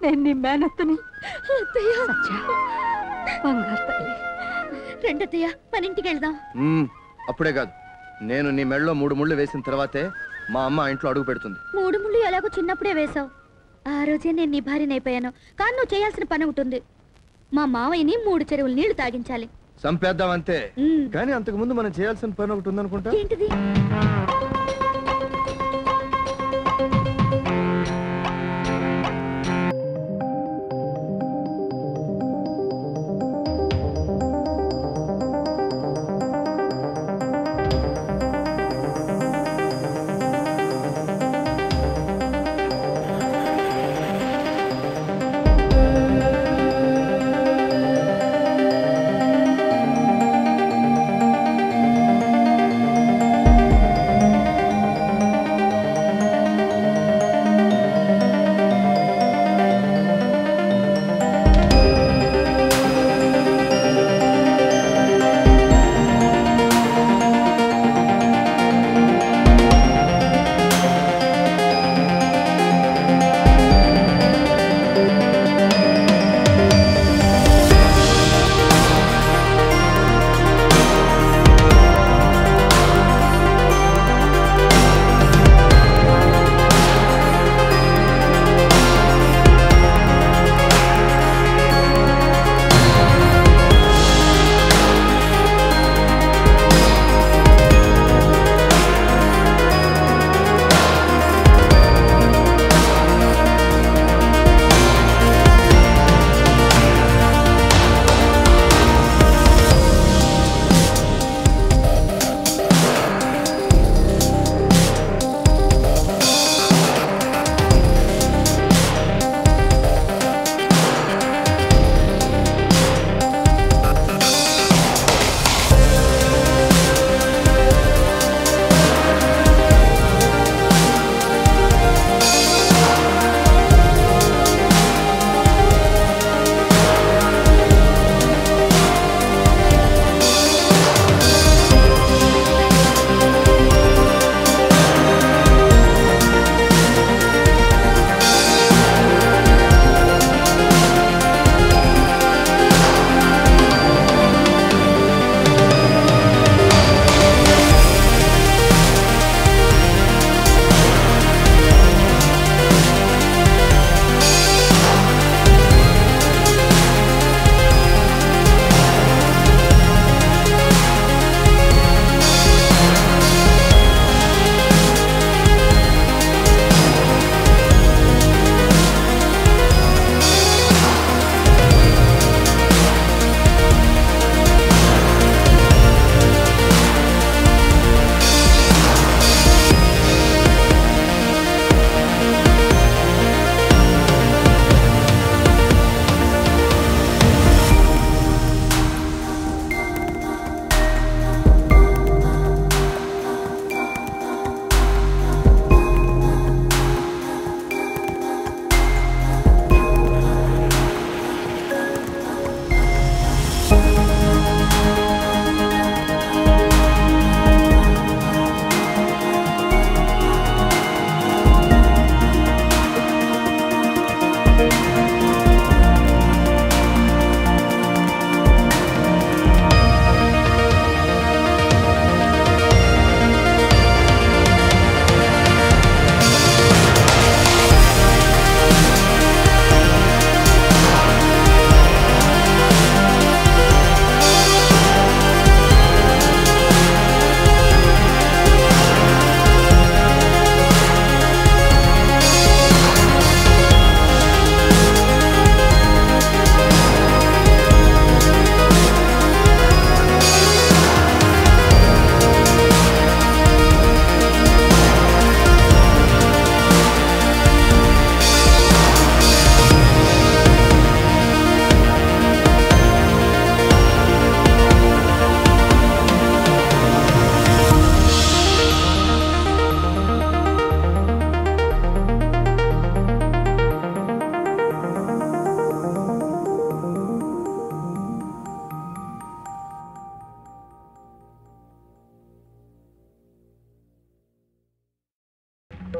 నేను నీ మేనత్తని. బంగారు తల్లి. రెండత్తయ్య, మన ఇంటికి వెళ్దాం. అప్పుడే కాదు, నేను నీ మెడలో 3 ముళ్ళు వేసిన తర్వాతే మా అమ్మ ఆ ఇంట్లో అడుగు పెడుతుంది. 3 ముళ్ళు ఎలాగో చిన్నప్పుడే వేశావు. ఆ రోజే నేను నీ భార్యనైపోయాను. కానీ నువ్వు చేయాల్సిన పని ఉంటుంది. మా మావయ్యని 3 చెరువులు నీళ్లు తాగించాలి. చంపేద్దామంతే. కానీ అంతకు ముందు మనం చేయాల్సిన పని ఒకటి ఉందనుకుంటా. ఏంటిది?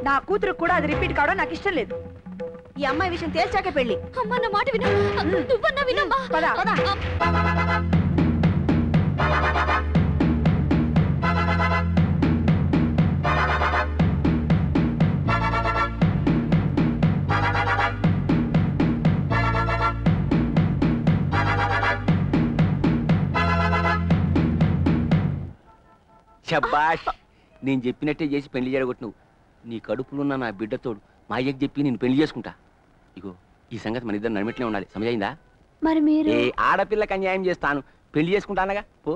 నా కూతురు కూడా అది రిపీట్ కావడం నాకు ఇష్టం లేదు. ఈ అమ్మాయి విషయం తేల్చాకే పెళ్లి. అమ్మ నా మాట విను, నువ్వన్నా వినమ్మా. శబ్బాష్, నేను చెప్పినట్టే చేసి పెళ్లి జరగొట్టు. నువ్వు నీ కడుపులున్న నా బిడ్డతోడు మా అయ్యకి చెప్పి నేను పెళ్లి చేసుకుంటా. ఇగో ఈ సంగతి మన ఇద్దరు నడిమిట్లే ఉండాలి, సమజైందా? మరి మీరు ఏ ఆడపిల్లకి అన్యాయం చేస్తాను, పెళ్లి చేసుకుంటానగా. పో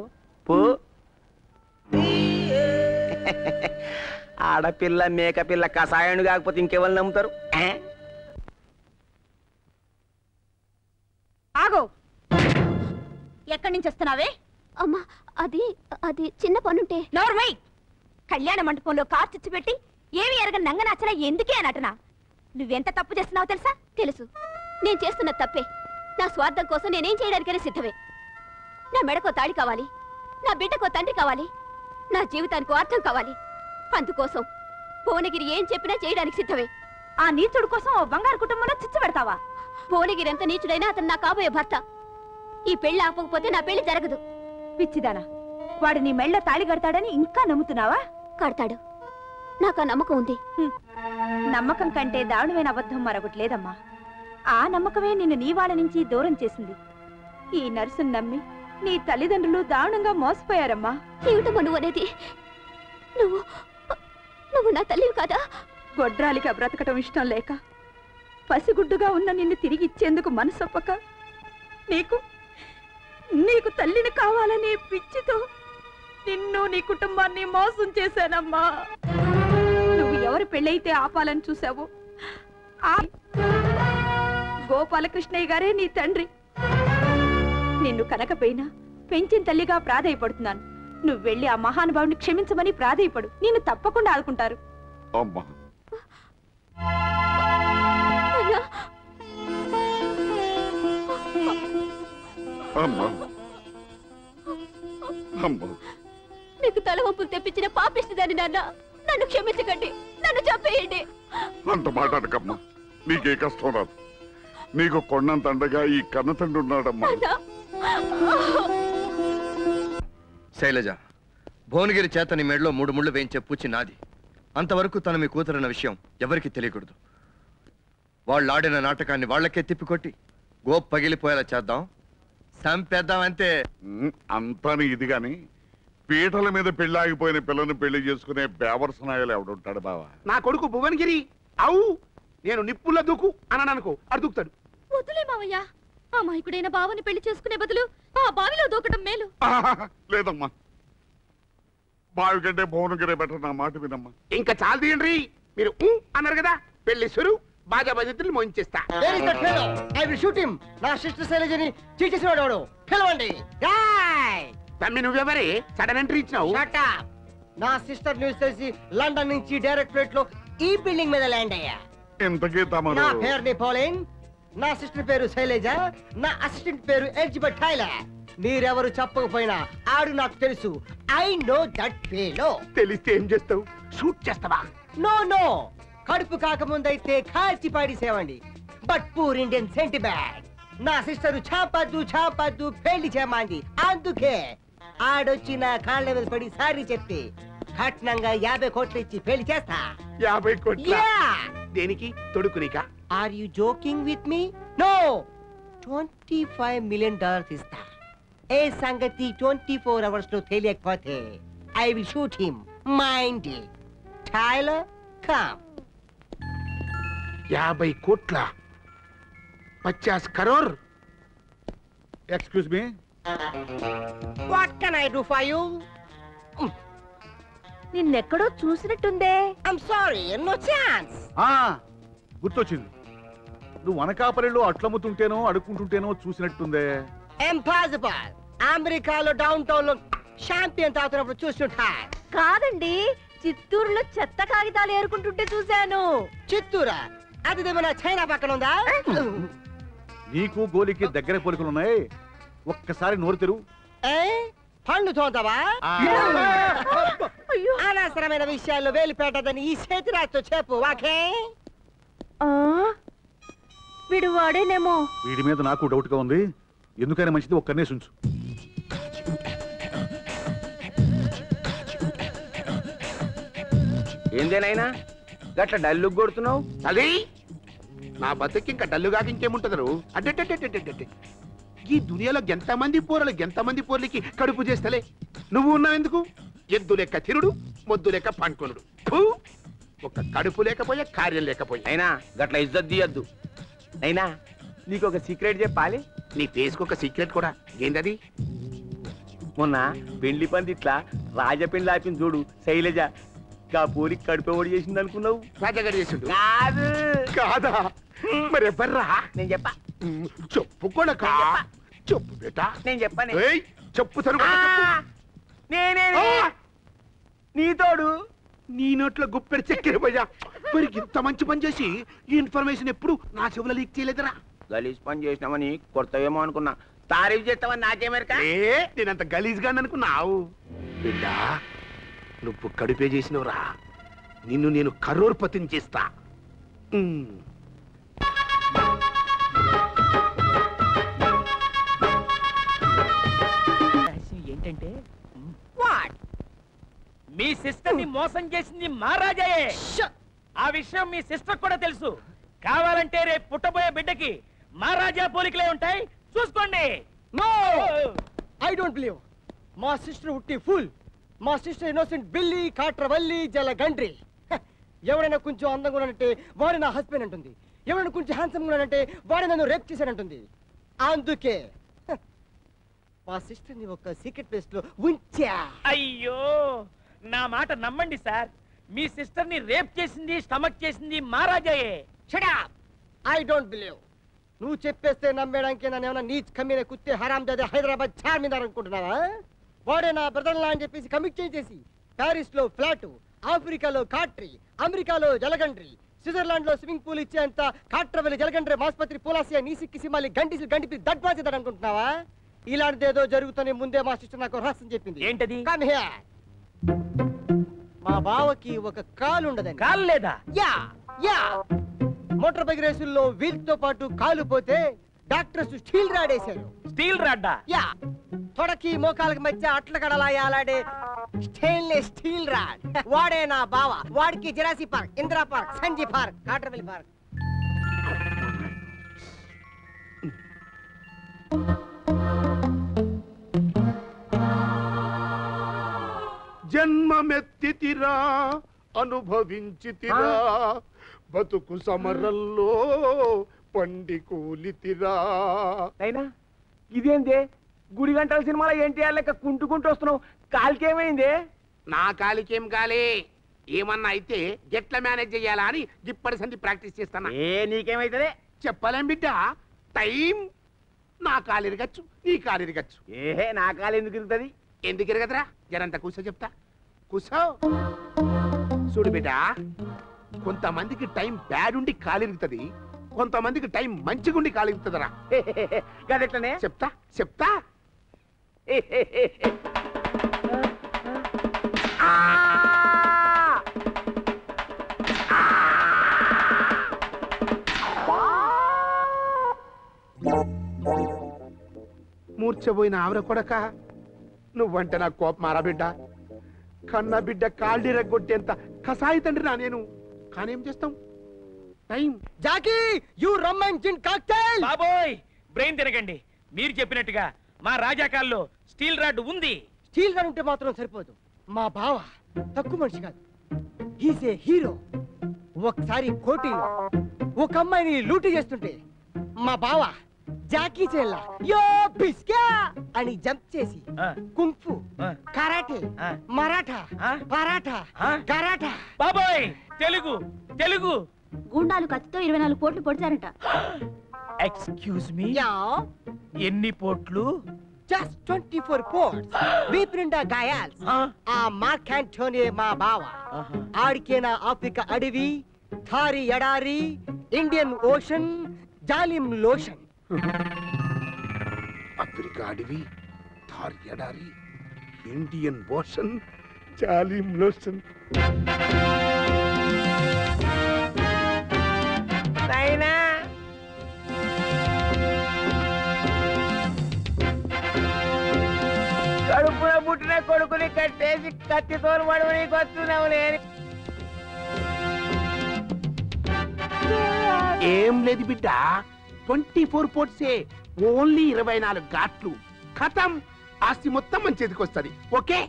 పో. ఆడపిల్ల మేకపిల్ల కషాయాన్ని కాకపోతే ఇంకెవరు నమ్ముతారు? ఆగో, ఎక్కడి నుంచి వస్తున్నావే? అమ్మా, అది అది చిన్న పనుంటే. నోర్మై, కళ్యాణ మండపంలో కార్ చిచ్చుపెట్టి ఏమి ఎరగని నంగనచ్చనా ఎందుకే అనటనా? నువ్వెంత తప్పు చేస్తున్నావో తెలుసా? తెలుసు, నేను చేస్తున్న తప్పే. నా స్వార్థం కోసం నేనేం చేయడానికైనా సిద్ధమే. నా మెడకో తాళి కావాలి, నా బిడ్డకో తండ్రి కావాలి, నా జీవితానికి అర్థం కావాలి. అందుకోసం భువనగిరి ఏం చెప్పినా చేయడానికి సిద్ధమే. ఆ నీచుడు కోసం ఓ బంగారు కుటుంబంలో చిచ్చు పెడతావా? భువనగిరి ఎంత నీచుడైనా అతను నా కాబోయే భర్త. ఈ పెళ్లి ఆపకపోతే నా పెళ్లి జరగదు. పిచ్చిదానా, వాడు నీ మెళ్ళ తాళి కడతాడని ఇంకా నమ్ముతున్నావా? కడతాడు, నాకు ఆ నమ్మకం ఉంది. నమ్మకం కంటే దారుణమైన అబద్ధం మరొకటి లేదమ్మా. ఆ నమ్మకమే నిన్ను నీ వాళ్ళ నుంచి దూరం చేసింది. ఈ నర్సును నమ్మి నీ తల్లిదండ్రులు దారుణంగా మోసపోయారమ్మా. ఏమిటమ్మా నువ్వు అనేది? నువ్వు నువ్వు నా తల్లివి కాదా? గొడ్రాలిగా బ్రతకటం ఇష్టం లేక పసిగుడ్డుగా ఉన్న నిన్ను తిరిగి ఇచ్చేందుకు మనసొప్పక నీకు నీకు తల్లిని కావాలనే పిచ్చితో నిన్ను నీ కుటుంబాన్ని మోసం చేశానమ్మా. నువ్వు ఎవరు పెళ్ళైతే ఆపాలని చూసావు, గోపాలకృష్ణయ్య గారే నీ తండ్రి. నిన్ను కనకపోయినా పెంచిన తల్లిగా ప్రాధేయపడుతున్నాను. నువ్వు వెళ్ళి ఆ మహానుభావుని క్షమించమని ప్రాధేయపడు, నిన్ను తప్పకుండా ఆదుకుంటారు. అమ్మా, అమ్మా, అమ్మా, మీకు తలవంపులు తెప్పించిన పాపిస్తుందని నాన్న, నన్ను క్షమించకండి, నన్ను చంపేయండి. అంత మాట్లాడకమ్మా, నీకే కష్టం రాదు. నీకు కొండంత అండగా ఈ కన్న తండ్రి ఉన్నాడమ్మా. శైలజ, భువనగిరి చేత నీ మెడలో 3 ముళ్ళు వేయించే పూచి నాది. అంతవరకు తన మీ కూతురన్న విషయం ఎవరికి తెలియకూడదు. వాళ్ళు ఆడిన నాటకాన్ని వాళ్ళకే తిప్పికొట్టి గోప్ పగిలిపోయేలా చేద్దాం, చంపేద్దాం అంతే. అంతా ఇది గాని పీటల మీద పెళ్లి ఆగిపోయిన పిల్లని పెళ్లి చేసుకునే బేవర్సనాయాలు ఎవడుంటాడు బావా? నా కొడుకు భువనగిరి అవు నేను నిప్పుల దూకు అననుకో అడుగుతాడు. వద్దులే మావయ్య, ఆ మైకుడైన బావని పెళ్లి చేసుకునే బదులు ఆ బావిలో దూకడం మేలు. లేదమ్మా, బావి కంటే భువనగిరే బెటర్. నా మాట వినమ్మా. ఇంకా చాలు తీయండి, మీరు అన్నారు కదా. పెళ్లి సురు బాజా బాధ్యతలు మోయించేస్తా. నా సిస్టర్ శైలజని చీచేసినవాడు పిలవండి. తమ్మి నువ్వెవరే సడన్ ఎంట్రీ ఇచ్చినావు? నా సిస్టర్ న్యూస్ తెలిసి లండన్ నుంచి డైరెక్ట్ ఫ్లైట్ లో ఈ బిల్డింగ్ మీద ల్యాండ్ అయ్యా. ఇంతకీ తమరు? నా పేరు నెపోలియన్, నా సిస్టర్ పేరు శైలజ, నా అసిస్టెంట్ పేరు ఎలిజబెత్ టైలర్. మీరెవరు చెప్పకపోయినా ఆడు నాకు తెలుసు. I know that fellow. తెలిస్తే ఏం చేస్తావు? షూట్ చేస్తావా? నో నో, కడుపు కాకముందైతే కాల్చి పాడిసేవండి. But poor Indian sentiment. నా సిస్టర్ చాపద్దు పెళ్లి చేయమంది. అందుకే ఆడొచ్చి నా కాళ్ళ మీద పడి సారీ చెప్తే కట్నంగా 50 కోట్లు ఇచ్చి పెళ్లి చేస్తా. 50 కోట్ల? దేనికి? తొడుకునికా? Are you joking with me? No, $25 million ఇస్తా. ఏ సంగతి 24 hours లో తెలియకపోతే I will shoot him. Mind it. Tailor come. 50 కోట్ల? 50 crore? Excuse me, what can I do for you? నిన్నెక్కడో చూసినట్టుందే. I'm sorry, no chance. గుర్తొచ్చింది. నువ్వు అనకాపల్లిలో అట్లమ్ముతుంటేనో అడుక్కుంటుంటేనో చూసినట్టుందే. ఇంపాసిబుల్. అమెరికాలో డౌన్ టౌన్ లో షాంపియన్ తాగుతున్నప్పుడు చూస్తుంటా. కాదండి, చిత్తూరులో చెత్త కాగితాలు ఏరుకుంటుంటే చూశాను. చిత్తూరా? అది మన చైనా పక్కన ఉందా? నీకు గోలికి దగ్గర పోలికలున్నాయి. ఒక్కసారి నోరు తెరువు. పండు తోతావా? అనవసరమైన విషయాల్లో వేలు పెట్టదని ఈ చేతిరాతో చెప్పు వాకే. వీడు వాడేనేమో. వీడి మీద నాకు డౌట్ గా ఉంది. ఎందుకైనా మంచిది ఒక్కనే ఉంచు. ఏందేనైనా గట్ల డల్లు కొడుతున్నావు? అది నా బతుకి ఇంకా డల్లుగాక ఇంకేముంటదరు. అడ్డే ఈ దునియాలో ఎంతమంది పోర్లకి కడుపు చేస్తలే. నువ్వు ఉన్నావు ఎందుకు? ఎద్దు లెక్క తిరుడు, మొద్దు లెక్క పండుకొనుడు. ఒక కడుపు లేకపోయా, కార్యం లేకపోయా. అయినా గట్ల ఇజ్జత్ తీయద్దు. అయినా నీకు ఒక సీక్రెట్ చెప్పాలి. నీ ఫేస్కి ఒక సీక్రెట్ కూడా. ఏందది? మొన్న పెండ్లి పంది ఇట్లా రాజపెండ్లి ఆపింది చూడు శైలజ. కా పోలి కడుపు ఓడి చేసింది అనుకున్నావు? రాజగారు చేసిండు. కాదు. కాదా? మరి ఎవర్రా? నేను చెప్పా. చెప్పు కూడా చెప్పు బేటా. నేను చెప్పాను. చెప్పు నేనే నీ తోడు. నీ నోట్లో గుప్పెడు చక్కెర పోయా. మరి ఇంత మంచి పని చేసి ఈ ఇన్ఫర్మేషన్ ఎప్పుడు నా చెవులో లీక్ చేయలేదురా? గలీజ్ పని చేసినామని కొడతావేమో అనుకున్నా. తారీఫ్ చేస్తామని నాకేమేరక. నేనంత గలీజ్గా అనుకున్నావు బిడ్డా. నువ్వు కడుపే చేసినవురా. నిన్ను నేను కరోర్పతిని చేస్తా. ఏంటంటే మీ సిస్టర్ ని మోసం చేసింది మహారాజాయే. ఆ విషయం మీ సిస్టర్ కూడా తెలుసు. కావాలంటే రేపు పుట్టబోయే బిడ్డకి మహారాజా పోలికలే ఉంటాయి, చూసుకోండి. No, I don't believe. మా సిస్టర్ ఉట్టి ఫుల్. మా సిస్టర్ ఇన్నోసెంట్ బిల్లి కాట్రవల్లి జలగండ్రి. ఎవరైనా కొంచెం అందంగా ఉన్నాడంటే వాడు నా హస్బెండ్ అంటుంది. ఎవరైనా కొంచెం హ్యాండ్సమ్ ఉన్నాడంటే వాడు నన్ను రేప్ చేశాడంటుంది. అందుకే మా సిస్టర్ ని ఒక సీక్రెట్ ప్లేస్ లో ఉంచా. అయ్యో, నా మాట నమ్మండి సార్. మీ సిస్టర్ ని రేప్ చేసింది, స్టమక్ చేసింది మహారాజాయే. Shut up. I don't believe. నువ్వు చెప్పేస్తే నమ్మేయడానికి నన్ను ఏమైనా నీచ్ కమ్మిన కుత్తే హరాం దాదా హైదరాబాద్ చార్మినార్ అనుకుంటున్నావా? వాడే నా బ్రదర్లా అని చెప్పేసి కమిట్ చేసి ప్యారిస్ లో ఫ్లాట్, ఆఫ్రికాలో కాట్రీ, అమెరికాలో జలగండ్రి, స్విట్జర్లాండ్ లో స్విమ్మింగ్ పూల్ ఇచ్చేంత కాట్రవెల్లి జలగండ్రి మాస్పత్రి పూలాసియా నీసిక్కి సిమాలి గంటిపి దడ్బాచేదాడు అనుకుంటున్నావా? ఇలాంటిదేదో జరుగుతూనే ముందే మా సిస్టర్ నాకు రహస్యం చెప్పింది. ఏంటది? Come here. మా బావకి ఒక కాలు ఉండదని. కాలు లేదా? Yeah yeah. మోటార్ బైక్ రేసుల్లో వీల్ తో పాటు కాలు పోతే డాక్టర్స్ స్టీల్ రాడ్ వేశారు. స్టీల్ రాడ్డా? యా. తొడకి మోకాలకి మధ్య అట్ల కడలాడే స్టెయిన్లెస్ స్టీల్ రాడ్. వాడే నా బావ. వాడికి జరాసి పార్క్, ఇందిరా పార్క్, సంజీ పార్క్, కాట్రవెల్లి పార్క్. జన్మమెత్తితిరా, అనుభవించితిరా, బతుకు సమరల్లో పండి కూలితిరా. అయినా ఇదేందే గుడి గంటల సినిమాలో ఎన్టీఆర్ లెక్క కుంటుకుంటూ వస్తున్నావు? కాలికేమైంది? నా కాలికేం కాలే. ఏమన్నా అయితే ఎట్లా మేనేజ్ చెయ్యాలా అని ఇప్పటి సంధి ప్రాక్టీస్ చేస్తానా. నీకేమైతే చెప్పలేం బిడ్డ. టైం నా కాలు ఇరగచ్చు, నీ కాలు ఇరగచ్చు. నా కాలు ఎందుకు ఇరుగుతుంది? ఎందుకు ఇరగదురా? జరంతా కూర్చో చెప్తా. కూర్చో. చూడు బిడ్డ, కొంతమందికి టైం బ్యాడ్ ఉండి కాలు ఇరుగుతుంది, కొంతమందికి టైం మంచిగుండి కాలు ఇరుగుతుందిరా. గదెట్లనే చెప్తా చెప్తా. మూర్చబోయిన ఆవిడ కొడక, నువ్వంటే నాకు కోపం మారా బిడ్డ. కన్న బిడ్డ కాళ్ళిరగొట్టేంత కసాయి తండ్రి నా నేను. కానేం చేస్తాం? Time. Jackie, you rum and gin cocktail. బాబోయ్, బ్రెయిన్ తినకండి. మీరు చెప్పినట్టుగా మా రాజాకాల్లో స్టీల్ రాడ్ ఉంది. స్టీల్ రాడ్ ఉంటే మాత్రం సరిపోదు. మా బావ తక్కువ మనిషి కాదు. He's a hero. ఒకసారి కోటిలో ఒక అమ్మాయిని లూటీ చేస్తుంటే మా బావ జాకీ చెల్లా యో బిస్కా అని జంప్ చేసి కుంఫు, కరాటే, మరాఠా, పరాఠా, కరాఠా. బాబోయ్, తెలుగు తెలుగు. గూండాలు కత్తితో 24 పోట్లు పొడిచారట. ఎక్స్క్యూజ్ మీ, ఎన్ని పోట్లు? జస్ట్ 24 పోట్స్. వీపు నిండా గాయాల్. ఆ మార్క్ యాంటోనీ మా బావ. ఆడికేనా ఆఫ్రికా అడవి, థారి ఎడారి, ఇండియన్ ఓషన్, జాలిం లోషన్. ఆఫ్రికా అడవి, థార్ ఎడారి, ఇండియన్ ఓషన్, జాలిం లోషన్. కడుపున పుట్టిన కొడుకుని కట్టేసి కత్తితోలు పడవనికి వస్తున్నావులే. ఏం లేదు బిడ్డ, 24 పోర్ట్సే, ఓన్లీ 24 ఘాట్లు. ఖతం, ఆస్తి మొత్తం మన చేతికి వస్తుంది. ఓకే?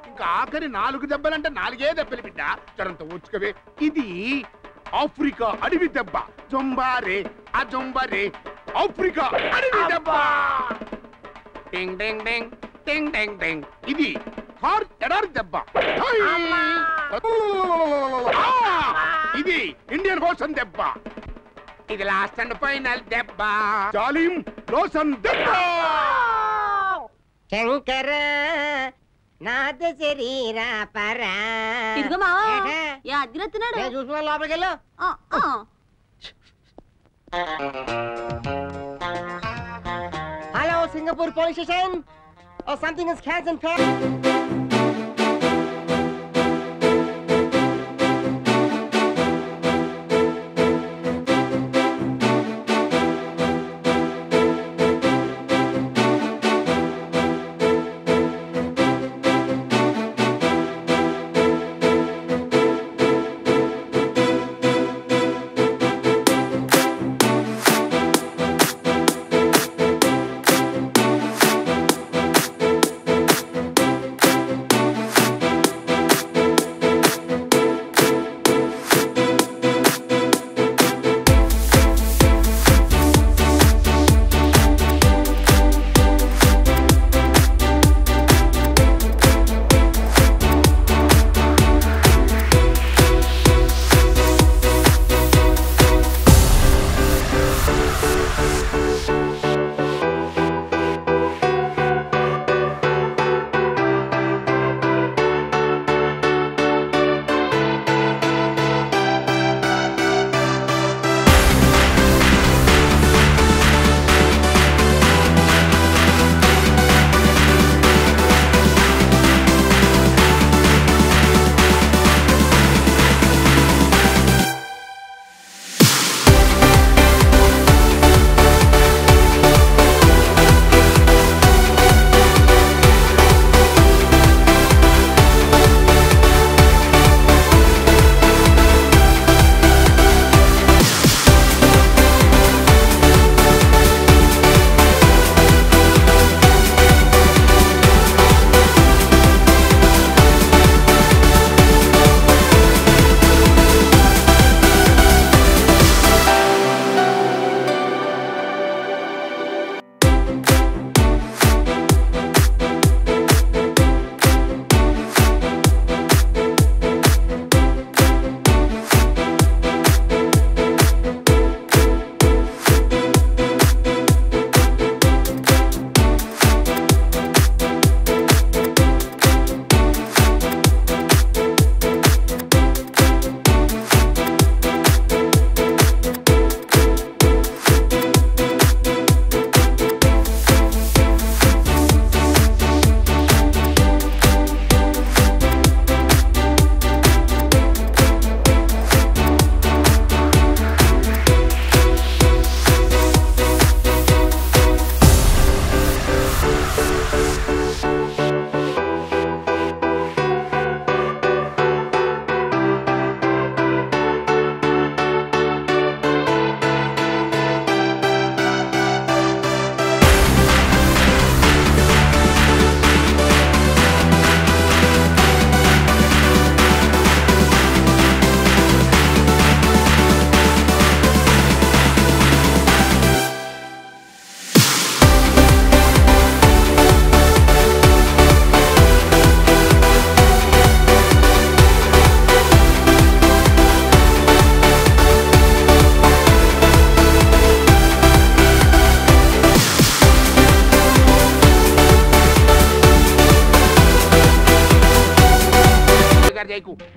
ఇంకా ఆఖరి 4 దెబ్బలంటే 4 దెబ్బలు బిడ్డ. జరంత ఊచుకవే. ఇది ఆఫ్రికా అడవి దెబ్బ. జొంబారే ఆ జొంబారే ఆఫ్రికా అడవి దెబ్బ. టింగ్ టింగ్ టింగ్ టింగ్ టింగ్ టింగ్. ఇది హార్ ఎడారి దెబ్బ. ఇది ఇండియన్ ఓషన్ దెబ్బ. ఇది లాస్ట్ అండ్ ఫైనల్ దెబ్బ. జాలిం లోషన్ దెబ్బ. శంకర నాద శరీర పరా. ఇదిగో మావా, యా అద్దెతున్నాడు. చూసుకున్నా లోపలికి వెళ్ళు. Hello Singapore police station. Something is catch and fact.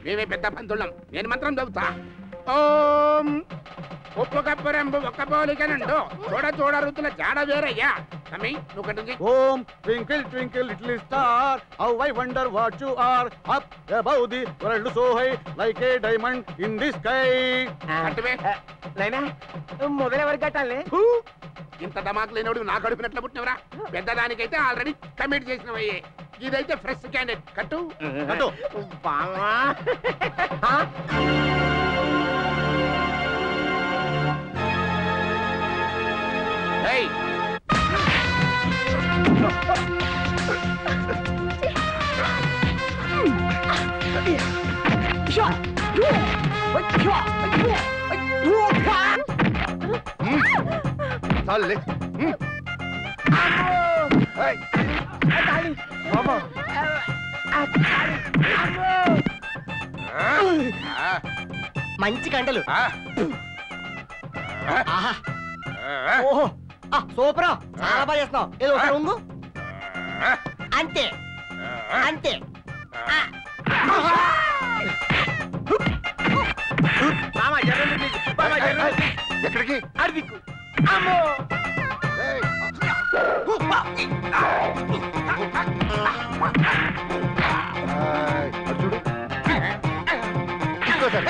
మేమే పెద్ద పంతులం. నేను మంత్రం చదువుతా. ఓం ఉప్పు కప్పురంబు ఒక్క పోలికనండు చూడ చూడ రుతుల జాడ వేరయ్యా. తమ్మి నువ్వు కట్టింది. ఓం twinkle twinkle little star how I wonder what you are up above the world so high like a diamond in the sky. కట్టువే నైనా మొదలెవరికి కట్టాలి? ఇంత దమాకు లేనోడు నా కడుపునట్లు పుట్టినవరా. పెద్దదానికైతే ఆల్రెడీ కమిట్ చేసినవయ్యే. ఇదైతే ఫ్రెష్ క్యాండిడేట్. కట్టు కట్టు. బావా ఏయ్ చాలులే. మంచి కండలు. ఓహో సూపర్, చాలా బాగా చేస్తున్నావు. ఏదో ఒకసారి ఉంగు. అంతే అంతే. ఎక్కడికి? అర్దికు. అమ్మో చూడు ఇంకోసారి.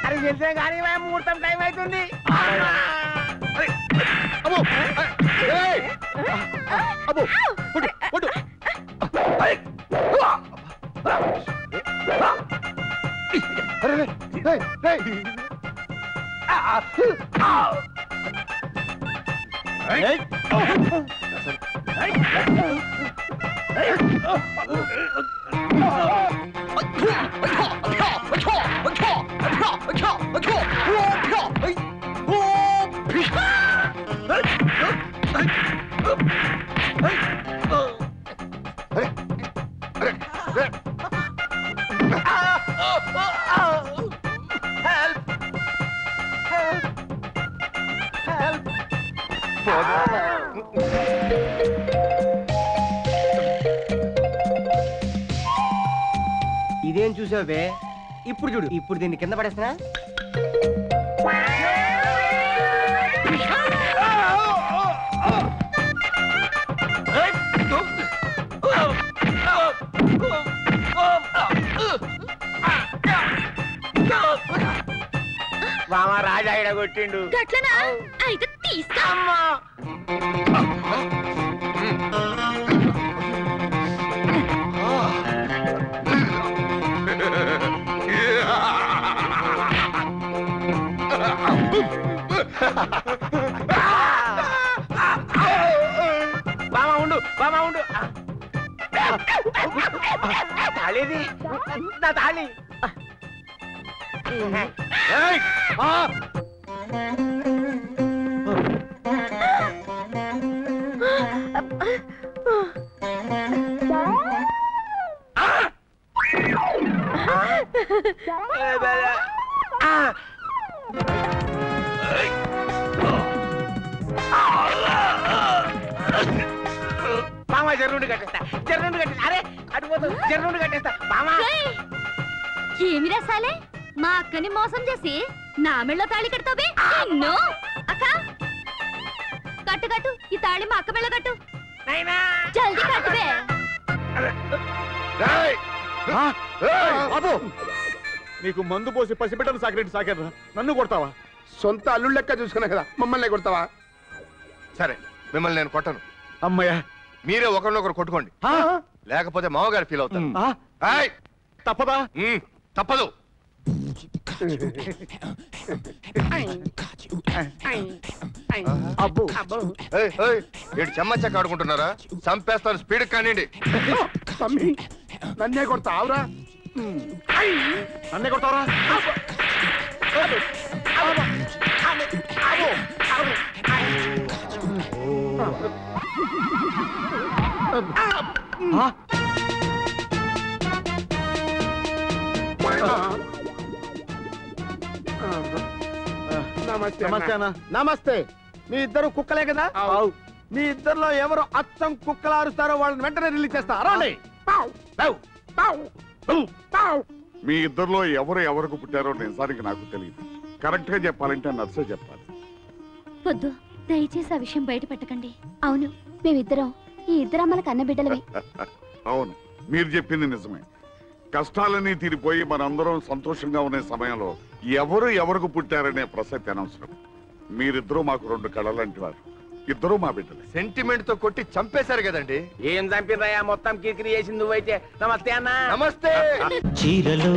అరే వెళ్తే కానీ ముహూర్తం టైం అవుతుంది. అబ్బో కొట్టు కొట్టు. ఇదేం చూసావే? ఇప్పుడు చూడు. ఇప్పుడు దీన్ని కింద పడేస్తున్నా. మామ రాజా ఇడ కొట్టిండు. గట్లనా? అయితే తీసుకో. బామా ఉండు, బామా ఉండు. తాళిది నా తాళి. మామా జర్రుండి కట్టేస్తా, జర్రుండి కట్టేస్తా. అరే అటు పోతావు, జర్రుండి కట్టేస్తా. మామా ఏమి రసాలే? మా అక్కని మోసం చేసి నా మెళ్ళో తాళి కడతావే నిన్ను. అక్క కట్టు కట్టు, ఈ తాళి మా అక్క మెళ్ళ కట్టు. జల్దీ కట్టువే. బాబు నీకు మందు పోసి పసిబిడ్డను సాకినట్టు సాకారు, నన్ను కొడతావా? సొంత అల్లుడు లెక్క చూసుకున్నా కదా, మమ్మల్ని కొడతావా? సరే మిమ్మల్ని నేను కొట్టను. అమ్మయ్య, మీరే ఒకరినొకరు కొట్టుకోండి, లేకపోతే మామగారు ఫీల్ అవుతారు. తప్పదా? తప్పదు. ఏడు చెమ్మచ్చక్క ఆడుకుంటున్నారా? చంపేస్తాను, స్పీడ్ కానివ్వండి. నన్నే కొడతావురా? నన్నే కొడతావరా? నమస్తే అన్న. నమస్తే. మీ ఇద్దరు కుక్కలే కదా? మీ ఇద్దరులో ఎవరు అచ్చం కుక్కలు అరుస్తారో వాళ్ళని వెంటనే రిలీజ్ చేస్తా. రండి. మీ ఇద్దరిలో ఎవరు ఎవరికి పుట్టారో నిజానికి నాకు తెలియదు. కరెక్ట్ గా చెప్పాలంటే నర్సే చెప్పాలి. వద్దు, దయచేసి ఆ విషయం బయట పెట్టకండి. అవును, మేమిద్దరం ఈ ఇద్దరు అమ్మలకు అన్న బిడ్డలమే. అవును, మీరు చెప్పింది నిజమే. కష్టాలన్నీ తీరిపోయి మనందరం సంతోషంగా ఉన్న సమయంలో ఎవరు ఎవరికి పుట్టారనే ప్రసక్తి అనవసరం. మీరిద్దరూ మాకు 2 కళలంటి వారు. ఇద్దరూ మా బిడ్డలే. సెంటిమెంట్ తో కొట్టి చంపేశారు కదండి. ఏం చంపినయా మొత్తం కిరికిరి చేసింది నువ్వైతే. నమస్తే అన్న. నమస్తే. చీరలో